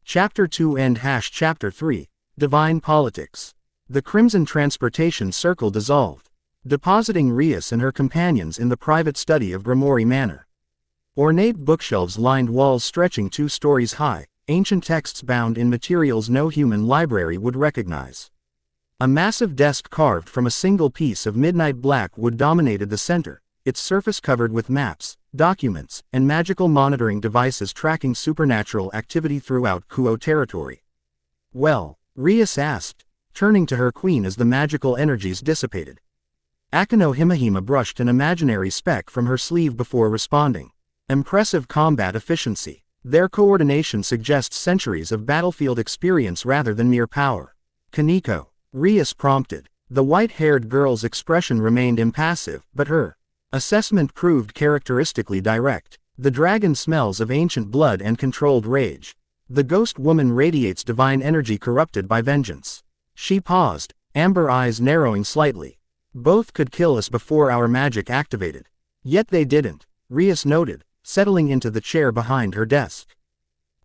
Chapter 2 End Chapter 3, Divine Politics. The Crimson Transportation Circle dissolved, depositing Rias and her companions in the private study of Gremory Manor. Ornate bookshelves lined walls stretching 2 stories high, ancient texts bound in materials no human library would recognize. A massive desk carved from a single piece of midnight black wood dominated the center, its surface covered with maps, documents, and magical monitoring devices tracking supernatural activity throughout Kuo territory. Well, Rias asked, turning to her queen as the magical energies dissipated. Akano Himahima brushed an imaginary speck from her sleeve before responding. Impressive combat efficiency. Their coordination suggests centuries of battlefield experience rather than mere power. Kaneko, Rias prompted. The white-haired girl's expression remained impassive, but her assessment proved characteristically direct. The dragon smells of ancient blood and controlled rage. The ghost woman radiates divine energy corrupted by vengeance. She paused, amber eyes narrowing slightly. Both could kill us before our magic activated. Yet they didn't, Rias noted, settling into the chair behind her desk.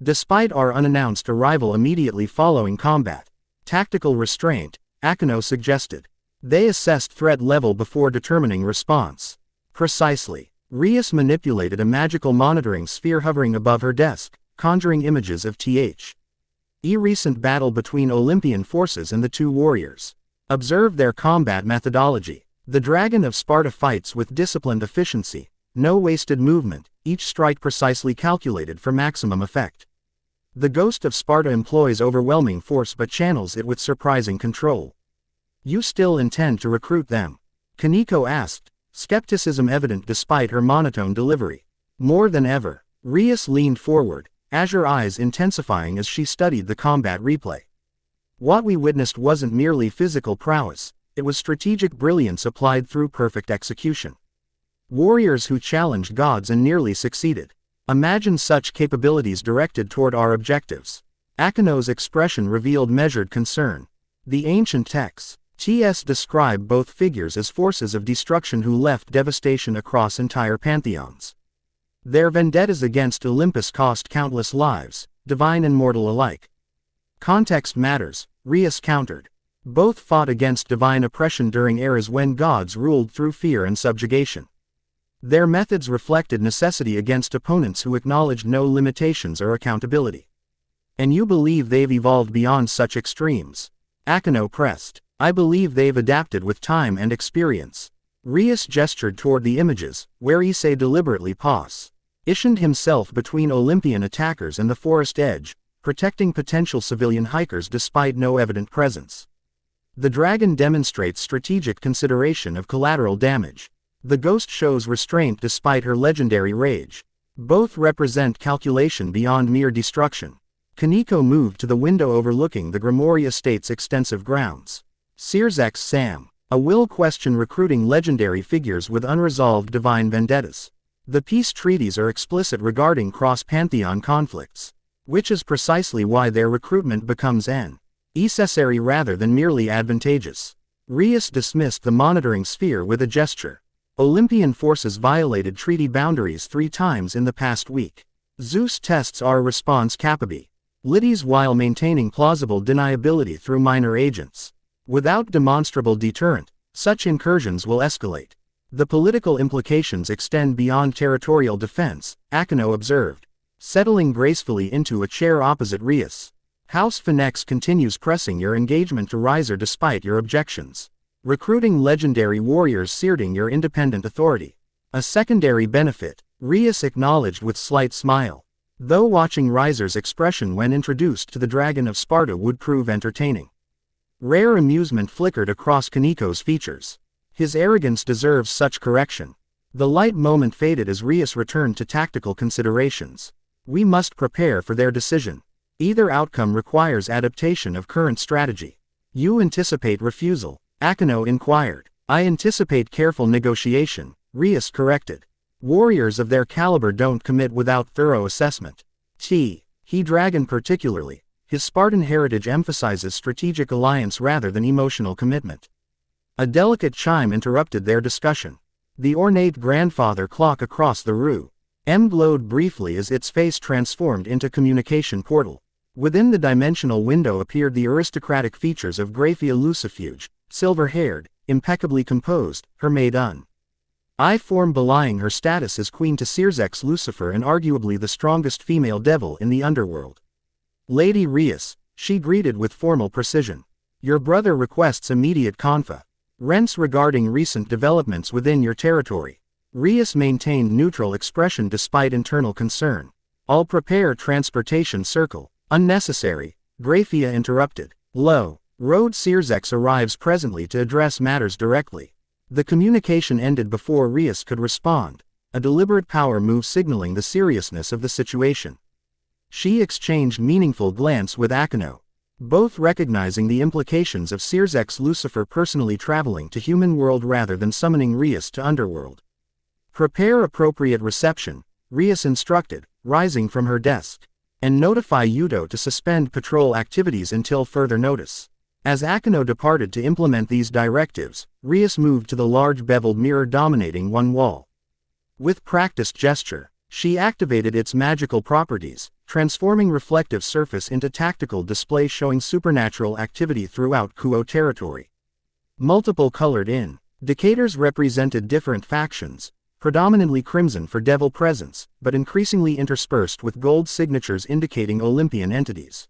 Despite our unannounced arrival immediately following combat, tactical restraint, Akano suggested. They assessed threat level before determining response. Precisely. Rias manipulated a magical monitoring sphere hovering above her desk, conjuring images of recent battle between Olympian forces and the 2 warriors. Observe their combat methodology. The Dragon of Sparta fights with disciplined efficiency, no wasted movement, each strike precisely calculated for maximum effect. The Ghost of Sparta employs overwhelming force but channels it with surprising control. You still intend to recruit them? Kaneko asked, skepticism evident despite her monotone delivery. More than ever. Rias leaned forward, azure eyes intensifying as she studied the combat replay. What we witnessed wasn't merely physical prowess, it was strategic brilliance applied through perfect execution. Warriors who challenged gods and nearly succeeded. Imagine such capabilities directed toward our objectives. Akano's expression revealed measured concern. The ancient texts describe both figures as forces of destruction who left devastation across entire pantheons. Their vendettas against Olympus cost countless lives, divine and mortal alike. Context matters, Rias countered. Both fought against divine oppression during eras when gods ruled through fear and subjugation. Their methods reflected necessity against opponents who acknowledged no limitations or accountability. And you believe they've evolved beyond such extremes? Akeno pressed. I believe they've adapted with time and experience. Rias gestured toward the images, where Issei deliberately positioned himself between Olympian attackers and the forest edge, protecting potential civilian hikers despite no evident presence. The dragon demonstrates strategic consideration of collateral damage. The ghost shows restraint despite her legendary rage. Both represent calculation beyond mere destruction. Kaneko moved to the window overlooking the Gremory estate's extensive grounds. Sirzek's Sam. A will question recruiting legendary figures with unresolved divine vendettas. The peace treaties are explicit regarding cross-pantheon conflicts, which is precisely why their recruitment becomes necessary rather than merely advantageous. Rias dismissed the monitoring sphere with a gesture. Olympian forces violated treaty boundaries 3 times in the past week. Zeus tests our response capability. While maintaining plausible deniability through minor agents. Without demonstrable deterrent, such incursions will escalate. The political implications extend beyond territorial defense, Akeno observed, settling gracefully into a chair opposite Rias. House Phoenix continues pressing your engagement to Riser despite your objections. Recruiting legendary warriors searing your independent authority. A secondary benefit, Rias acknowledged with slight smile. Though watching Riser's expression when introduced to the Dragon of Sparta would prove entertaining. Rare amusement flickered across Kaneko's features. His arrogance deserves such correction. The light moment faded as Rias returned to tactical considerations. We must prepare for their decision. Either outcome requires adaptation of current strategy. You anticipate refusal? Akeno inquired. I anticipate careful negotiation, Rias corrected. Warriors of their caliber don't commit without thorough assessment. He dragon particularly, his Spartan heritage emphasizes strategic alliance rather than emotional commitment. A delicate chime interrupted their discussion. The ornate grandfather clock across the room glowed briefly as its face transformed into communication portal. Within the dimensional window appeared the aristocratic features of Graphia Lucifuge, silver-haired, impeccably composed, her maid-I form belying her status as queen to Sirzek's Lucifer and arguably the strongest female devil in the underworld. Lady Rias, she greeted with formal precision. Your brother requests immediate conference regarding recent developments within your territory. Rias maintained neutral expression despite internal concern. I'll prepare transportation circle. Unnecessary, Graphia interrupted. Lo, Road Sirzek arrives presently to address matters directly. The communication ended before Rias could respond, a deliberate power move signaling the seriousness of the situation. She exchanged meaningful glance with Akeno, both recognizing the implications of Sirzek's Lucifer personally traveling to human world rather than summoning Rias to underworld. Prepare appropriate reception, Rias instructed, rising from her desk. And notify Yudo to suspend patrol activities until further notice. As Akeno departed to implement these directives, Rias moved to the large beveled mirror dominating one wall. With practiced gesture, she activated its magical properties, transforming reflective surface into tactical display showing supernatural activity throughout Kuo territory. Multiple colored indicators represented different factions, predominantly crimson for devil presence, but increasingly interspersed with gold signatures indicating Olympian entities.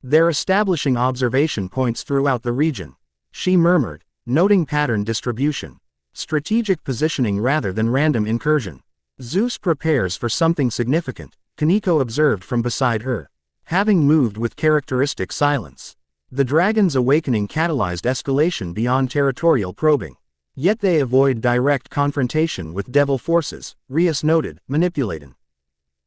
They're establishing observation points throughout the region, she murmured, noting pattern distribution. Strategic positioning rather than random incursion. Zeus prepares for something significant, Kaneko observed from beside her. Having moved with characteristic silence. The dragon's awakening catalyzed escalation beyond territorial probing. Yet they avoid direct confrontation with devil forces, Rias noted, manipulating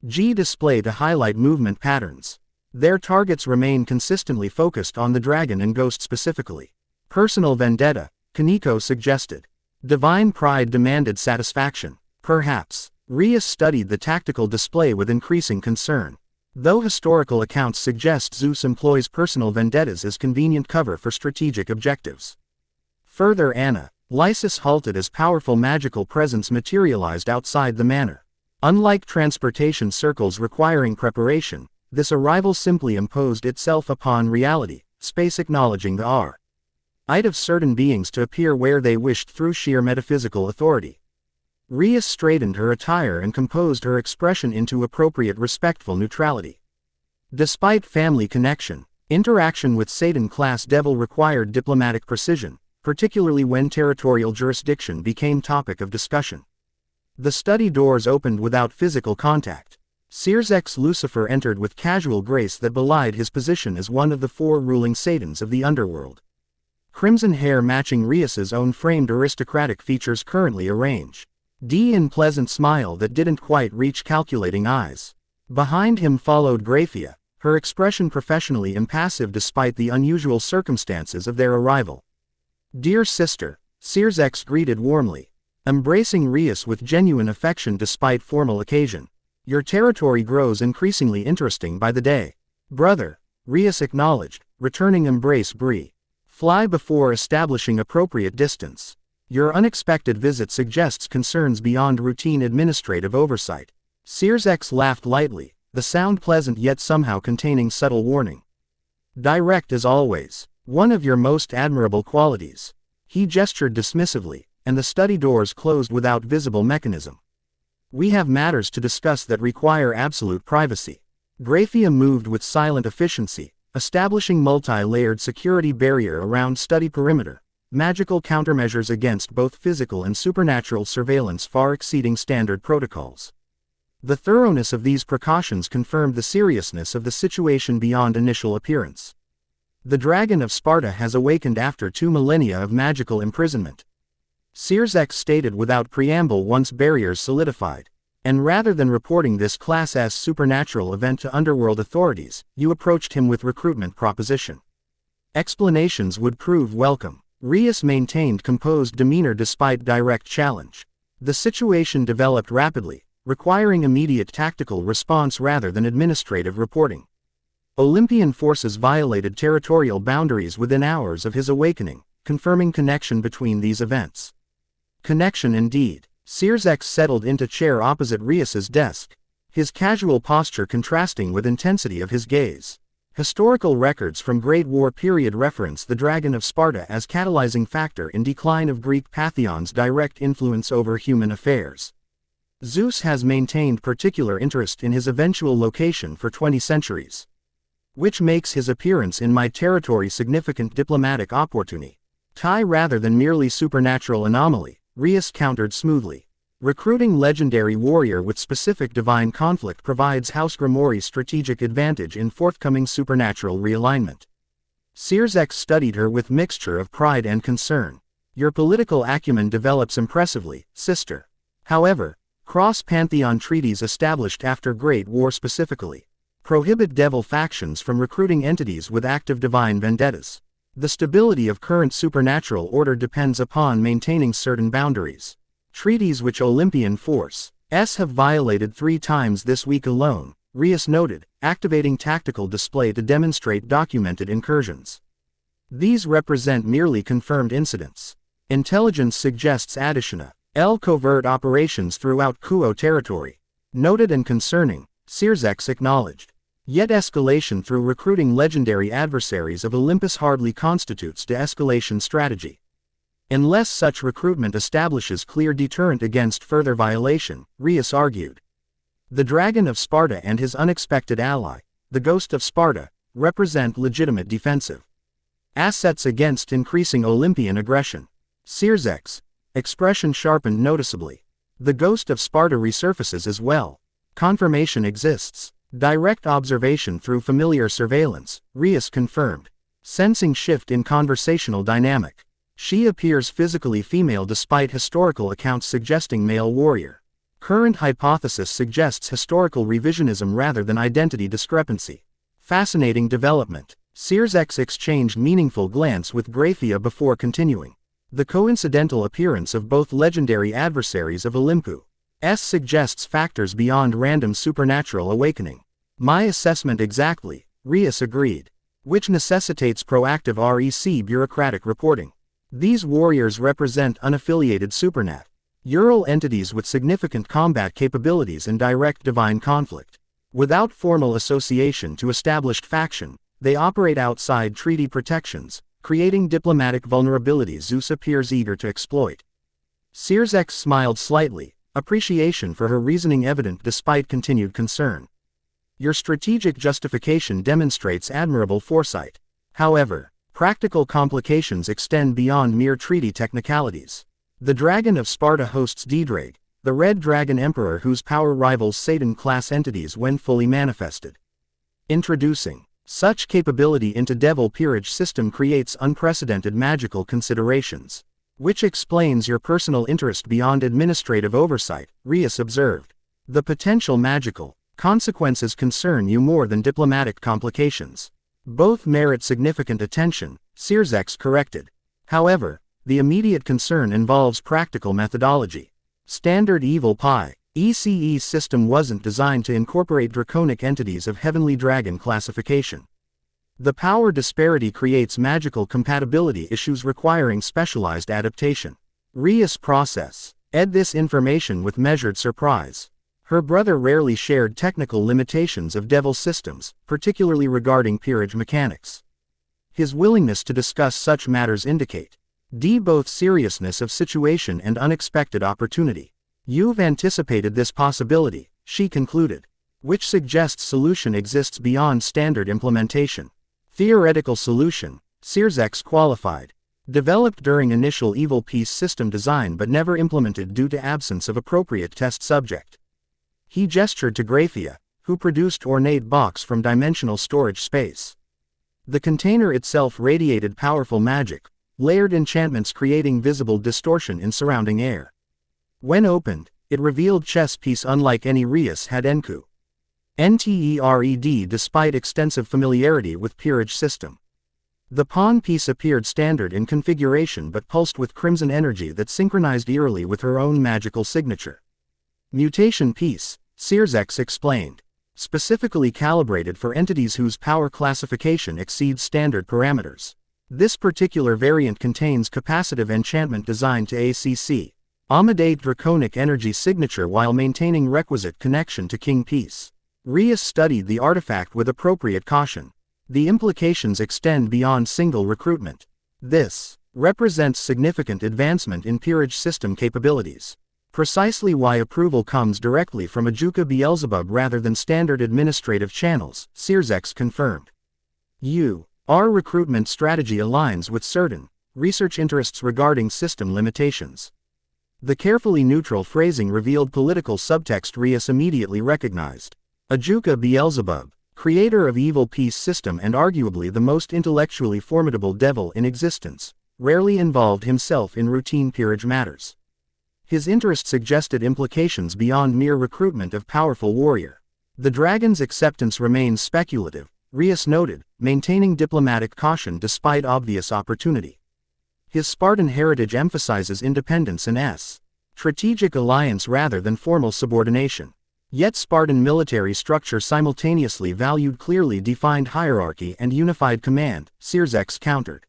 display to highlight movement patterns. Their targets remain consistently focused on the dragon and ghost specifically. Personal vendetta, Kaneko suggested. Divine pride demanded satisfaction. Perhaps. Rias studied the tactical display with increasing concern. Though historical accounts suggest Zeus employs personal vendettas as convenient cover for strategic objectives. Further Lysis halted as powerful magical presence materialized outside the manor. Unlike transportation circles requiring preparation, this arrival simply imposed itself upon reality, space acknowledging the of certain beings to appear where they wished through sheer metaphysical authority. Rias straightened her attire and composed her expression into appropriate respectful neutrality. Despite family connection, interaction with Satan-class devil required diplomatic precision, particularly when territorial jurisdiction became topic of discussion. The study doors opened without physical contact. Sears Lucifer entered with casual grace that belied his position as one of the 4 ruling Satans of the underworld. Crimson hair matching Rias's own framed aristocratic features currently arranged. In pleasant smile that didn't quite reach calculating eyes. Behind him followed Graphia, her expression professionally impassive despite the unusual circumstances of their arrival. "Dear sister," Sears greeted warmly, embracing Rias with genuine affection despite formal occasion. "Your territory grows increasingly interesting by the day." "Brother," Rias acknowledged, returning embrace Bree. "Fly before establishing appropriate distance. Your unexpected visit suggests concerns beyond routine administrative oversight." Sears laughed lightly, the sound pleasant yet somehow containing subtle warning. "Direct as always. One of your most admirable qualities." He gestured dismissively, and the study doors closed without visible mechanism. "We have matters to discuss that require absolute privacy." Graphia moved with silent efficiency, establishing multi-layered security barrier around study perimeter, magical countermeasures against both physical and supernatural surveillance far exceeding standard protocols. The thoroughness of these precautions confirmed the seriousness of the situation beyond initial appearance. "The Dragon of Sparta has awakened after 2 millennia of magical imprisonment," Sears stated without preamble once barriers solidified. "And rather than reporting this Class S supernatural event to underworld authorities, you approached him with recruitment proposition. Explanations would prove welcome." Rias maintained composed demeanor despite direct challenge. The situation developed rapidly, requiring immediate tactical response rather than administrative reporting. Olympian forces violated territorial boundaries within hours of his awakening, confirming connection between these events. Connection indeed. Sears settled into chair opposite Rias's desk, his casual posture contrasting with intensity of his gaze. Historical records from Great War period reference the Dragon of Sparta as catalyzing factor in decline of Greek pantheon's direct influence over human affairs. Zeus has maintained particular interest in his eventual location for 20 centuries. Which makes his appearance in my territory significant diplomatic opportunity. Rather than merely supernatural anomaly, Rias countered smoothly. Recruiting legendary warrior with specific divine conflict provides House Gremory's strategic advantage in forthcoming supernatural realignment. Sears studied her with mixture of pride and concern. "Your political acumen develops impressively, sister. However, cross-pantheon treaties established after Great War specifically prohibit devil factions from recruiting entities with active divine vendettas. The stability of current supernatural order depends upon maintaining certain boundaries. Treaties which Olympian forces have violated 3 times this week alone," Rias noted, activating tactical display to demonstrate documented incursions. "These represent merely confirmed incidents. Intelligence suggests additional covert operations throughout Kuo territory." Noted and concerning, Sears acknowledged. "Yet escalation through recruiting legendary adversaries of Olympus hardly constitutes de-escalation strategy. Unless such recruitment establishes clear deterrent against further violation," Rias argued. "The Dragon of Sparta and his unexpected ally, the Ghost of Sparta, represent legitimate defensive assets against increasing Olympian aggression." Sears' expression sharpened noticeably. "The Ghost of Sparta resurfaces as well. Confirmation exists. Direct observation through familiar surveillance," Rias confirmed. Sensing shift in conversational dynamic. "She appears physically female despite historical accounts suggesting male warrior. Current hypothesis suggests historical revisionism rather than identity discrepancy." Fascinating development. Sears exchanged meaningful glance with Graphia before continuing. "The coincidental appearance of both legendary adversaries of Olympus suggests factors beyond random supernatural awakening." "My assessment exactly," Rias agreed. "Which necessitates proactive bureaucratic reporting. These warriors represent unaffiliated supernatural entities with significant combat capabilities and direct divine conflict. Without formal association to established faction, they operate outside treaty protections, creating diplomatic vulnerabilities Zeus appears eager to exploit. Sears smiled slightly, appreciation for her reasoning evident despite continued concern. Your strategic justification demonstrates admirable foresight. However, practical complications extend beyond mere treaty technicalities. The Dragon of Sparta hosts Dedrag, the Red Dragon Emperor whose power rivals Satan-class entities when fully manifested. Introducing such capability into Devil Peerage system creates unprecedented magical considerations, which explains your personal interest beyond administrative oversight, Rias observed. The potential magical consequences concern you more than diplomatic complications. Both merit significant attention, Sears corrected. However, the immediate concern involves practical methodology. Standard Evil Pi Issei's system wasn't designed to incorporate draconic entities of Heavenly Dragon classification. The power disparity creates magical compatibility issues requiring specialized adaptation. Rias process ed this information with measured surprise. Her brother rarely shared technical limitations of Devil systems, particularly regarding peerage mechanics. His willingness to discuss such matters indicate both seriousness of situation and unexpected opportunity. You've anticipated this possibility, she concluded, which suggests solution exists beyond standard implementation. Theoretical solution, Sears qualified. Developed during initial Evil Piece system design but never implemented due to absence of appropriate test subject. He gestured to Graphia, who produced ornate box from dimensional storage space. The container itself radiated powerful magic, layered enchantments creating visible distortion in surrounding air. When opened, it revealed chess piece unlike any Rias had enku. NTERED despite extensive familiarity with peerage system. The pawn piece appeared standard in configuration but pulsed with crimson energy that synchronized eerily with her own magical signature. Mutation piece, Sears explained. Specifically calibrated for entities whose power classification exceeds standard parameters. This particular variant contains capacitive enchantment designed to ACC. Amidate draconic energy signature while maintaining requisite connection to King Piece. Rias studied the artifact with appropriate caution. The implications extend beyond single recruitment. This represents significant advancement in peerage system capabilities. Precisely why approval comes directly from Ajuka Beelzebub rather than standard administrative channels, Sears confirmed. Our recruitment strategy aligns with certain research interests regarding system limitations. The carefully neutral phrasing revealed political subtext Rias immediately recognized. Ajuka Beelzebub, creator of Evil Piece system and arguably the most intellectually formidable devil in existence, rarely involved himself in routine peerage matters. His interest suggested implications beyond mere recruitment of powerful warrior. The dragon's acceptance remains speculative, Rias noted, maintaining diplomatic caution despite obvious opportunity. His Spartan heritage emphasizes independence and strategic alliance rather than formal subordination. Yet Spartan military structure simultaneously valued clearly defined hierarchy and unified command, Sears countered.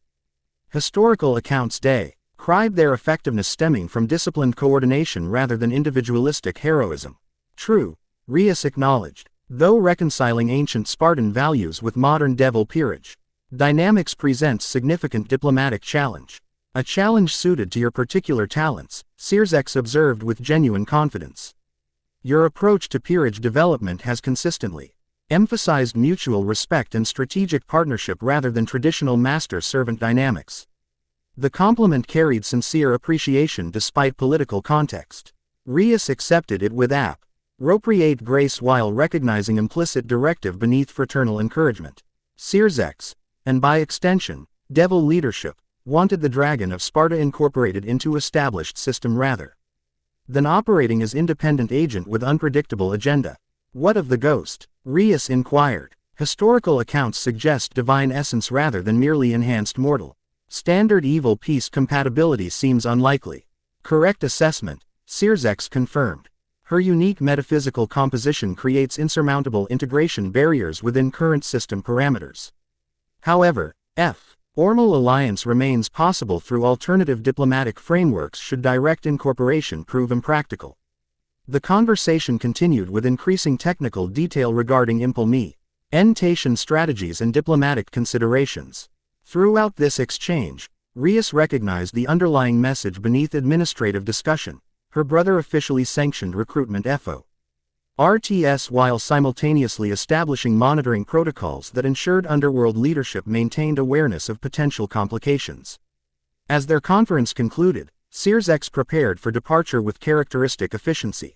Historical accounts describe their effectiveness stemming from disciplined coordination rather than individualistic heroism. True, Rias acknowledged, though reconciling ancient Spartan values with modern Devil peerage dynamics presents significant diplomatic challenge. A challenge suited to your particular talents, Sears observed with genuine confidence. Your approach to peerage development has consistently emphasized mutual respect and strategic partnership rather than traditional master-servant dynamics. The compliment carried sincere appreciation despite political context. Rias accepted it with appropriate grace while recognizing implicit directive beneath fraternal encouragement. Sears, and by extension, Devil leadership, wanted the Dragon of Sparta incorporated into established system rather than operating as independent agent with unpredictable agenda. What of the ghost? Rias inquired. Historical accounts suggest divine essence rather than merely enhanced mortal. Standard Evil Piece compatibility seems unlikely. Correct assessment, Sears confirmed. Her unique metaphysical composition creates insurmountable integration barriers within current system parameters. However, formal alliance remains possible through alternative diplomatic frameworks should direct incorporation prove impractical. The conversation continued with increasing technical detail regarding implementation strategies and diplomatic considerations. Throughout this exchange, Rias recognized the underlying message beneath administrative discussion. Her brother officially sanctioned recruitment (FO)RTS while simultaneously establishing monitoring protocols that ensured underworld leadership maintained awareness of potential complications. As their conference concluded, Sears prepared for departure with characteristic efficiency.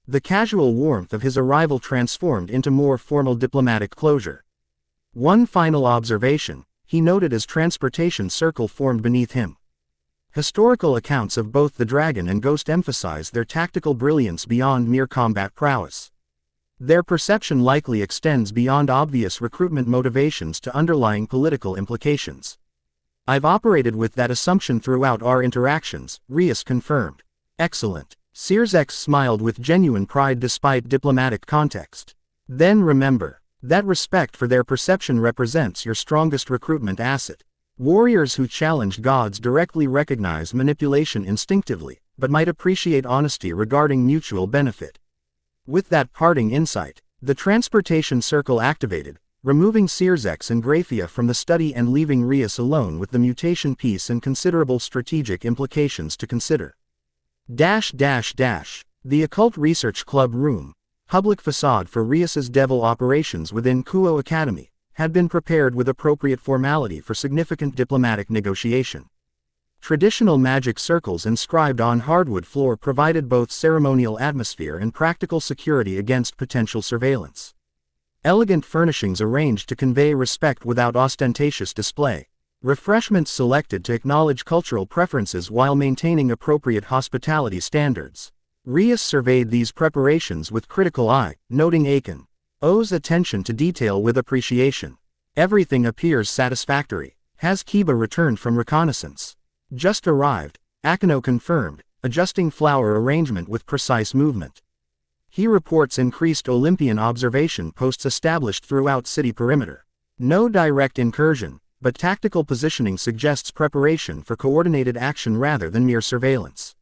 The casual warmth of his arrival transformed into more formal diplomatic closure. One final observation, he noted as transportation circle formed beneath him. Historical accounts of both the dragon and ghost emphasize their tactical brilliance beyond mere combat prowess. Their perception likely extends beyond obvious recruitment motivations to underlying political implications. I've operated with that assumption throughout our interactions, Rias confirmed. Excellent. Sears smiled with genuine pride despite diplomatic context. Then remember, that respect for their perception represents your strongest recruitment asset. Warriors who challenge gods directly recognize manipulation instinctively, but might appreciate honesty regarding mutual benefit. With that parting insight, the transportation circle activated, removing Sears and Graphia from the study and leaving Rias alone with the mutation piece and considerable strategic implications to consider. The Occult Research Club room, public facade for Rias's devil operations within Kuo Academy, had been prepared with appropriate formality for significant diplomatic negotiation. Traditional magic circles inscribed on hardwood floor provided both ceremonial atmosphere and practical security against potential surveillance. Elegant furnishings arranged to convey respect without ostentatious display. Refreshments selected to acknowledge cultural preferences while maintaining appropriate hospitality standards. Rias surveyed these preparations with critical eye, noting O's attention to detail with appreciation. Everything appears satisfactory. Has Kiba returned from reconnaissance? Just arrived, Akeno confirmed, adjusting flower arrangement with precise movement. He reports increased Olympian observation posts established throughout city perimeter. No direct incursion, but tactical positioning suggests preparation for coordinated action rather than mere surveillance.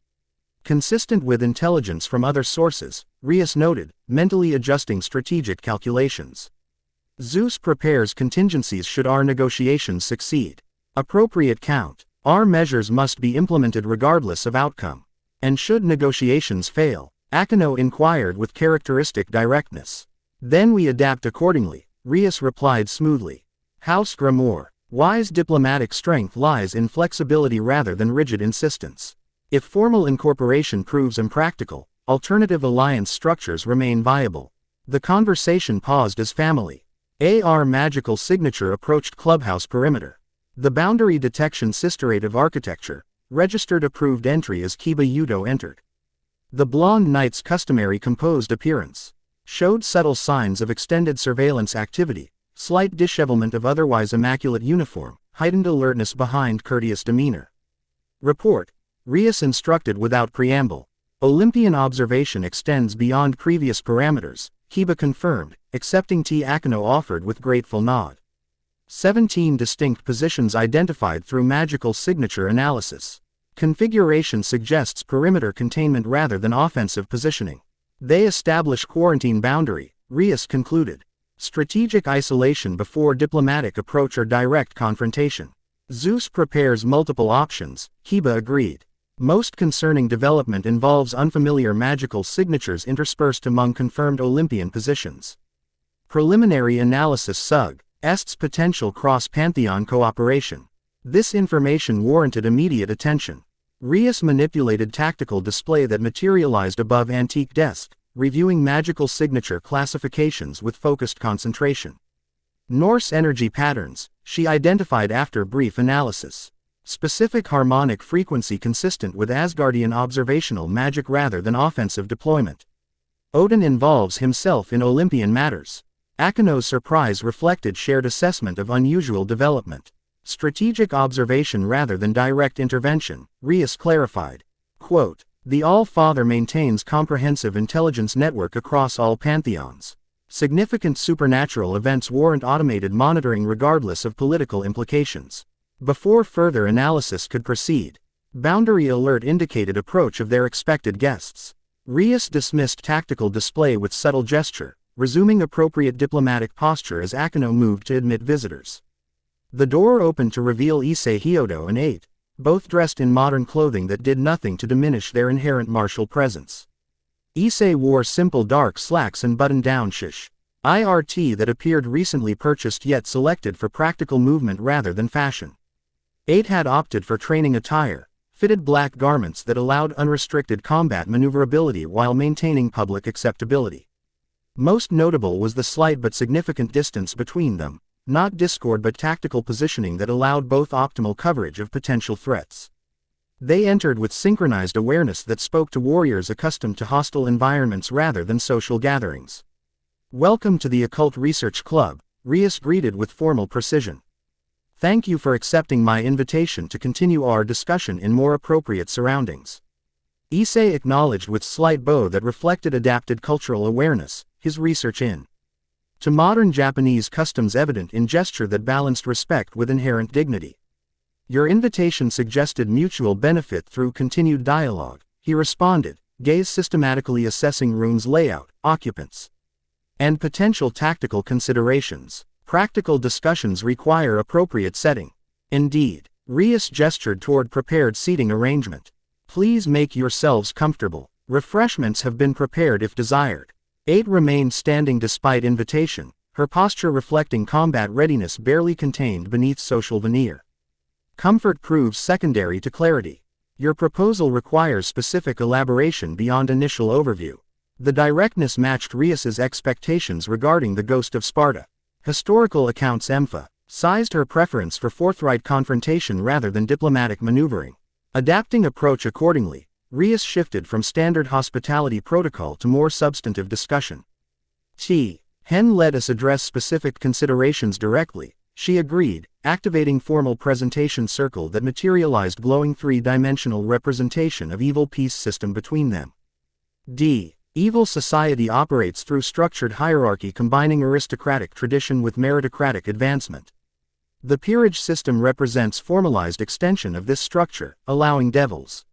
Consistent with intelligence from other sources, Rias noted, mentally adjusting strategic calculations. Zeus prepares contingencies should our negotiations succeed. Appropriate count. Our measures must be implemented regardless of outcome. And should negotiations fail, Akeno inquired with characteristic directness. Then we adapt accordingly, Rias replied smoothly. House Gremory. Wise diplomatic strength lies in flexibility rather than rigid insistence. If formal incorporation proves impractical, alternative alliance structures remain viable. The conversation paused as family. AR magical signature approached clubhouse perimeter. The boundary detection sisterate of architecture, registered approved entry as Kiba Yudo entered. The blonde knight's customary composed appearance showed subtle signs of extended surveillance activity, slight dishevelment of otherwise immaculate uniform, heightened alertness behind courteous demeanor. Report. Rias instructed without preamble. Olympian observation extends beyond previous parameters, Kiba confirmed, accepting Akeno offered with grateful nod. 17 distinct positions identified through magical signature analysis. Configuration suggests perimeter containment rather than offensive positioning. They establish quarantine boundary, Rias concluded. Strategic isolation before diplomatic approach or direct confrontation. Zeus prepares multiple options, Kiba agreed. Most concerning development involves unfamiliar magical signatures interspersed among confirmed Olympian positions. Preliminary analysis suggests potential cross-pantheon cooperation. This information warranted immediate attention. Rias manipulated tactical display that materialized above antique desk, reviewing magical signature classifications with focused concentration. Norse energy patterns, she identified after brief analysis. Specific harmonic frequency consistent with Asgardian observational magic rather than offensive deployment. Odin involves himself in Olympian matters. Akeno's surprise reflected shared assessment of unusual development. Strategic observation rather than direct intervention, Rias clarified. Quote, the All-Father maintains comprehensive intelligence network across all pantheons. Significant supernatural events warrant automated monitoring regardless of political implications. Before further analysis could proceed, boundary alert indicated approach of their expected guests. Rias dismissed tactical display with subtle gesture, resuming appropriate diplomatic posture as Akeno moved to admit visitors. The door opened to reveal Issei Hyodo and 8, both dressed in modern clothing that did nothing to diminish their inherent martial presence. Issei wore simple dark slacks and button-down IRT that appeared recently purchased yet selected for practical movement rather than fashion. 8 had opted for training attire, fitted black garments that allowed unrestricted combat maneuverability while maintaining public acceptability. Most notable was the slight but significant distance between them, not discord but tactical positioning that allowed both optimal coverage of potential threats. They entered with synchronized awareness that spoke to warriors accustomed to hostile environments rather than social gatherings. "Welcome to the Occult Research Club," Rias greeted with formal precision. "Thank you for accepting my invitation to continue our discussion in more appropriate surroundings." Issei acknowledged with slight bow that reflected adapted cultural awareness, his research to modern Japanese customs evident in gesture that balanced respect with inherent dignity. "Your invitation suggested mutual benefit through continued dialogue," he responded, gaze systematically assessing rooms' layout, occupants, and potential tactical considerations. "Practical discussions require appropriate setting." "Indeed." Rias gestured toward prepared seating arrangement. "Please make yourselves comfortable. Refreshments have been prepared if desired." 8 remained standing despite invitation, her posture reflecting combat readiness barely contained beneath social veneer. Comfort proves secondary to clarity. "Your proposal requires specific elaboration beyond initial overview." The directness matched Rias's expectations regarding the Ghost of Sparta. Historical accounts emphasized her preference for forthright confrontation rather than diplomatic maneuvering. Adapting approach accordingly, Rias shifted from standard hospitality protocol to more substantive discussion. Hen let us address specific considerations directly, she agreed, activating formal presentation circle that materialized glowing three-dimensional representation of evil peace system between them. Evil society operates through structured hierarchy combining aristocratic tradition with meritocratic advancement. The peerage system represents formalized extension of this structure, allowing devils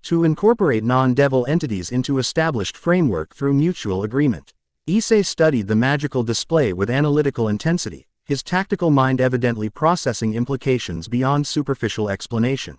to incorporate non-devil entities into established framework through mutual agreement. Issei studied the magical display with analytical intensity, his tactical mind evidently processing implications beyond superficial explanation.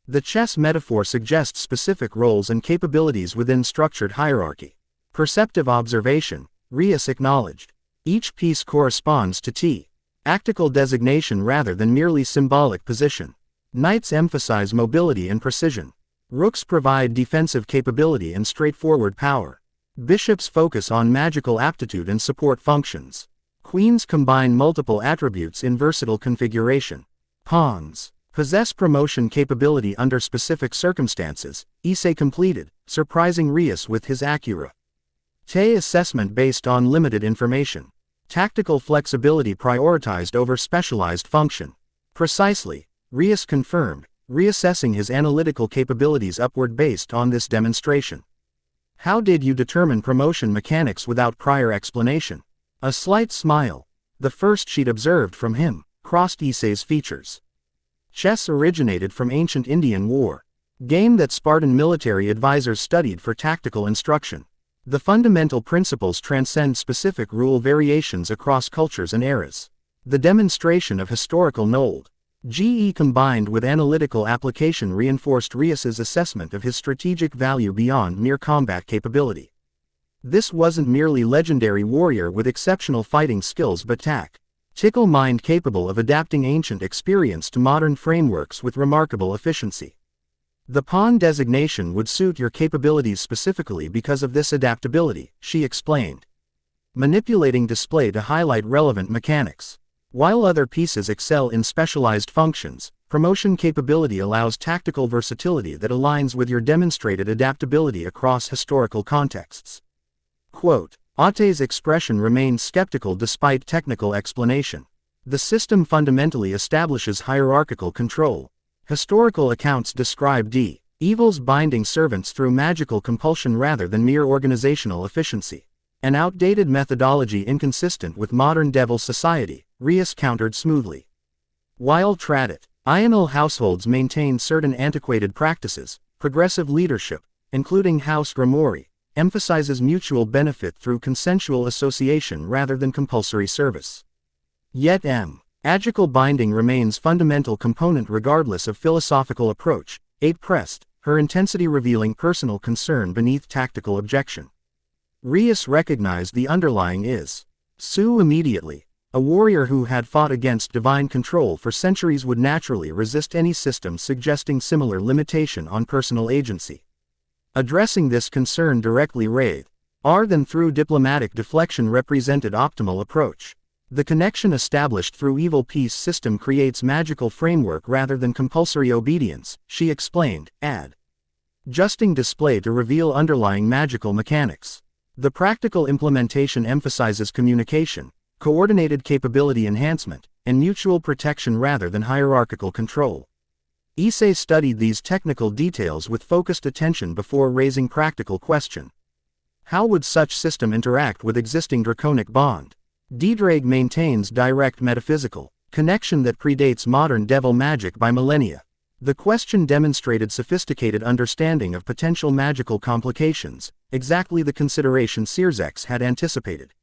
The chess metaphor suggests specific roles and capabilities within structured hierarchy. Perceptive observation, Rias acknowledged. Each piece corresponds to tactical designation rather than merely symbolic position. Knights emphasize mobility and precision. Rooks provide defensive capability and straightforward power. Bishops focus on magical aptitude and support functions. Queens combine multiple attributes in versatile configuration. Pawns possess promotion capability under specific circumstances, Issei completed, surprising Rias with his accurate assessment based on limited information. Tactical flexibility prioritized over specialized function. Precisely, Rias confirmed, reassessing his analytical capabilities upward based on this demonstration. "How did you determine promotion mechanics without prior explanation?" A slight smile, the first she'd observed from him, crossed Issei's features. Chess originated from ancient Indian war game that Spartan military advisors studied for tactical instruction. The fundamental principles transcend specific rule variations across cultures and eras. The demonstration of historical knowledge combined with analytical application reinforced Rias's assessment of his strategic value beyond mere combat capability. This wasn't merely legendary warrior with exceptional fighting skills but tactical mind capable of adapting ancient experience to modern frameworks with remarkable efficiency. "The pawn designation would suit your capabilities specifically because of this adaptability," she explained, manipulating display to highlight relevant mechanics. While other pieces excel in specialized functions, promotion capability allows tactical versatility that aligns with your demonstrated adaptability across historical contexts. Quote, Ate's expression remained skeptical despite technical explanation. The system fundamentally establishes hierarchical control. Historical accounts describe evil's binding servants through magical compulsion rather than mere organizational efficiency. An outdated methodology inconsistent with modern devil society, Rias countered smoothly. While traditional households maintain certain antiquated practices, progressive leadership, including House Gremory, emphasizes mutual benefit through consensual association rather than compulsory service. Yet Agical binding remains fundamental component regardless of philosophical approach. 8 pressed, her intensity revealing personal concern beneath tactical objection. Rias recognized the underlying Issei immediately. A warrior who had fought against divine control for centuries would naturally resist any system suggesting similar limitation on personal agency. Addressing this concern directly rather than through diplomatic deflection represented optimal approach. The connection established through evil peace system creates magical framework rather than compulsory obedience, she explained, adjusting display to reveal underlying magical mechanics. The practical implementation emphasizes communication, coordinated capability enhancement, and mutual protection rather than hierarchical control. Issei studied these technical details with focused attention before raising practical question. How would such system interact with existing draconic bond? Defied maintains direct metaphysical connection that predates modern devil magic by millennia. The question demonstrated sophisticated understanding of potential magical complications, exactly the consideration Searsex had anticipated.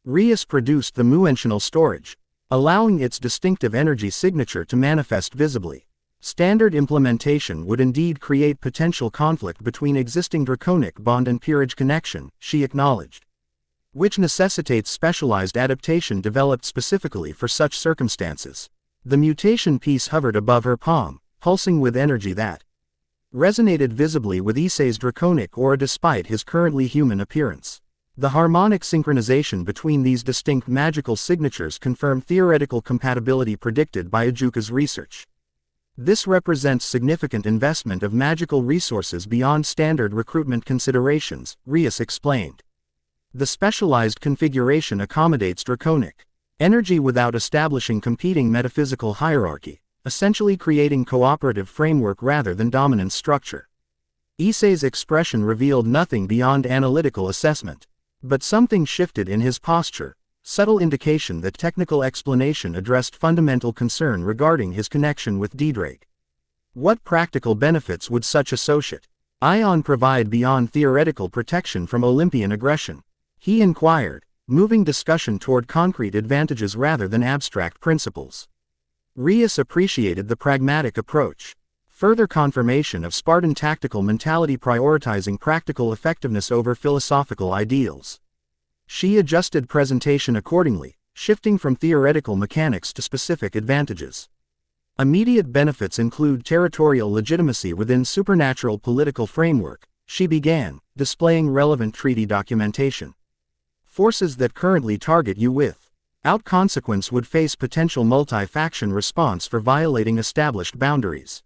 Rias produced the muentional storage, allowing its distinctive energy signature to manifest visibly. Standard implementation would indeed create potential conflict between existing draconic bond and peerage connection, she acknowledged, which necessitates specialized adaptation developed specifically for such circumstances. The mutation piece hovered above her palm, pulsing with energy that resonated visibly with Issei's draconic aura despite his currently human appearance. The harmonic synchronization between these distinct magical signatures confirmed theoretical compatibility predicted by Ajuka's research. This represents significant investment of magical resources beyond standard recruitment considerations, Rias explained. The specialized configuration accommodates draconic energy without establishing competing metaphysical hierarchy, essentially creating cooperative framework rather than dominant structure. Issei's expression revealed nothing beyond analytical assessment. But something shifted in his posture, subtle indication that technical explanation addressed fundamental concern regarding his connection with Defied. What practical benefits would such associate ion provide beyond theoretical protection from Olympian aggression? He inquired, moving discussion toward concrete advantages rather than abstract principles. Rias appreciated the pragmatic approach. Further confirmation of Spartan tactical mentality prioritizing practical effectiveness over philosophical ideals. She adjusted presentation accordingly, shifting from theoretical mechanics to specific advantages. Immediate benefits include territorial legitimacy within supernatural political framework, she began, displaying relevant treaty documentation. Forces that currently target you without consequence would face potential multi-faction response for violating established boundaries.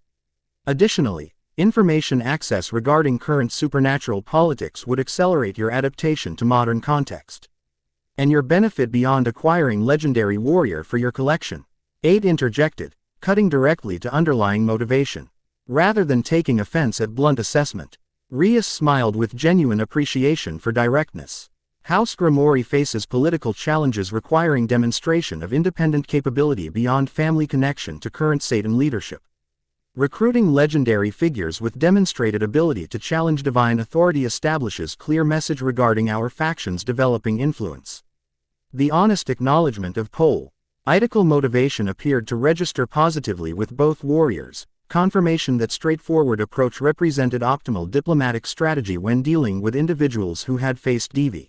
Additionally, information access regarding current supernatural politics would accelerate your adaptation to modern context. And your benefit beyond acquiring legendary warrior for your collection. 8 interjected, cutting directly to underlying motivation. Rather than taking offense at blunt assessment, Rias smiled with genuine appreciation for directness. House Gremory faces political challenges requiring demonstration of independent capability beyond family connection to current Satan leadership. Recruiting legendary figures with demonstrated ability to challenge divine authority establishes clear message regarding our faction's developing influence. The honest acknowledgement of political motivation appeared to register positively with both warriors, confirmation that straightforward approach represented optimal diplomatic strategy when dealing with individuals who had faced deviant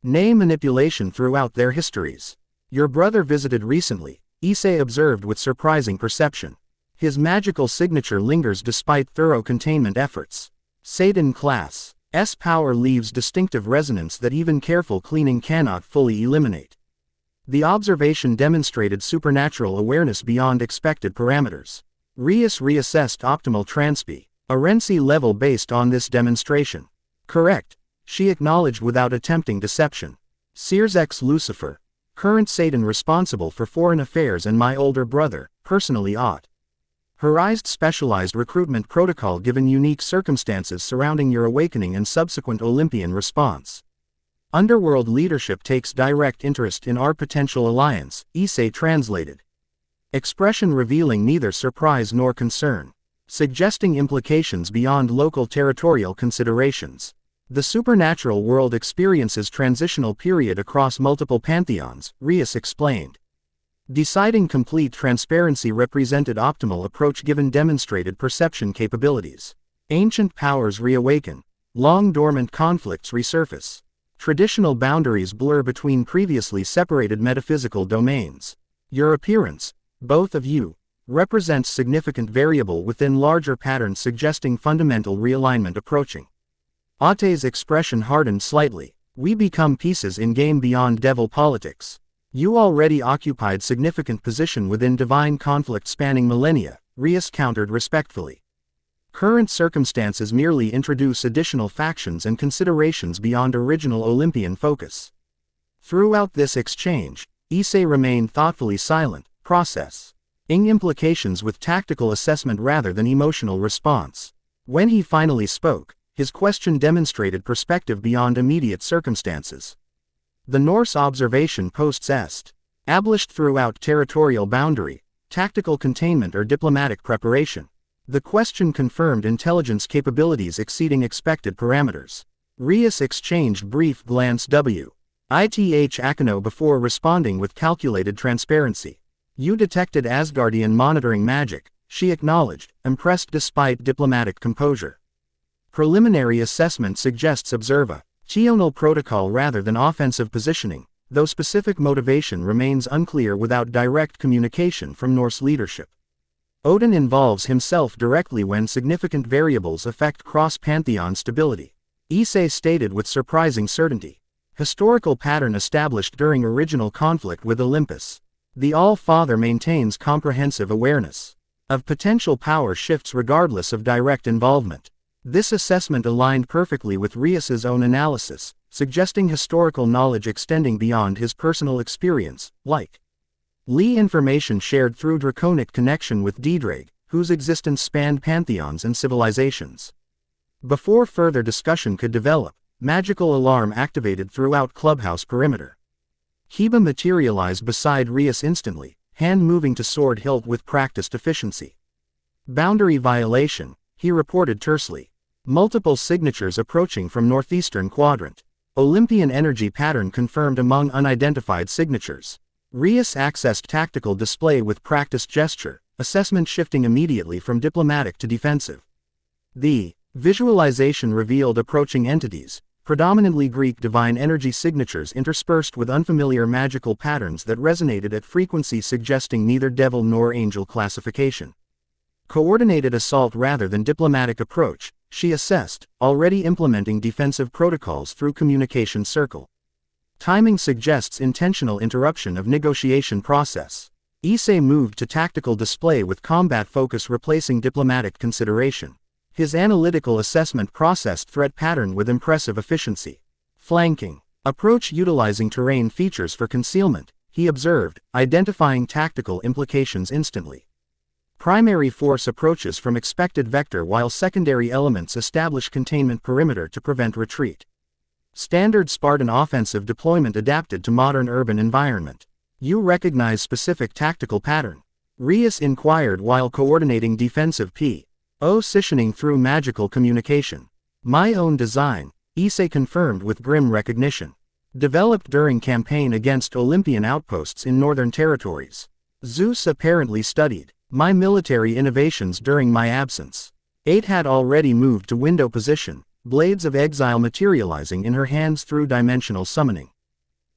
manipulation throughout their histories. Your brother visited recently, Issei observed with surprising perception. His magical signature lingers despite thorough containment efforts. Satan class S power leaves distinctive resonance that even careful cleaning cannot fully eliminate. The observation demonstrated supernatural awareness beyond expected parameters. Rias reassessed optimal transparency level based on this demonstration. Correct, she acknowledged without attempting deception. Searsex Lucifer, current Satan responsible for foreign affairs and my older brother, personally authorized specialized recruitment protocol given unique circumstances surrounding your awakening and subsequent Olympian response. Underworld leadership takes direct interest in our potential alliance, Issei translated. Expression revealing neither surprise nor concern, suggesting implications beyond local territorial considerations. The supernatural world experiences transitional period across multiple pantheons, Rias explained. Deciding complete transparency represented optimal approach given demonstrated perception capabilities. Ancient powers reawaken. Long-dormant conflicts resurface. Traditional boundaries blur between previously separated metaphysical domains. Your appearance, both of you, represents significant variable within larger patterns suggesting fundamental realignment approaching. Ate's expression hardened slightly. We become pieces in game beyond devil politics. You already occupied significant position within divine conflict spanning millennia, Rias countered respectfully. Current circumstances merely introduce additional factions and considerations beyond original Olympian focus. Throughout this exchange, Issei remained thoughtfully silent, processing implications with tactical assessment rather than emotional response. When he finally spoke, his question demonstrated perspective beyond immediate circumstances. The Norse observation posts established throughout territorial boundary, tactical containment or diplomatic preparation. The question confirmed intelligence capabilities exceeding expected parameters. Rias exchanged brief glance with Akano before responding with calculated transparency. You detected Asgardian monitoring magic, she acknowledged, impressed despite diplomatic composure. Preliminary assessment suggests observational protocol rather than offensive positioning, though specific motivation remains unclear without direct communication from Norse leadership. Odin involves himself directly when significant variables affect cross-pantheon stability. Issei stated with surprising certainty. Historical pattern established during original conflict with Olympus. The All-Father maintains comprehensive awareness of potential power shifts regardless of direct involvement. This assessment aligned perfectly with Rias's own analysis, suggesting historical knowledge extending beyond his personal experience, like Lee information shared through draconic connection with Diedrag, whose existence spanned pantheons and civilizations. Before further discussion could develop, magical alarm activated throughout clubhouse perimeter. Heba materialized beside Rias instantly, hand moving to sword hilt with practiced efficiency. Boundary violation, he reported tersely. Multiple signatures approaching from northeastern quadrant. Olympian energy pattern confirmed among unidentified signatures. Rias accessed tactical display with practiced gesture, assessment shifting immediately from diplomatic to defensive. The visualization revealed approaching entities, predominantly Greek divine energy signatures interspersed with unfamiliar magical patterns that resonated at frequency suggesting neither devil nor angel classification. Coordinated assault rather than diplomatic approach, she assessed, already implementing defensive protocols through communication circle. Timing suggests intentional interruption of negotiation process. Issei moved to tactical display with combat focus replacing diplomatic consideration. His analytical assessment processed threat pattern with impressive efficiency. Flanking. Approach utilizing terrain features for concealment, he observed, identifying tactical implications instantly. Primary force approaches from expected vector while secondary elements establish containment perimeter to prevent retreat. Standard Spartan offensive deployment adapted to modern urban environment. You recognize specific tactical pattern? Rias inquired while coordinating defensive positioning through magical communication. My own design, Issei confirmed with grim recognition. Developed during campaign against Olympian outposts in northern territories. Zeus apparently studied my military innovations during my absence. 8 had already moved to window position, blades of exile materializing in her hands through dimensional summoning.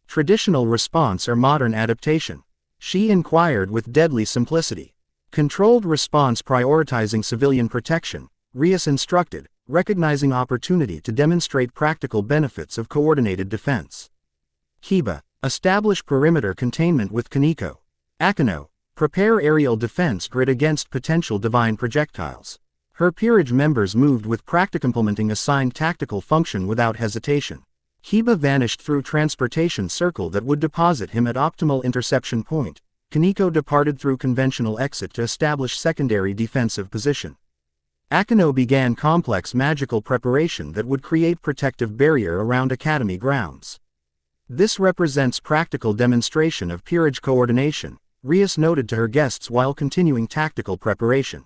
Traditional response or modern adaptation? She inquired with deadly simplicity. Controlled response prioritizing civilian protection, Rias instructed, recognizing opportunity to demonstrate practical benefits of coordinated defense. Heba, establish perimeter containment with Kaneko. Akano, prepare aerial defense grid against potential divine projectiles. Her peerage members moved with practice implementing assigned tactical function without hesitation. Heba vanished through transportation circle that would deposit him at optimal interception point. Kaneko departed through conventional exit to establish secondary defensive position. Akano began complex magical preparation that would create protective barrier around academy grounds. This represents practical demonstration of peerage coordination, Rias noted to her guests while continuing tactical preparation.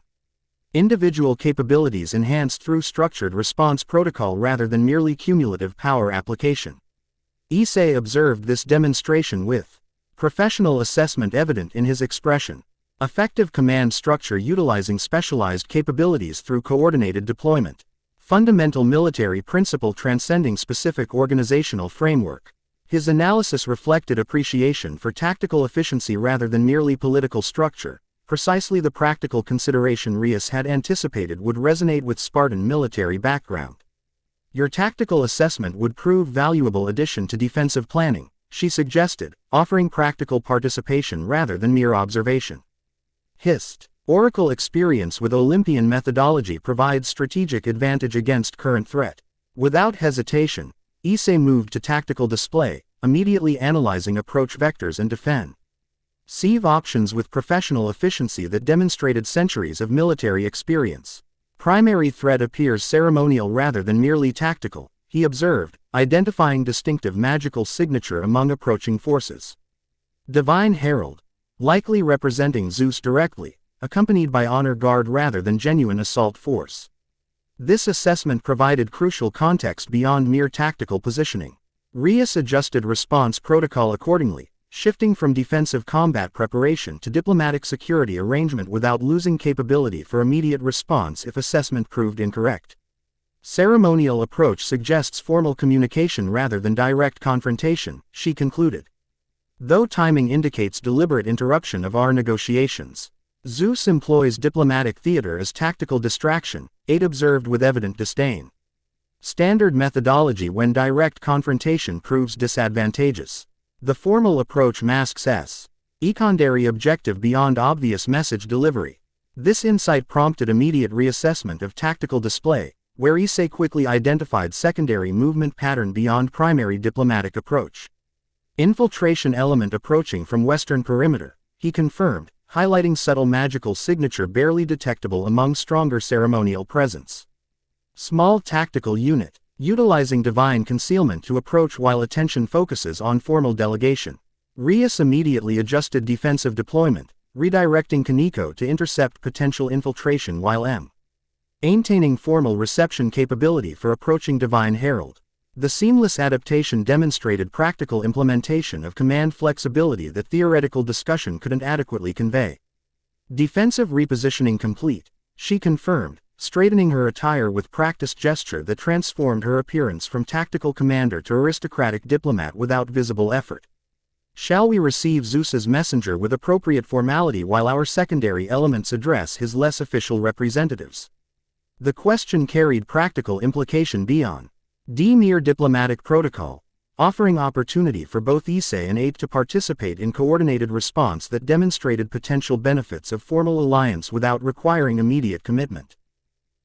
Individual capabilities enhanced through structured response protocol rather than merely cumulative power application. Issei observed this demonstration with Professional assessment evident in his expression. Effective command structure utilizing specialized capabilities through coordinated deployment. Fundamental military principle transcending specific organizational framework. His analysis reflected appreciation for tactical efficiency rather than merely political structure, precisely the practical consideration Rias had anticipated would resonate with Spartan military background. Your tactical assessment would prove valuable addition to defensive planning, she suggested, offering practical participation rather than mere observation. Hist. Oracle experience with Olympian methodology provides strategic advantage against current threat. Without hesitation, Issei moved to tactical display, immediately analyzing approach vectors and defend. Sieve options with professional efficiency that demonstrated centuries of military experience. Primary threat appears ceremonial rather than merely tactical, he observed, identifying distinctive magical signature among approaching forces. Divine Herald, likely representing Zeus directly, accompanied by honor guard rather than genuine assault force. This assessment provided crucial context beyond mere tactical positioning. Rias adjusted response protocol accordingly, shifting from defensive combat preparation to diplomatic security arrangement without losing capability for immediate response if assessment proved incorrect. Ceremonial approach suggests formal communication rather than direct confrontation, she concluded. Though timing indicates deliberate interruption of our negotiations, Zeus employs diplomatic theater as tactical distraction, Aid observed with evident disdain. Standard methodology when direct confrontation proves disadvantageous. The formal approach masks secondary objective beyond obvious message delivery. This insight prompted immediate reassessment of tactical display, where Issei quickly identified secondary movement pattern beyond primary diplomatic approach. Infiltration element approaching from western perimeter, he confirmed, highlighting subtle magical signature barely detectable among stronger ceremonial presence. Small tactical unit, utilizing divine concealment to approach while attention focuses on formal delegation. Rias immediately adjusted defensive deployment, redirecting Kaneko to intercept potential infiltration while maintaining formal reception capability for approaching Divine Herald. The seamless adaptation demonstrated practical implementation of command flexibility that theoretical discussion couldn't adequately convey. Defensive repositioning complete, she confirmed, straightening her attire with practiced gesture that transformed her appearance from tactical commander to aristocratic diplomat without visible effort. Shall we receive Zeus's messenger with appropriate formality while our secondary elements address his less official representatives? The question carried practical implication beyond mere diplomatic protocol, offering opportunity for both Issei and Aid to participate in coordinated response that demonstrated potential benefits of formal alliance without requiring immediate commitment.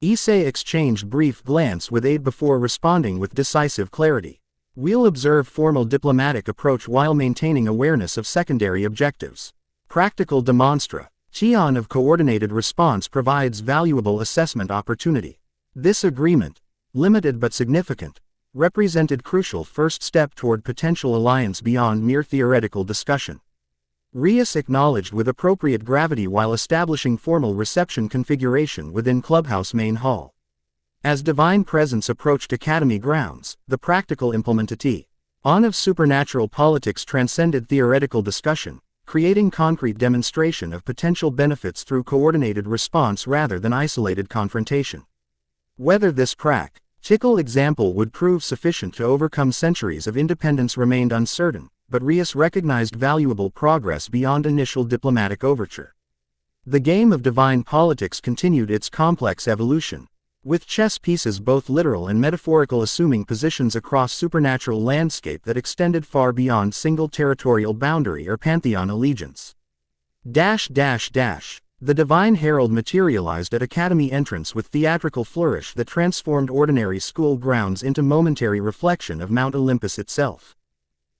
Issei exchanged brief glance with Aid before responding with decisive clarity. We'll observe formal diplomatic approach while maintaining awareness of secondary objectives. Practical demonstra. Cheon of coordinated response provides valuable assessment opportunity. This agreement, limited but significant, represented crucial first step toward potential alliance beyond mere theoretical discussion. Rias acknowledged with appropriate gravity while establishing formal reception configuration within clubhouse main hall. As divine presence approached academy grounds, the practical implementation of supernatural politics transcended theoretical discussion, creating concrete demonstration of potential benefits through coordinated response rather than isolated confrontation. Whether this practical example would prove sufficient to overcome centuries of independence remained uncertain, but Rias recognized valuable progress beyond initial diplomatic overture. The game of divine politics continued its complex evolution, with chess pieces both literal and metaphorical assuming positions across supernatural landscape that extended far beyond single territorial boundary or pantheon allegiance. The Divine Herald materialized at Academy entrance with theatrical flourish that transformed ordinary school grounds into momentary reflection of Mount Olympus itself.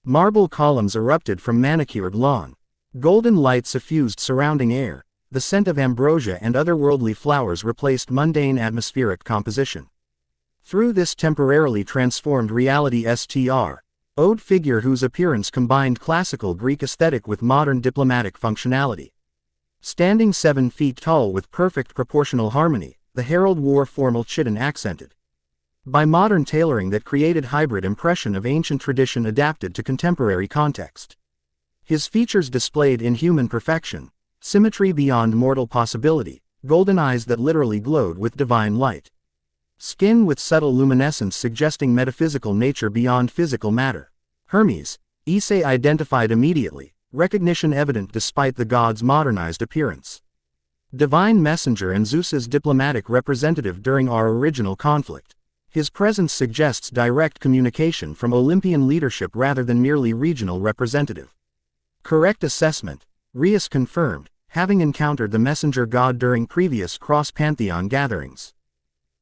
Marble columns erupted from manicured lawn. Golden light suffused surrounding air. The scent of ambrosia and otherworldly flowers replaced mundane atmospheric composition. Through this temporarily transformed reality Ode figure whose appearance combined classical Greek aesthetic with modern diplomatic functionality. Standing 7 feet tall with perfect proportional harmony, the herald wore formal chiton accented by modern tailoring that created hybrid impression of ancient tradition adapted to contemporary context. His features displayed inhuman perfection, symmetry beyond mortal possibility, golden eyes that literally glowed with divine light. Skin with subtle luminescence suggesting metaphysical nature beyond physical matter. Hermes, Issei identified immediately, recognition evident despite the god's modernized appearance. Divine messenger and Zeus's diplomatic representative during our original conflict. His presence suggests direct communication from Olympian leadership rather than merely regional representative. Correct assessment, Rias confirmed, having encountered the messenger god during previous cross-pantheon gatherings.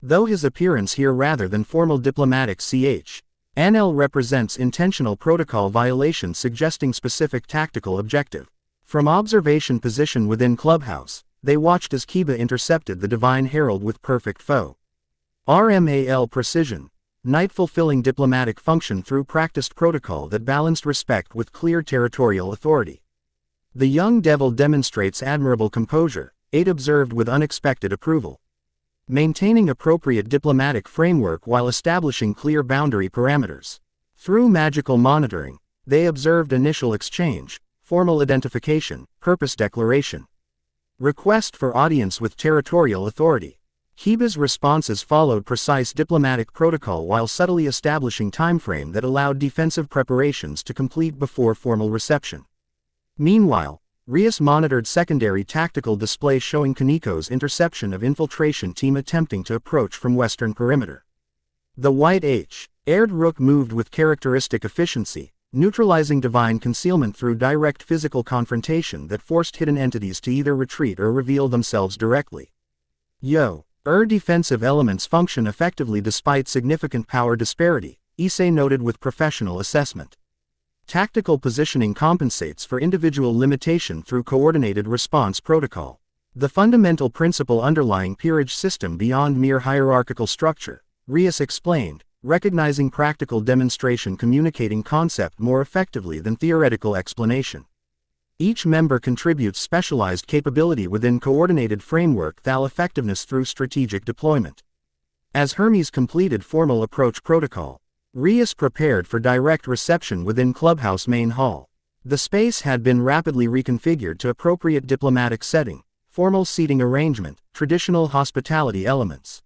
Though his appearance here rather than formal diplomatic NL represents intentional protocol violation suggesting specific tactical objective. From observation position within clubhouse, they watched as Kiba intercepted the divine herald with perfect foe. RMAL precision, night-fulfilling diplomatic function through practiced protocol that balanced respect with clear territorial authority. The young devil demonstrates admirable composure, 8 observed with unexpected approval. Maintaining appropriate diplomatic framework while establishing clear boundary parameters. Through magical monitoring, they observed initial exchange, formal identification, purpose declaration. Request for audience with territorial authority. Kiba's responses followed precise diplomatic protocol while subtly establishing timeframe that allowed defensive preparations to complete before formal reception. Meanwhile, Rias monitored secondary tactical display showing Kaniko's interception of infiltration team attempting to approach from western perimeter. The white H-aired rook moved with characteristic efficiency, neutralizing divine concealment through direct physical confrontation that forced hidden entities to either retreat or reveal themselves directly. Defensive elements function effectively despite significant power disparity, Issei noted with professional assessment. Tactical positioning compensates for individual limitation through coordinated response protocol. The fundamental principle underlying peerage system beyond mere hierarchical structure, Rias explained, recognizing practical demonstration communicating concept more effectively than theoretical explanation. Each member contributes specialized capability within coordinated framework thal effectiveness through strategic deployment. As Hermes completed formal approach protocol, Rias prepared for direct reception within clubhouse main hall. The space had been rapidly reconfigured to appropriate diplomatic setting, formal seating arrangement, traditional hospitality elements,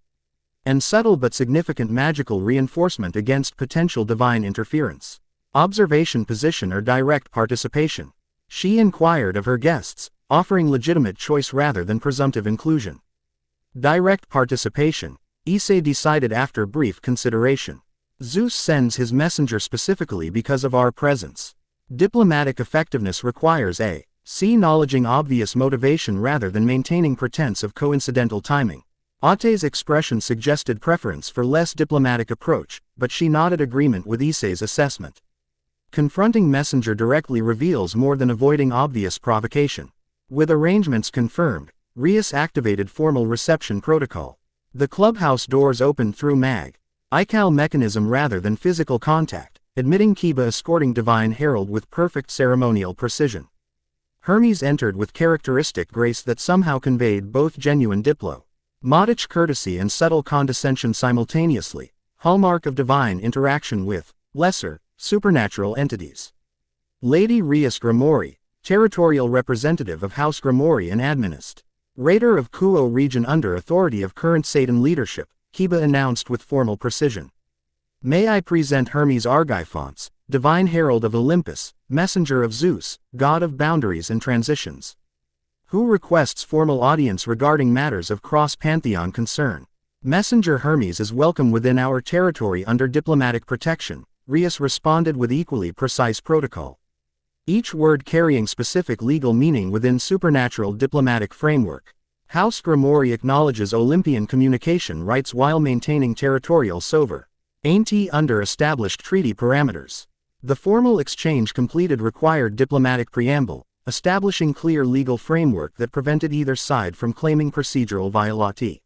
and subtle but significant magical reinforcement against potential divine interference. Observation position or direct participation. She inquired of her guests, offering legitimate choice rather than presumptive inclusion. Direct participation, Issei decided after brief consideration. Zeus sends his messenger specifically because of our presence. Diplomatic effectiveness requires acknowledging obvious motivation rather than maintaining pretense of coincidental timing. Ate's expression suggested preference for less diplomatic approach, but she nodded agreement with Issei's assessment. Confronting messenger directly reveals more than avoiding obvious provocation. With arrangements confirmed, Rias activated formal reception protocol. The clubhouse doors opened through ICAL mechanism rather than physical contact, admitting Kiba escorting Divine Herald with perfect ceremonial precision. Hermes entered with characteristic grace that somehow conveyed both genuine diplomatic courtesy and subtle condescension simultaneously, hallmark of divine interaction with lesser, supernatural entities. Lady Rias Gremory, territorial representative of House Gremory and Administrator of Kuo region under authority of current Satan leadership, Kiba announced with formal precision. May I present Hermes Argiphonts, Divine Herald of Olympus, Messenger of Zeus, God of Boundaries and Transitions. Who requests formal audience regarding matters of cross-pantheon concern. Messenger Hermes is welcome within our territory under diplomatic protection, Rias responded with equally precise protocol. Each word carrying specific legal meaning within supernatural diplomatic framework. House Gremory acknowledges Olympian communication rights while maintaining territorial sovereignty under established treaty parameters. The formal exchange completed required diplomatic preamble, establishing clear legal framework that prevented either side from claiming procedural violation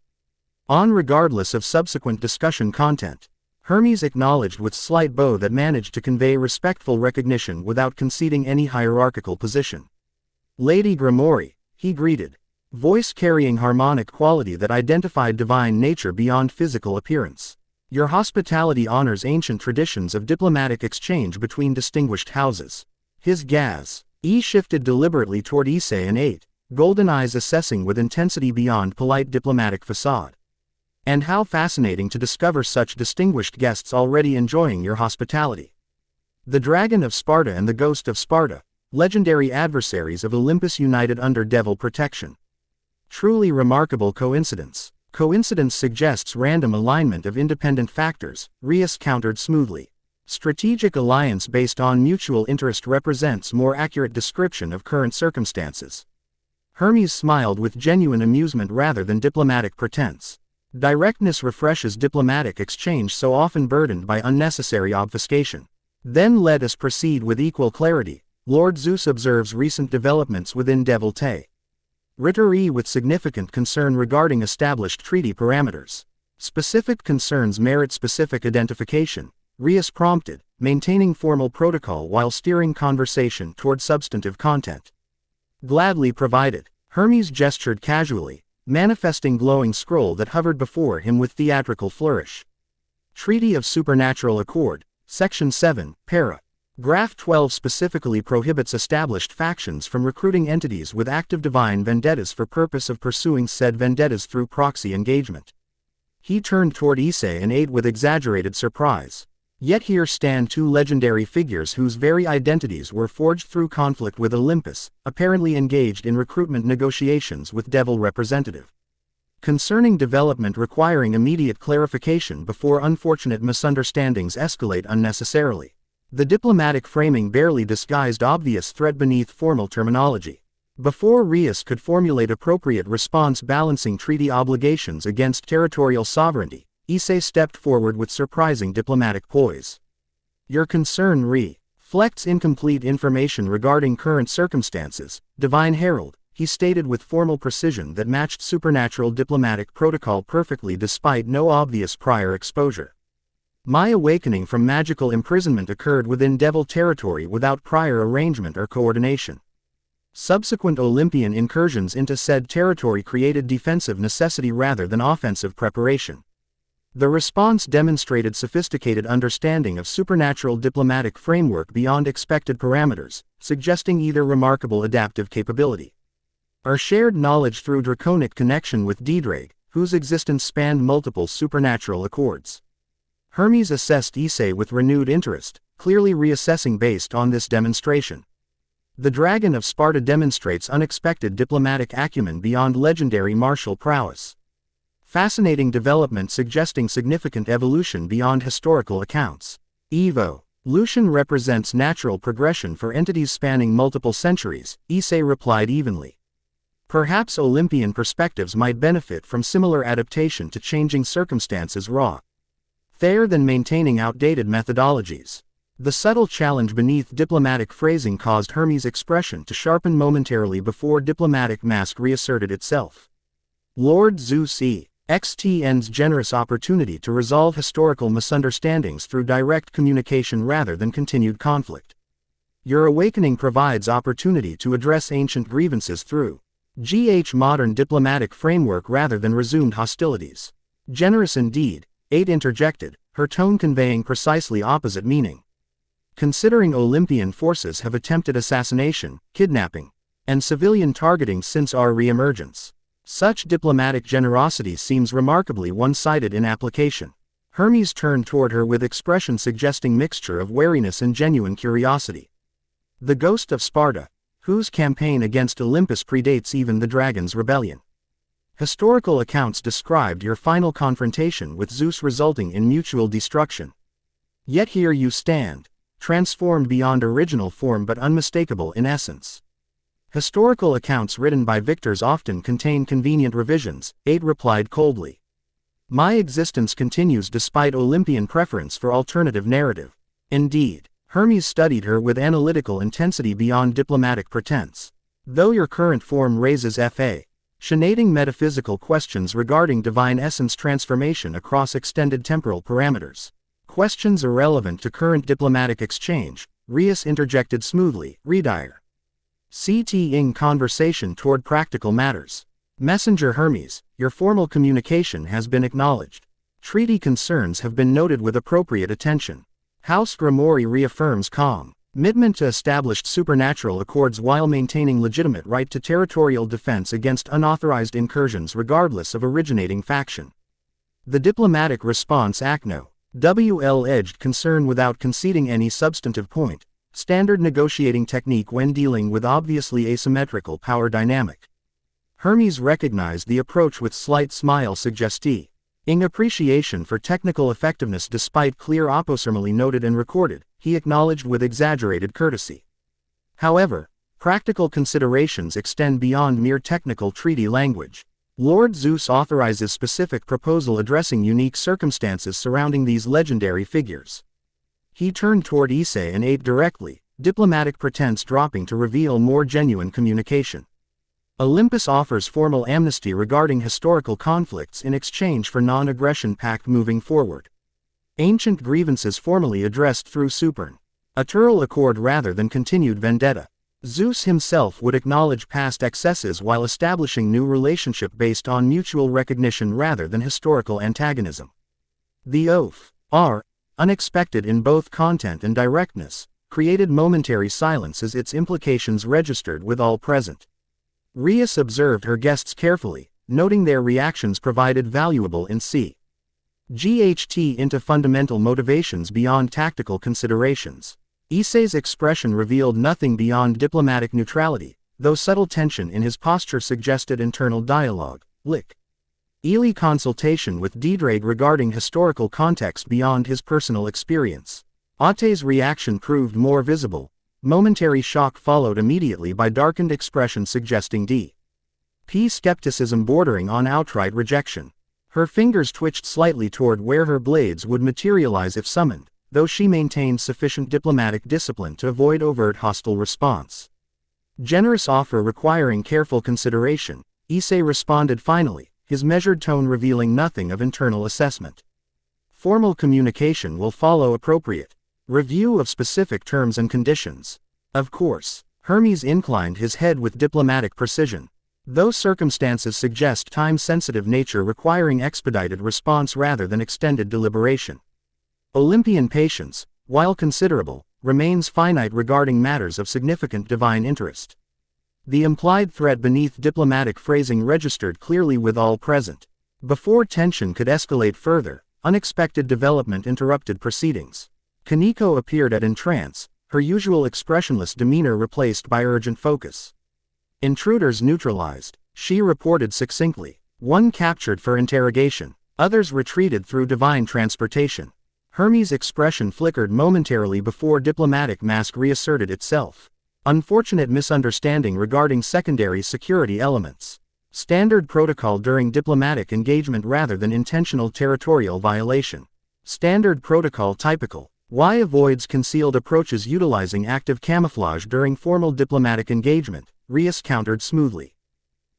regardless of subsequent discussion content. Hermes acknowledged with slight bow that managed to convey respectful recognition without conceding any hierarchical position. Lady Gremory, he greeted. Voice carrying harmonic quality that identified divine nature beyond physical appearance. Your hospitality honors ancient traditions of diplomatic exchange between distinguished houses. His E shifted deliberately toward Issei and ate, golden eyes assessing with intensity beyond polite diplomatic facade. And how fascinating to discover such distinguished guests already enjoying your hospitality. The Dragon of Sparta and the Ghost of Sparta, legendary adversaries of Olympus united under devil protection. Truly remarkable coincidence. Coincidence suggests random alignment of independent factors, Rias countered smoothly. Strategic alliance based on mutual interest represents more accurate description of current circumstances. Hermes smiled with genuine amusement rather than diplomatic pretense. Directness refreshes diplomatic exchange so often burdened by unnecessary obfuscation. Then let us proceed with equal clarity. Lord Zeus observes recent developments within Devil Tay. Ritter with significant concern regarding established treaty parameters. Specific concerns merit specific identification, Rias prompted, maintaining formal protocol while steering conversation toward substantive content. Gladly provided, Hermes gestured casually, manifesting glowing scroll that hovered before him with theatrical flourish. Treaty of Supernatural Accord, Section 7, Para. Graph 12 specifically prohibits established factions from recruiting entities with active divine vendettas for purpose of pursuing said vendettas through proxy engagement. He turned toward Issei and ate with exaggerated surprise. Yet here stand two legendary figures whose very identities were forged through conflict with Olympus, apparently engaged in recruitment negotiations with Devil representative. Concerning development requiring immediate clarification before unfortunate misunderstandings escalate unnecessarily. The diplomatic framing barely disguised obvious threat beneath formal terminology. Before Rias could formulate appropriate response balancing treaty obligations against territorial sovereignty, Issei stepped forward with surprising diplomatic poise. Your concern reflects incomplete information regarding current circumstances, Divine Herald, he stated with formal precision that matched supernatural diplomatic protocol perfectly despite no obvious prior exposure. My awakening from magical imprisonment occurred within Devil territory without prior arrangement or coordination. Subsequent Olympian incursions into said territory created defensive necessity rather than offensive preparation. The response demonstrated sophisticated understanding of supernatural diplomatic framework beyond expected parameters, suggesting either remarkable adaptive capability or shared knowledge through draconic connection with Dedrag, whose existence spanned multiple supernatural accords. Hermes assessed Issei with renewed interest, clearly reassessing based on this demonstration. The Dragon of Sparta demonstrates unexpected diplomatic acumen beyond legendary martial prowess. Fascinating development suggesting significant evolution beyond historical accounts. Evolution represents natural progression for entities spanning multiple centuries, Issei replied evenly. Perhaps Olympian perspectives might benefit from similar adaptation to changing circumstances rather than maintaining outdated methodologies. The subtle challenge beneath diplomatic phrasing caused Hermes' expression to sharpen momentarily before diplomatic mask reasserted itself. Lord Zeus extends generous opportunity to resolve historical misunderstandings through direct communication rather than continued conflict. Your awakening provides opportunity to address ancient grievances through modern diplomatic framework rather than resumed hostilities. Generous indeed, Eight interjected, her tone conveying precisely opposite meaning. Considering Olympian forces have attempted assassination, kidnapping, and civilian targeting since our re-emergence, such diplomatic generosity seems remarkably one-sided in application. Hermes turned toward her with expression suggesting mixture of wariness and genuine curiosity. The Ghost of Sparta, whose campaign against Olympus predates even the Dragon's rebellion. Historical accounts described your final confrontation with Zeus resulting in mutual destruction. Yet here you stand, transformed beyond original form but unmistakable in essence. Historical accounts written by victors often contain convenient revisions, Eight replied coldly. My existence continues despite Olympian preference for alternative narrative. Indeed, Hermes studied her with analytical intensity beyond diplomatic pretense. Though your current form raises fascinating metaphysical questions regarding divine essence transformation across extended temporal parameters. Questions irrelevant to current diplomatic exchange, Rias interjected smoothly, redire. CTing conversation toward practical matters. Messenger Hermes, your formal communication has been acknowledged. Treaty concerns have been noted with appropriate attention. House Gremory reaffirms calm. Commitment to established supernatural accords while maintaining legitimate right to territorial defense against unauthorized incursions regardless of originating faction. The diplomatic response ACNO. WL-edged concern without conceding any substantive point, standard negotiating technique when dealing with obviously asymmetrical power dynamic. Hermes recognized the approach with slight smile suggesting appreciation for technical effectiveness despite clear opposumally noted and recorded, he acknowledged with exaggerated courtesy. However, practical considerations extend beyond mere technical treaty language. Lord Zeus authorizes specific proposal addressing unique circumstances surrounding these legendary figures. He turned toward Issei and ate directly, diplomatic pretense dropping to reveal more genuine communication. Olympus offers formal amnesty regarding historical conflicts in exchange for non-aggression pact moving forward. Ancient grievances formally addressed through Supern. A Tural accord rather than continued vendetta. Zeus himself would acknowledge past excesses while establishing new relationship based on mutual recognition rather than historical antagonism. The oath, unexpected in both content and directness, created momentary silence as its implications registered with all present. Rias observed her guests carefully, noting their reactions provided valuable insight into fundamental motivations beyond tactical considerations. Issei's expression revealed nothing beyond diplomatic neutrality, though subtle tension in his posture suggested internal dialogue. Ely consultation with Didraig regarding historical context beyond his personal experience. Ate's reaction proved more visible. Momentary shock followed immediately by darkened expression suggesting skepticism bordering on outright rejection. Her fingers twitched slightly toward where her blades would materialize if summoned, though she maintained sufficient diplomatic discipline to avoid overt hostile response. Generous offer requiring careful consideration, Issei responded finally, his measured tone revealing nothing of internal assessment. Formal communication will follow appropriate review of specific terms and conditions. Of course, Hermes inclined his head with diplomatic precision. Those circumstances suggest time-sensitive nature requiring expedited response rather than extended deliberation. Olympian patience, while considerable, remains finite regarding matters of significant divine interest. The implied threat beneath diplomatic phrasing registered clearly with all present. Before tension could escalate further, unexpected development interrupted proceedings. Kaneko appeared at entrance, her usual expressionless demeanor replaced by urgent focus. Intruders neutralized, she reported succinctly. One captured for interrogation, others retreated through divine transportation. Hermes' expression flickered momentarily before diplomatic mask reasserted itself. Unfortunate misunderstanding regarding secondary security elements. Standard protocol during diplomatic engagement rather than intentional territorial violation. Standard protocol typical. Y avoids concealed approaches utilizing active camouflage during formal diplomatic engagement, Rias countered smoothly.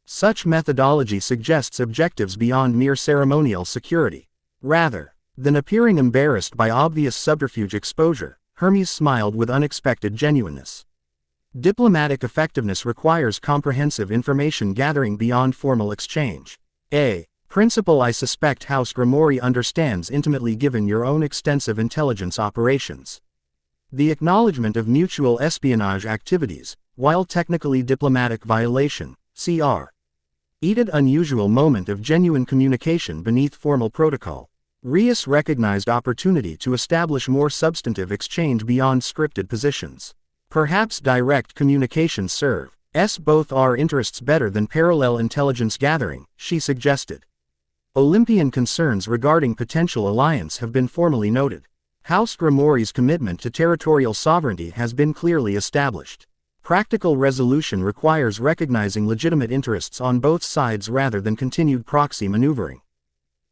Such methodology suggests objectives beyond mere ceremonial security. Rather than appearing embarrassed by obvious subterfuge exposure, Hermes smiled with unexpected genuineness. Diplomatic effectiveness requires comprehensive information gathering beyond formal exchange. A principle I suspect House Gremory understands intimately given your own extensive intelligence operations. The acknowledgement of mutual espionage activities, while technically diplomatic violation, cr. Unusual moment of genuine communication beneath formal protocol. Rias recognized opportunity to establish more substantive exchange beyond scripted positions. Perhaps direct communication serve both our interests better than parallel intelligence gathering, she suggested. Olympian concerns regarding potential alliance have been formally noted. House Gremory's commitment to territorial sovereignty has been clearly established. Practical resolution requires recognizing legitimate interests on both sides rather than continued proxy maneuvering.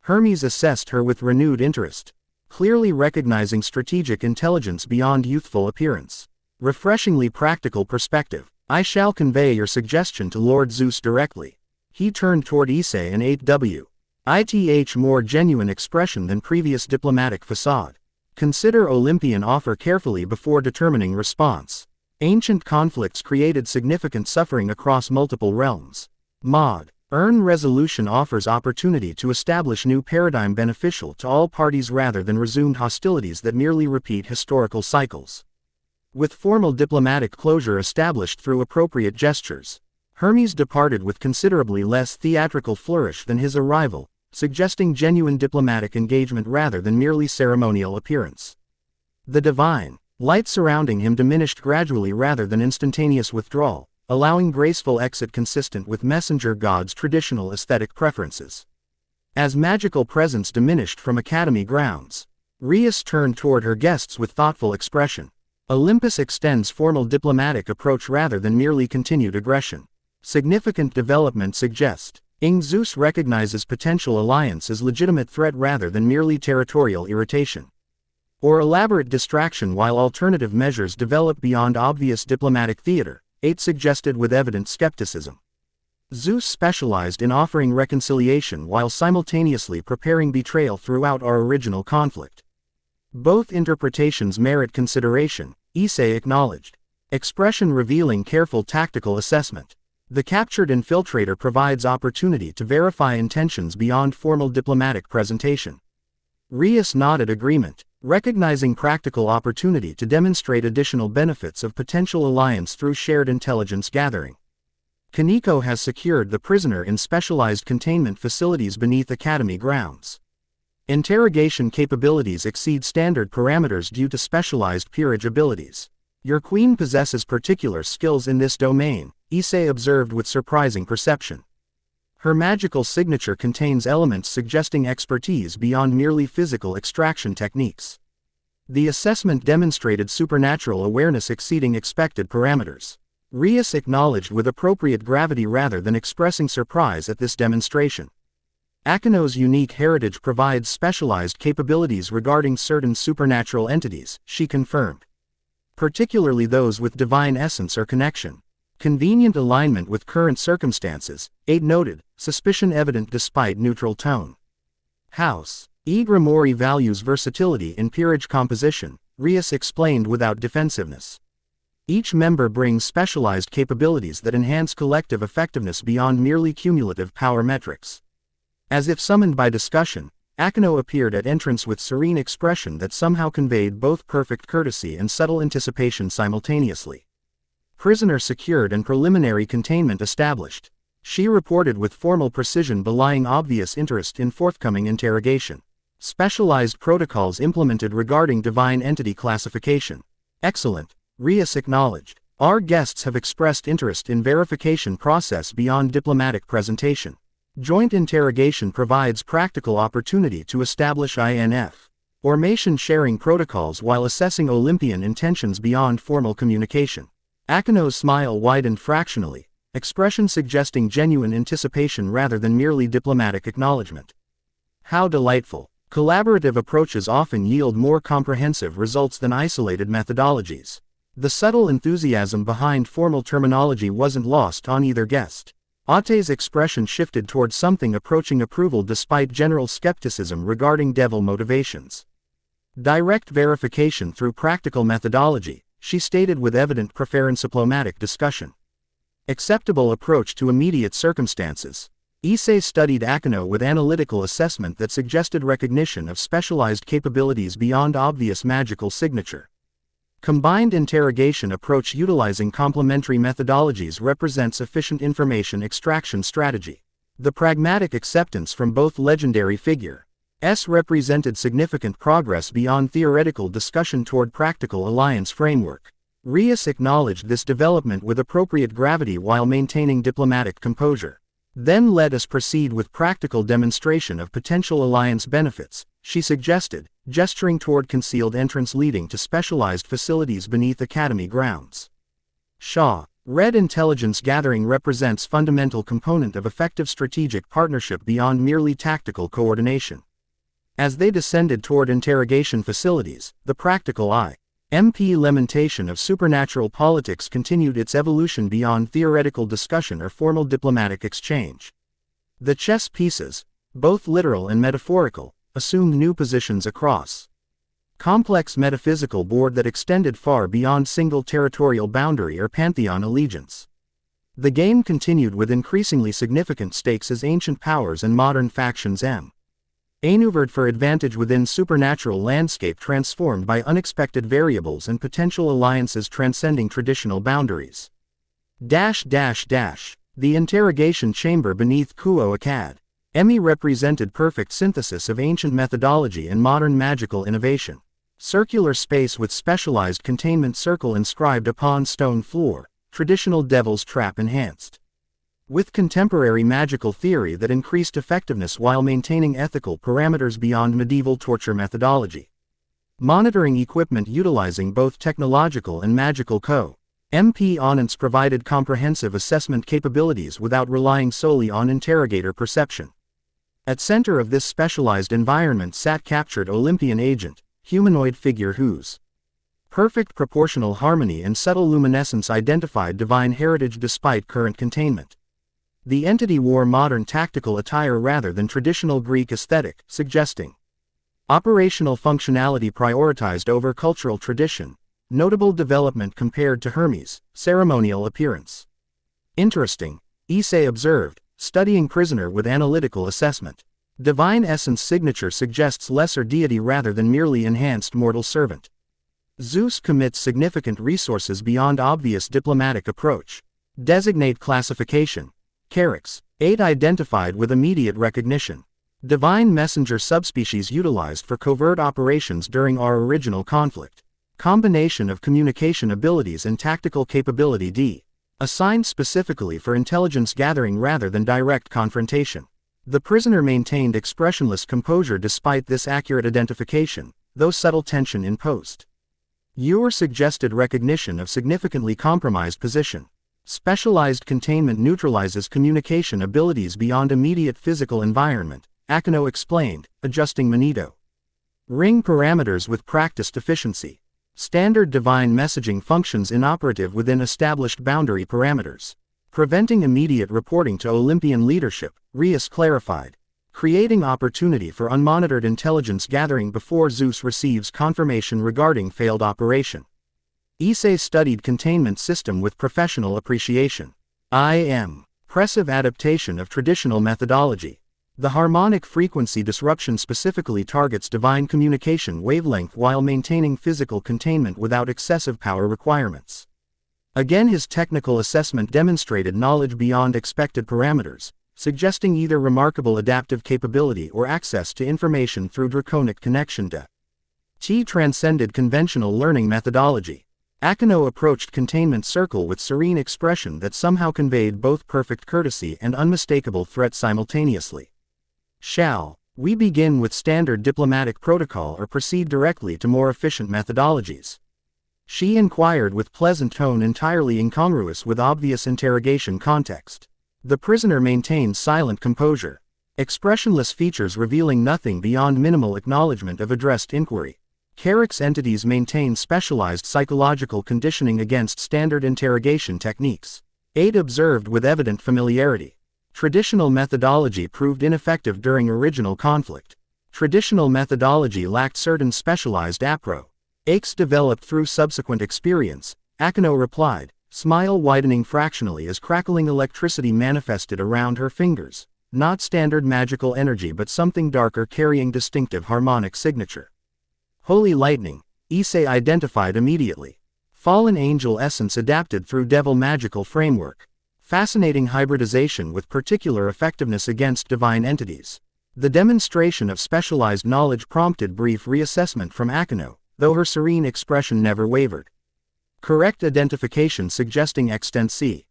Hermes assessed her with renewed interest, clearly recognizing strategic intelligence beyond youthful appearance. Refreshingly practical perspective. I shall convey your suggestion to Lord Zeus directly. He turned toward Issei and 8W. More genuine expression than previous diplomatic facade. Consider Olympian offer carefully before determining response. Ancient conflicts created significant suffering across multiple realms. Earn resolution offers opportunity to establish new paradigm beneficial to all parties rather than resumed hostilities that merely repeat historical cycles. with formal diplomatic closure established through appropriate gestures. Hermes departed with considerably less theatrical flourish than his arrival, suggesting genuine diplomatic engagement rather than merely ceremonial appearance. The divine light surrounding him diminished gradually rather than instantaneous withdrawal, allowing graceful exit consistent with messenger gods' traditional aesthetic preferences. As magical presence diminished from academy grounds, Rias turned toward her guests with thoughtful expression. Olympus extends formal diplomatic approach rather than merely continued aggression. Significant development suggest Zeus recognizes potential alliance as legitimate threat rather than merely territorial irritation or elaborate distraction, while alternative measures develop beyond obvious diplomatic theater. 8 suggested with evident skepticism. Zeus specialized in offering reconciliation while simultaneously preparing betrayal throughout our original conflict. Both interpretations merit consideration, Issei acknowledged. Expression revealing careful tactical assessment. The captured infiltrator provides opportunity to verify intentions beyond formal diplomatic presentation. Rias nodded agreement, recognizing practical opportunity to demonstrate additional benefits of potential alliance through shared intelligence gathering. Kaneko has secured the prisoner in specialized containment facilities beneath academy grounds. Interrogation capabilities exceed standard parameters due to specialized peerage abilities. Your queen possesses particular skills in this domain, Issei observed with surprising perception. Her magical signature contains elements suggesting expertise beyond merely physical extraction techniques. The assessment demonstrated supernatural awareness exceeding expected parameters. Rias acknowledged with appropriate gravity rather than expressing surprise at this demonstration. Akino's unique heritage provides specialized capabilities regarding certain supernatural entities, she confirmed. Particularly those with divine essence or connection. Convenient alignment with current circumstances, 8 noted, suspicion evident despite neutral tone. House Gremory values versatility in peerage composition, Rias explained without defensiveness. Each member brings specialized capabilities that enhance collective effectiveness beyond merely cumulative power metrics. As if summoned by discussion, Akino appeared at entrance with serene expression that somehow conveyed both perfect courtesy and subtle anticipation simultaneously. Prisoner secured and preliminary containment established. She reported with formal precision, belying obvious interest in forthcoming interrogation. Specialized protocols implemented regarding divine entity classification. Excellent, Rias acknowledged. Our guests have expressed interest in verification process beyond diplomatic presentation. Joint interrogation provides practical opportunity to establish information sharing protocols while assessing Olympian intentions beyond formal communication. Akino's smile widened fractionally, expression suggesting genuine anticipation rather than merely diplomatic acknowledgement. How delightful. Collaborative approaches often yield more comprehensive results than isolated methodologies. The subtle enthusiasm behind formal terminology wasn't lost on either guest. Ate's expression shifted toward something approaching approval despite general skepticism regarding devil motivations. Direct verification through practical methodology, she stated with evident preference. Diplomatic discussion. Acceptable approach to immediate circumstances. Issei studied Akino with analytical assessment that suggested recognition of specialized capabilities beyond obvious magical signature. Combined interrogation approach utilizing complementary methodologies represents efficient information extraction strategy. The pragmatic acceptance from both legendary figures represented significant progress beyond theoretical discussion toward practical alliance framework. Rias acknowledged this development with appropriate gravity while maintaining diplomatic composure. Then let us proceed with practical demonstration of potential alliance benefits, she suggested, gesturing toward concealed entrance leading to specialized facilities beneath academy grounds. Red intelligence gathering represents fundamental component of effective strategic partnership beyond merely tactical coordination. As they descended toward interrogation facilities, the practical implementation of supernatural politics continued its evolution beyond theoretical discussion or formal diplomatic exchange. The chess pieces, both literal and metaphorical, assumed new positions across complex metaphysical board that extended far beyond single territorial boundary or pantheon allegiance. The game continued with increasingly significant stakes as ancient powers and modern factions Maneuvered for advantage within supernatural landscape transformed by unexpected variables and potential alliances transcending traditional boundaries. The interrogation chamber beneath Kuo Akkad. Emi represented perfect synthesis of ancient methodology and modern magical innovation. Circular space with specialized containment circle inscribed upon stone floor, traditional devil's trap enhanced. With contemporary magical theory that increased effectiveness while maintaining ethical parameters beyond medieval torture methodology. Monitoring equipment utilizing both technological and magical MP onants provided comprehensive assessment capabilities without relying solely on interrogator perception. At center of this specialized environment sat captured Olympian agent, humanoid figure whose perfect proportional harmony and subtle luminescence identified divine heritage despite current containment. The entity wore modern tactical attire rather than traditional Greek aesthetic, suggesting operational functionality prioritized over cultural tradition, notable development compared to Hermes' ceremonial appearance. Interesting, Issei observed, studying prisoner with analytical assessment. Divine essence signature suggests lesser deity rather than merely enhanced mortal servant. Zeus commits significant resources beyond obvious diplomatic approach. Designate classification. Charax. 8 identified with immediate recognition. Divine messenger subspecies utilized for covert operations during our original conflict. Combination of communication abilities and tactical capability D. Assigned specifically for intelligence gathering rather than direct confrontation. The prisoner maintained expressionless composure despite this accurate identification, though subtle tension in post. Your suggested recognition of significantly compromised position. Specialized containment neutralizes communication abilities beyond immediate physical environment, Akino explained, adjusting Manito. Ring parameters with practiced efficiency. Standard divine messaging functions inoperative within established boundary parameters. Preventing immediate reporting to Olympian leadership, Rias clarified. Creating opportunity for unmonitored intelligence gathering before Zeus receives confirmation regarding failed operation. Issei studied containment system with professional appreciation. Impressive adaptation of traditional methodology. The harmonic frequency disruption specifically targets divine communication wavelength while maintaining physical containment without excessive power requirements. Again, his technical assessment demonstrated knowledge beyond expected parameters, suggesting either remarkable adaptive capability or access to information through draconic connection to T transcended conventional learning methodology. Akino approached containment circle with serene expression that somehow conveyed both perfect courtesy and unmistakable threat simultaneously. Shall we begin with standard diplomatic protocol or proceed directly to more efficient methodologies? She inquired with pleasant tone entirely incongruous with obvious interrogation context. The prisoner maintained silent composure, expressionless features revealing nothing beyond minimal acknowledgement of addressed inquiry. Charax entities maintain specialized psychological conditioning against standard interrogation techniques. 8 observed with evident familiarity. Traditional methodology proved ineffective during original conflict. Traditional methodology lacked certain specialized aches developed through subsequent experience, Akino replied, smile widening fractionally as crackling electricity manifested around her fingers. Not standard magical energy but something darker carrying distinctive harmonic signature. Holy lightning, Issei identified immediately. Fallen angel essence adapted through devil magical framework. Fascinating hybridization with particular effectiveness against divine entities. The demonstration of specialized knowledge prompted brief reassessment from Akino, though her serene expression never wavered. Correct identification suggesting extensive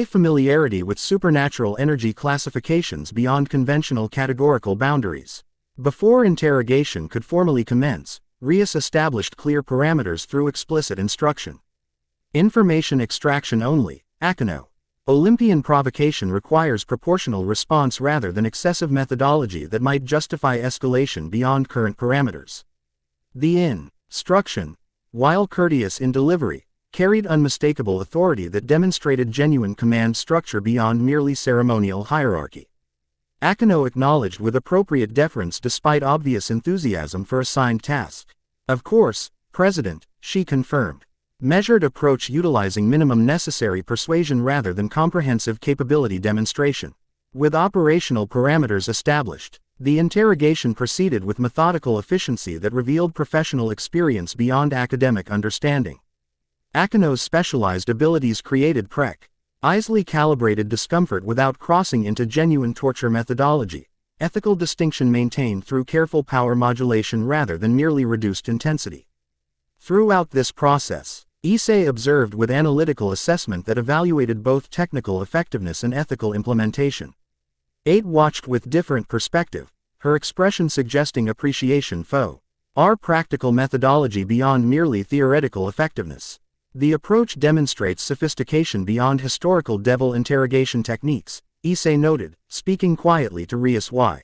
familiarity with supernatural energy classifications beyond conventional categorical boundaries. Before interrogation could formally commence, Rias established clear parameters through explicit instruction. Information extraction only, Akino. Olympian provocation requires proportional response rather than excessive methodology that might justify escalation beyond current parameters. The instruction, while courteous in delivery, carried unmistakable authority that demonstrated genuine command structure beyond merely ceremonial hierarchy. Akino acknowledged with appropriate deference despite obvious enthusiasm for assigned task. Of course, President, she confirmed. Measured approach utilizing minimum necessary persuasion rather than comprehensive capability demonstration. With operational parameters established, The interrogation proceeded with methodical efficiency that revealed professional experience beyond academic understanding. Akino's specialized abilities created precisely calibrated discomfort without crossing into genuine torture methodology, ethical distinction maintained through careful power modulation rather than merely reduced intensity. Throughout this process, Issei observed with analytical assessment that evaluated both technical effectiveness and ethical implementation. 8 watched with different perspective, her expression suggesting appreciation for our practical methodology beyond merely theoretical effectiveness. The approach demonstrates sophistication beyond historical devil interrogation techniques, Issei noted, speaking quietly to Rias y.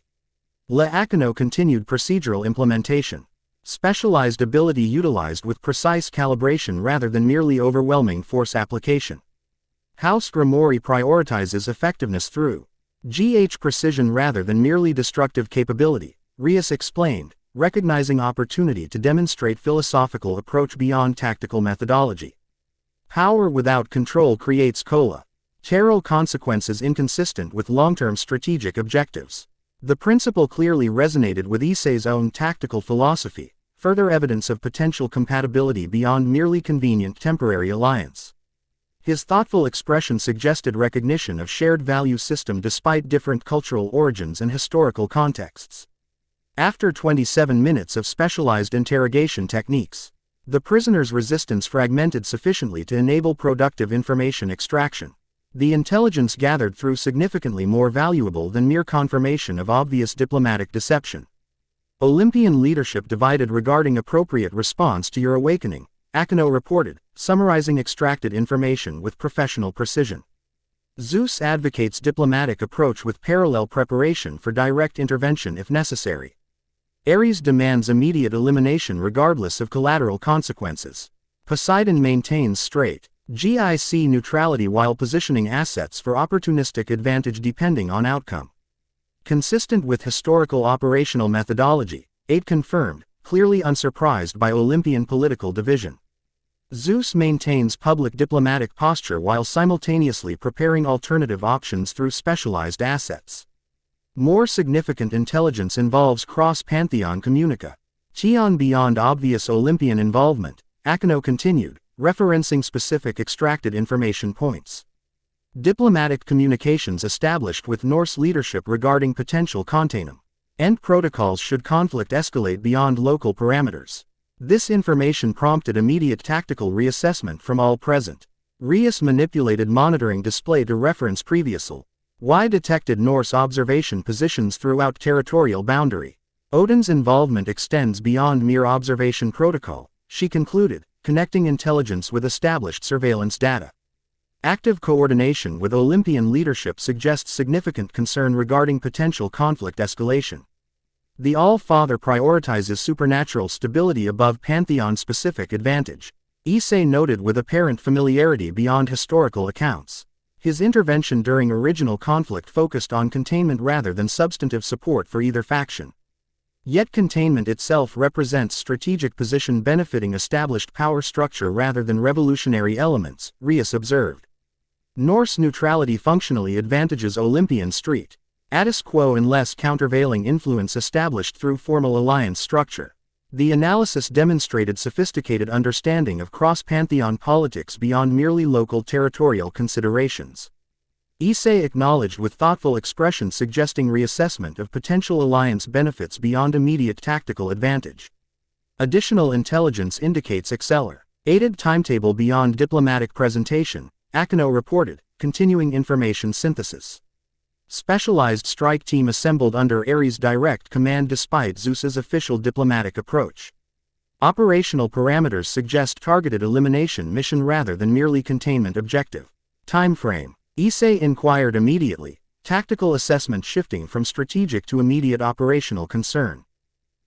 La Akino continued procedural implementation. Specialized ability utilized with precise calibration rather than merely overwhelming force application. House Gremory prioritizes effectiveness through precision rather than merely destructive capability, Rias explained, recognizing opportunity to demonstrate philosophical approach beyond tactical methodology. Power without control creates collateral consequences inconsistent with long-term strategic objectives. The principle clearly resonated with Issei's own tactical philosophy, further evidence of potential compatibility beyond merely convenient temporary alliance. His thoughtful expression suggested recognition of shared value system despite different cultural origins and historical contexts. After 27 minutes of specialized interrogation techniques, the prisoner's resistance fragmented sufficiently to enable productive information extraction. The intelligence gathered through significantly more valuable than mere confirmation of obvious diplomatic deception. Olympian leadership divided regarding appropriate response to your awakening, Akino reported, summarizing extracted information with professional precision. Zeus advocates diplomatic approach with parallel preparation for direct intervention if necessary. Ares demands immediate elimination regardless of collateral consequences. Poseidon maintains straight GIC neutrality while positioning assets for opportunistic advantage depending on outcome. Consistent with historical operational methodology, 8 confirmed, clearly unsurprised by Olympian political division. Zeus maintains public diplomatic posture while simultaneously preparing alternative options through specialized assets. More significant intelligence involves cross-pantheon communication beyond obvious Olympian involvement, Akino continued, referencing specific extracted information points. Diplomatic communications established with Norse leadership regarding potential containment and protocols should conflict escalate beyond local parameters. This information prompted immediate tactical reassessment from all present. Rias manipulated monitoring display to reference previously detected Norse observation positions throughout territorial boundary. Odin's involvement extends beyond mere observation protocol, she concluded, connecting intelligence with established surveillance data. Active coordination with Olympian leadership suggests significant concern regarding potential conflict escalation. The All-Father prioritizes supernatural stability above pantheon-specific advantage, Issei noted with apparent familiarity beyond historical accounts. His intervention during original conflict focused on containment rather than substantive support for either faction. Yet containment itself represents strategic position benefiting established power structure rather than revolutionary elements, Rias observed. Norse neutrality functionally advantages Olympian status quo and less countervailing influence established through formal alliance structure. The analysis demonstrated sophisticated understanding of cross-pantheon politics beyond merely local territorial considerations. Issei acknowledged with thoughtful expression suggesting reassessment of potential alliance benefits beyond immediate tactical advantage. Additional intelligence indicates accelerated timetable beyond diplomatic presentation, Akino reported, continuing information synthesis. Specialized strike team assembled under Ares' direct command despite Zeus's official diplomatic approach. Operational parameters suggest targeted elimination mission rather than merely containment objective. Timeframe. Issei inquired immediately, tactical assessment shifting from strategic to immediate operational concern.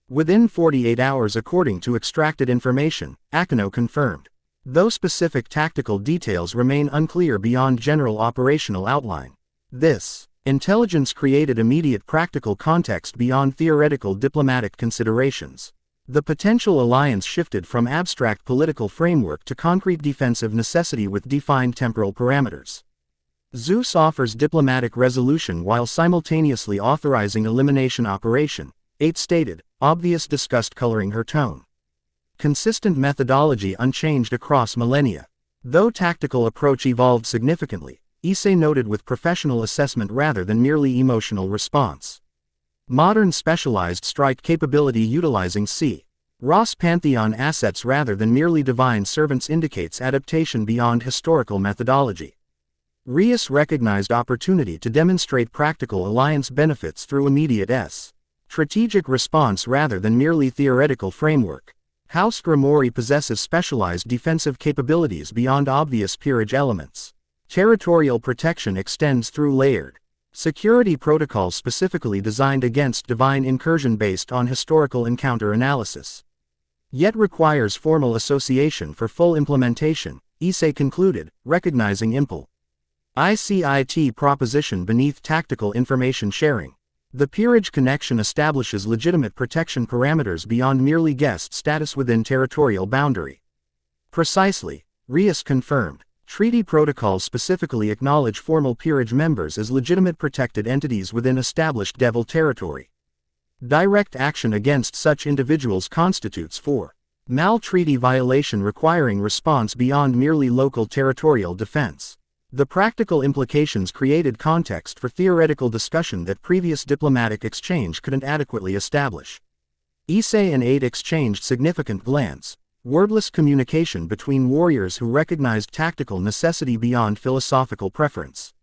Within 48 hours according to extracted information, Akino confirmed. Though specific tactical details remain unclear beyond general operational outline. This intelligence created immediate practical context beyond theoretical diplomatic considerations. The potential alliance shifted from abstract political framework to concrete defensive necessity with defined temporal parameters. Zeus offers diplomatic resolution while simultaneously authorizing elimination operation, 8 stated, obvious disgust coloring her tone. Consistent methodology unchanged across millennia. Though tactical approach evolved significantly, Issei noted with professional assessment rather than merely emotional response. Modern specialized strike capability utilizing Ross Pantheon assets rather than merely divine servants indicates adaptation beyond historical methodology. Rias recognized opportunity to demonstrate practical alliance benefits through immediate strategic response rather than merely theoretical framework. House Gremory possesses specialized defensive capabilities beyond obvious peerage elements. Territorial protection extends through layered security protocols specifically designed against divine incursion based on historical encounter analysis. Yet requires formal association for full implementation, Issei concluded, recognizing ICIT proposition beneath tactical information sharing. The peerage connection establishes legitimate protection parameters beyond merely guest status within territorial boundary. Precisely, Rias confirmed. Treaty protocols specifically acknowledge formal peerage members as legitimate protected entities within established devil territory. Direct action against such individuals constitutes treaty violation requiring response beyond merely local territorial defense. The practical implications created context for theoretical discussion that previous diplomatic exchange couldn't adequately establish. Issei and 8 exchanged significant glance, wordless communication between warriors who recognized tactical necessity beyond philosophical preference.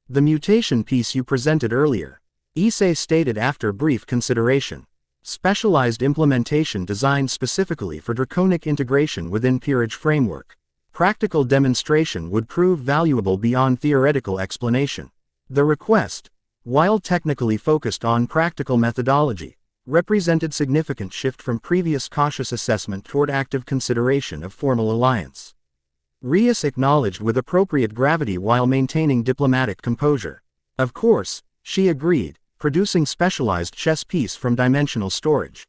The mutation piece you presented earlier, Issei stated after brief consideration. Specialized implementation designed specifically for draconic integration within peerage framework. Practical demonstration would prove valuable beyond theoretical explanation. The request, while technically focused on practical methodology, represented significant shift from previous cautious assessment toward active consideration of formal alliance. Rias acknowledged with appropriate gravity while maintaining diplomatic composure. Of course, she agreed, producing specialized chess piece from dimensional storage.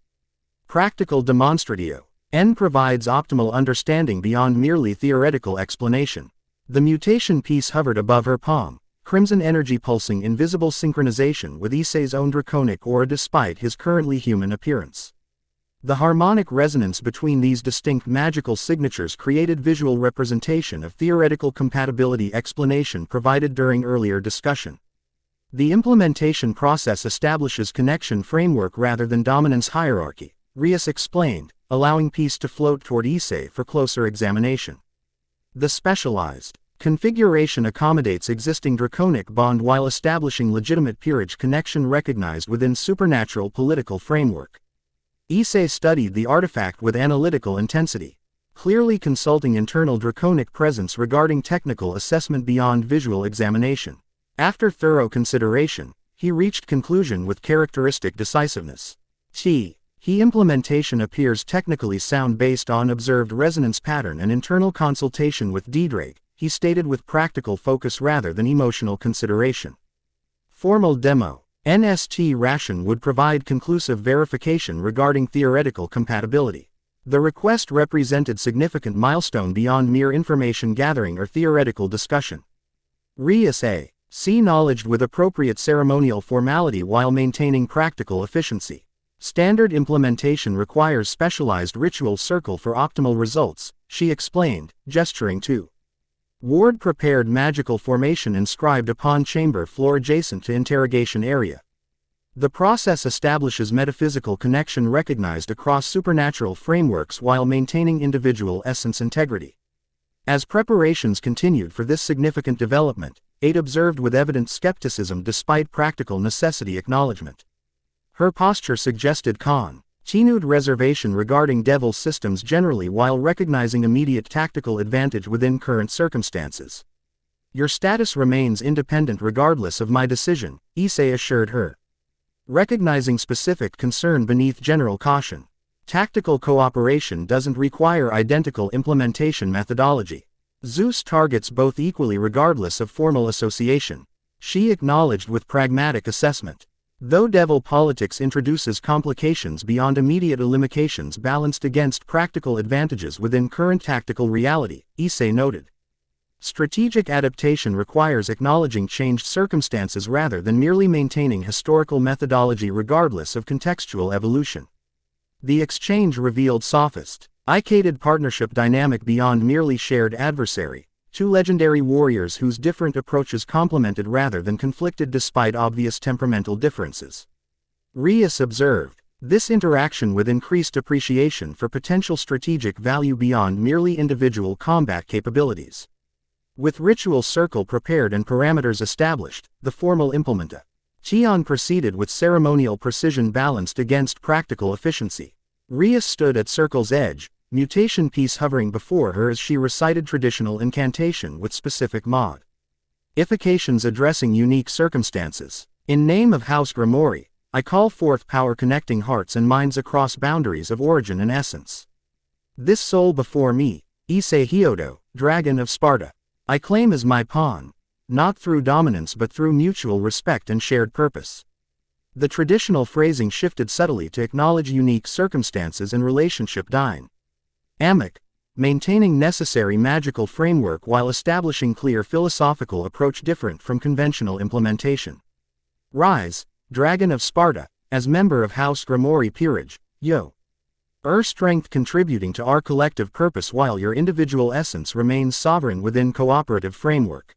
Practical demonstratio. N provides optimal understanding beyond merely theoretical explanation. The mutation piece hovered above her palm, crimson energy pulsing invisible synchronization with Issei's own draconic aura despite his currently human appearance. The harmonic resonance between these distinct magical signatures created visual representation of theoretical compatibility explanation provided during earlier discussion. The implementation process establishes connection framework rather than dominance hierarchy, Rias explained, allowing peace to float toward Issei for closer examination. The specialized configuration accommodates existing draconic bond while establishing legitimate peerage connection recognized within supernatural political framework. Issei studied the artifact with analytical intensity, clearly consulting internal draconic presence regarding technical assessment beyond visual examination. After thorough consideration, he reached conclusion with characteristic decisiveness. He implementation appears technically sound based on observed resonance pattern and internal consultation with Drake, he stated with practical focus rather than emotional consideration. Formal demo. NST ration would provide conclusive verification regarding theoretical compatibility. The request represented significant milestone beyond mere information gathering or theoretical discussion. Rias C knowledge with appropriate ceremonial formality while maintaining practical efficiency. Standard implementation requires specialized ritual circle for optimal results, she explained, gesturing to ward prepared magical formation inscribed upon chamber floor adjacent to interrogation area. The process establishes metaphysical connection recognized across supernatural frameworks while maintaining individual essence integrity. As preparations continued for this significant development, 8 observed with evident skepticism despite practical necessity acknowledgement. Her posture suggested continued reservation regarding devil systems generally while recognizing immediate tactical advantage within current circumstances. Your status remains independent regardless of my decision, Issei assured her. Recognizing specific concern beneath general caution. Tactical cooperation doesn't require identical implementation methodology. Zeus targets both equally regardless of formal association. She acknowledged with pragmatic assessment. Though devil politics introduces complications beyond immediate limitations balanced against practical advantages within current tactical reality, Issei noted. Strategic adaptation requires acknowledging changed circumstances rather than merely maintaining historical methodology regardless of contextual evolution. The exchange revealed sophist, Icaded partnership dynamic beyond merely shared adversary, two legendary warriors whose different approaches complemented rather than conflicted despite obvious temperamental differences. Rias observed, this interaction with increased appreciation for potential strategic value beyond merely individual combat capabilities. With ritual circle prepared and parameters established, the formal implementation proceeded with ceremonial precision balanced against practical efficiency. Rias stood at circle's edge, mutation piece hovering before her as she recited traditional incantation with specific modifications addressing unique circumstances. In name of House Gremory, I call forth power connecting hearts and minds across boundaries of origin and essence. This soul before me, Issei, dragon of Sparta, I claim as my pawn, not through dominance but through mutual respect and shared purpose. The traditional phrasing shifted subtly to acknowledge unique circumstances and relationship dynamic, maintaining necessary magical framework while establishing clear philosophical approach different from conventional implementation. Rise, Dragon of Sparta, as member of House Gremory peerage, strength contributing to our collective purpose while your individual essence remains sovereign within cooperative framework.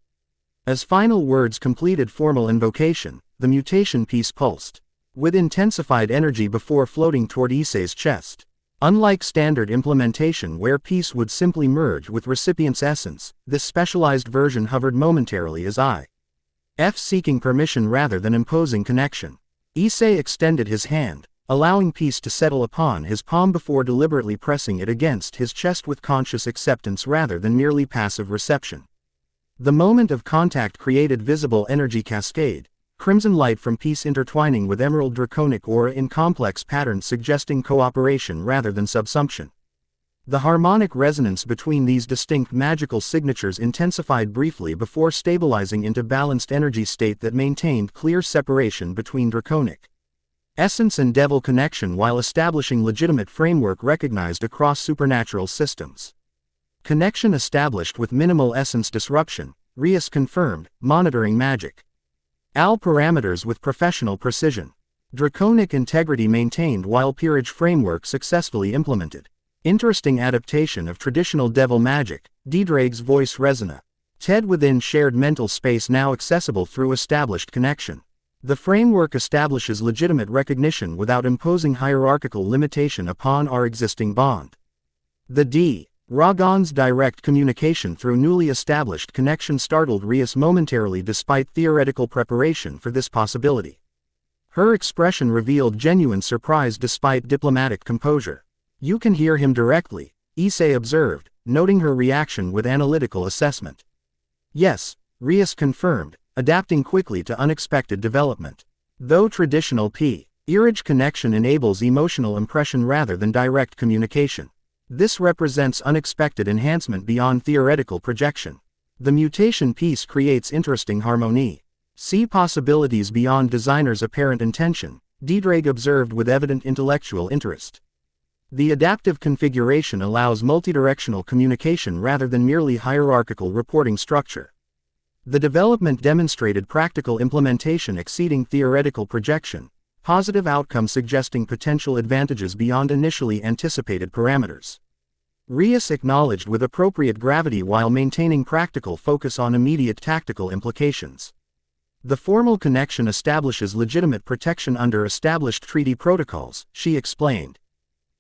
As final words completed formal invocation, the mutation piece pulsed with intensified energy before floating toward Issei's chest. Unlike standard implementation where piece would simply merge with recipient's essence, this specialized version hovered momentarily as seeking permission rather than imposing connection. Issei extended his hand, allowing peace to settle upon his palm before deliberately pressing it against his chest with conscious acceptance rather than merely passive reception. The moment of contact created visible energy cascade, crimson light from peace intertwining with emerald draconic aura in complex patterns suggesting cooperation rather than subsumption. The harmonic resonance between these distinct magical signatures intensified briefly before stabilizing into balanced energy state that maintained clear separation between draconic essence and devil connection while establishing legitimate framework recognized across supernatural systems. Connection established with minimal essence disruption, Rias confirmed, monitoring magic. Parameters with professional precision. Draconic integrity maintained while peerage framework successfully implemented. Interesting adaptation of traditional devil magic, Drake's voice resonate. TED within shared mental space now accessible through established connection. The framework establishes legitimate recognition without imposing hierarchical limitation upon our existing bond. The Ragon's direct communication through newly established connection startled Rias momentarily despite theoretical preparation for this possibility. Her expression revealed genuine surprise despite diplomatic composure. You can hear him directly, Issei observed, noting her reaction with analytical assessment. Yes, Rias confirmed, adapting quickly to unexpected development. Though traditional peerage connection enables emotional impression rather than direct communication, this represents unexpected enhancement beyond theoretical projection. The mutation piece creates interesting harmony. See possibilities beyond designer's apparent intention, Drake observed with evident intellectual interest. The adaptive configuration allows multidirectional communication rather than merely hierarchical reporting structure. The development demonstrated practical implementation exceeding theoretical projection, positive outcome suggesting potential advantages beyond initially anticipated parameters. Rias acknowledged with appropriate gravity while maintaining practical focus on immediate tactical implications. The formal connection establishes legitimate protection under established treaty protocols, she explained.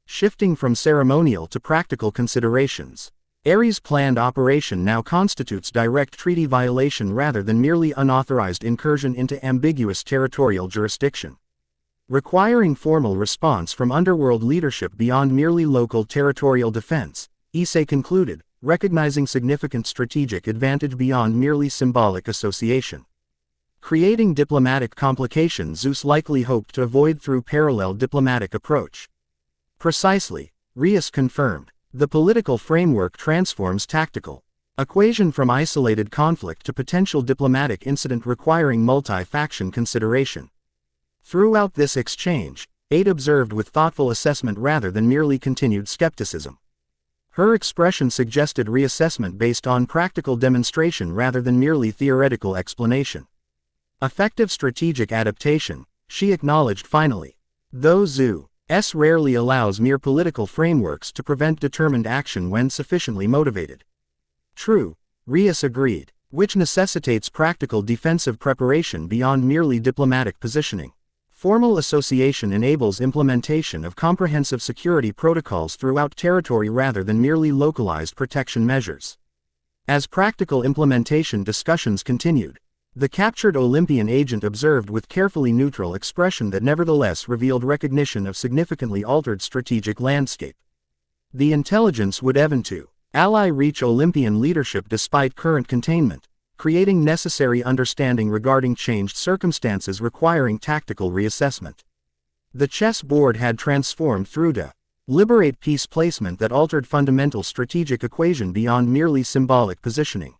Shifting from ceremonial to practical considerations, Ares' planned operation now constitutes direct treaty violation rather than merely unauthorized incursion into ambiguous territorial jurisdiction. Requiring formal response from underworld leadership beyond merely local territorial defense, Issei concluded, recognizing significant strategic advantage beyond merely symbolic association. Creating diplomatic complications Zeus likely hoped to avoid through parallel diplomatic approach. Precisely, Rias confirmed, the political framework transforms tactical equation from isolated conflict to potential diplomatic incident requiring multi-faction consideration. Throughout this exchange, Aid observed with thoughtful assessment rather than merely continued skepticism. Her expression suggested reassessment based on practical demonstration rather than merely theoretical explanation. Effective strategic adaptation, she acknowledged finally. Though Zeus rarely allows mere political frameworks to prevent determined action when sufficiently motivated. True, Rias agreed, which necessitates practical defensive preparation beyond merely diplomatic positioning. Formal association enables implementation of comprehensive security protocols throughout territory rather than merely localized protection measures. As practical implementation discussions continued, the captured Olympian agent observed with carefully neutral expression that nevertheless revealed recognition of significantly altered strategic landscape. The intelligence would eventually ally reach Olympian leadership despite current containment, creating necessary understanding regarding changed circumstances requiring tactical reassessment. The chess board had transformed through deliberate piece placement that altered fundamental strategic equation beyond merely symbolic positioning.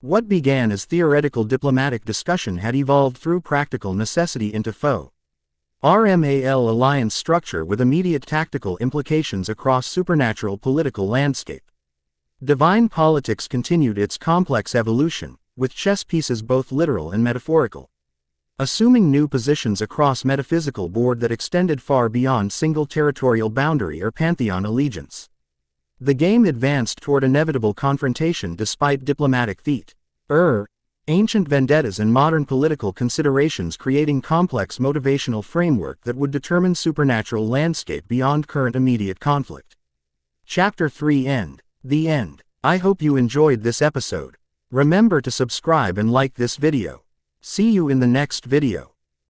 What began as theoretical diplomatic discussion had evolved through practical necessity into RMAL alliance structure with immediate tactical implications across supernatural political landscape. Divine politics continued its complex evolution, with chess pieces both literal and metaphorical, assuming new positions across metaphysical board that extended far beyond single territorial boundary or pantheon allegiance. The game advanced toward inevitable confrontation despite diplomatic ancient vendettas and modern political considerations, creating complex motivational framework that would determine supernatural landscape beyond current immediate conflict. Chapter 3 End. The end. I hope you enjoyed this episode. Remember to subscribe and like this video. See you in the next video.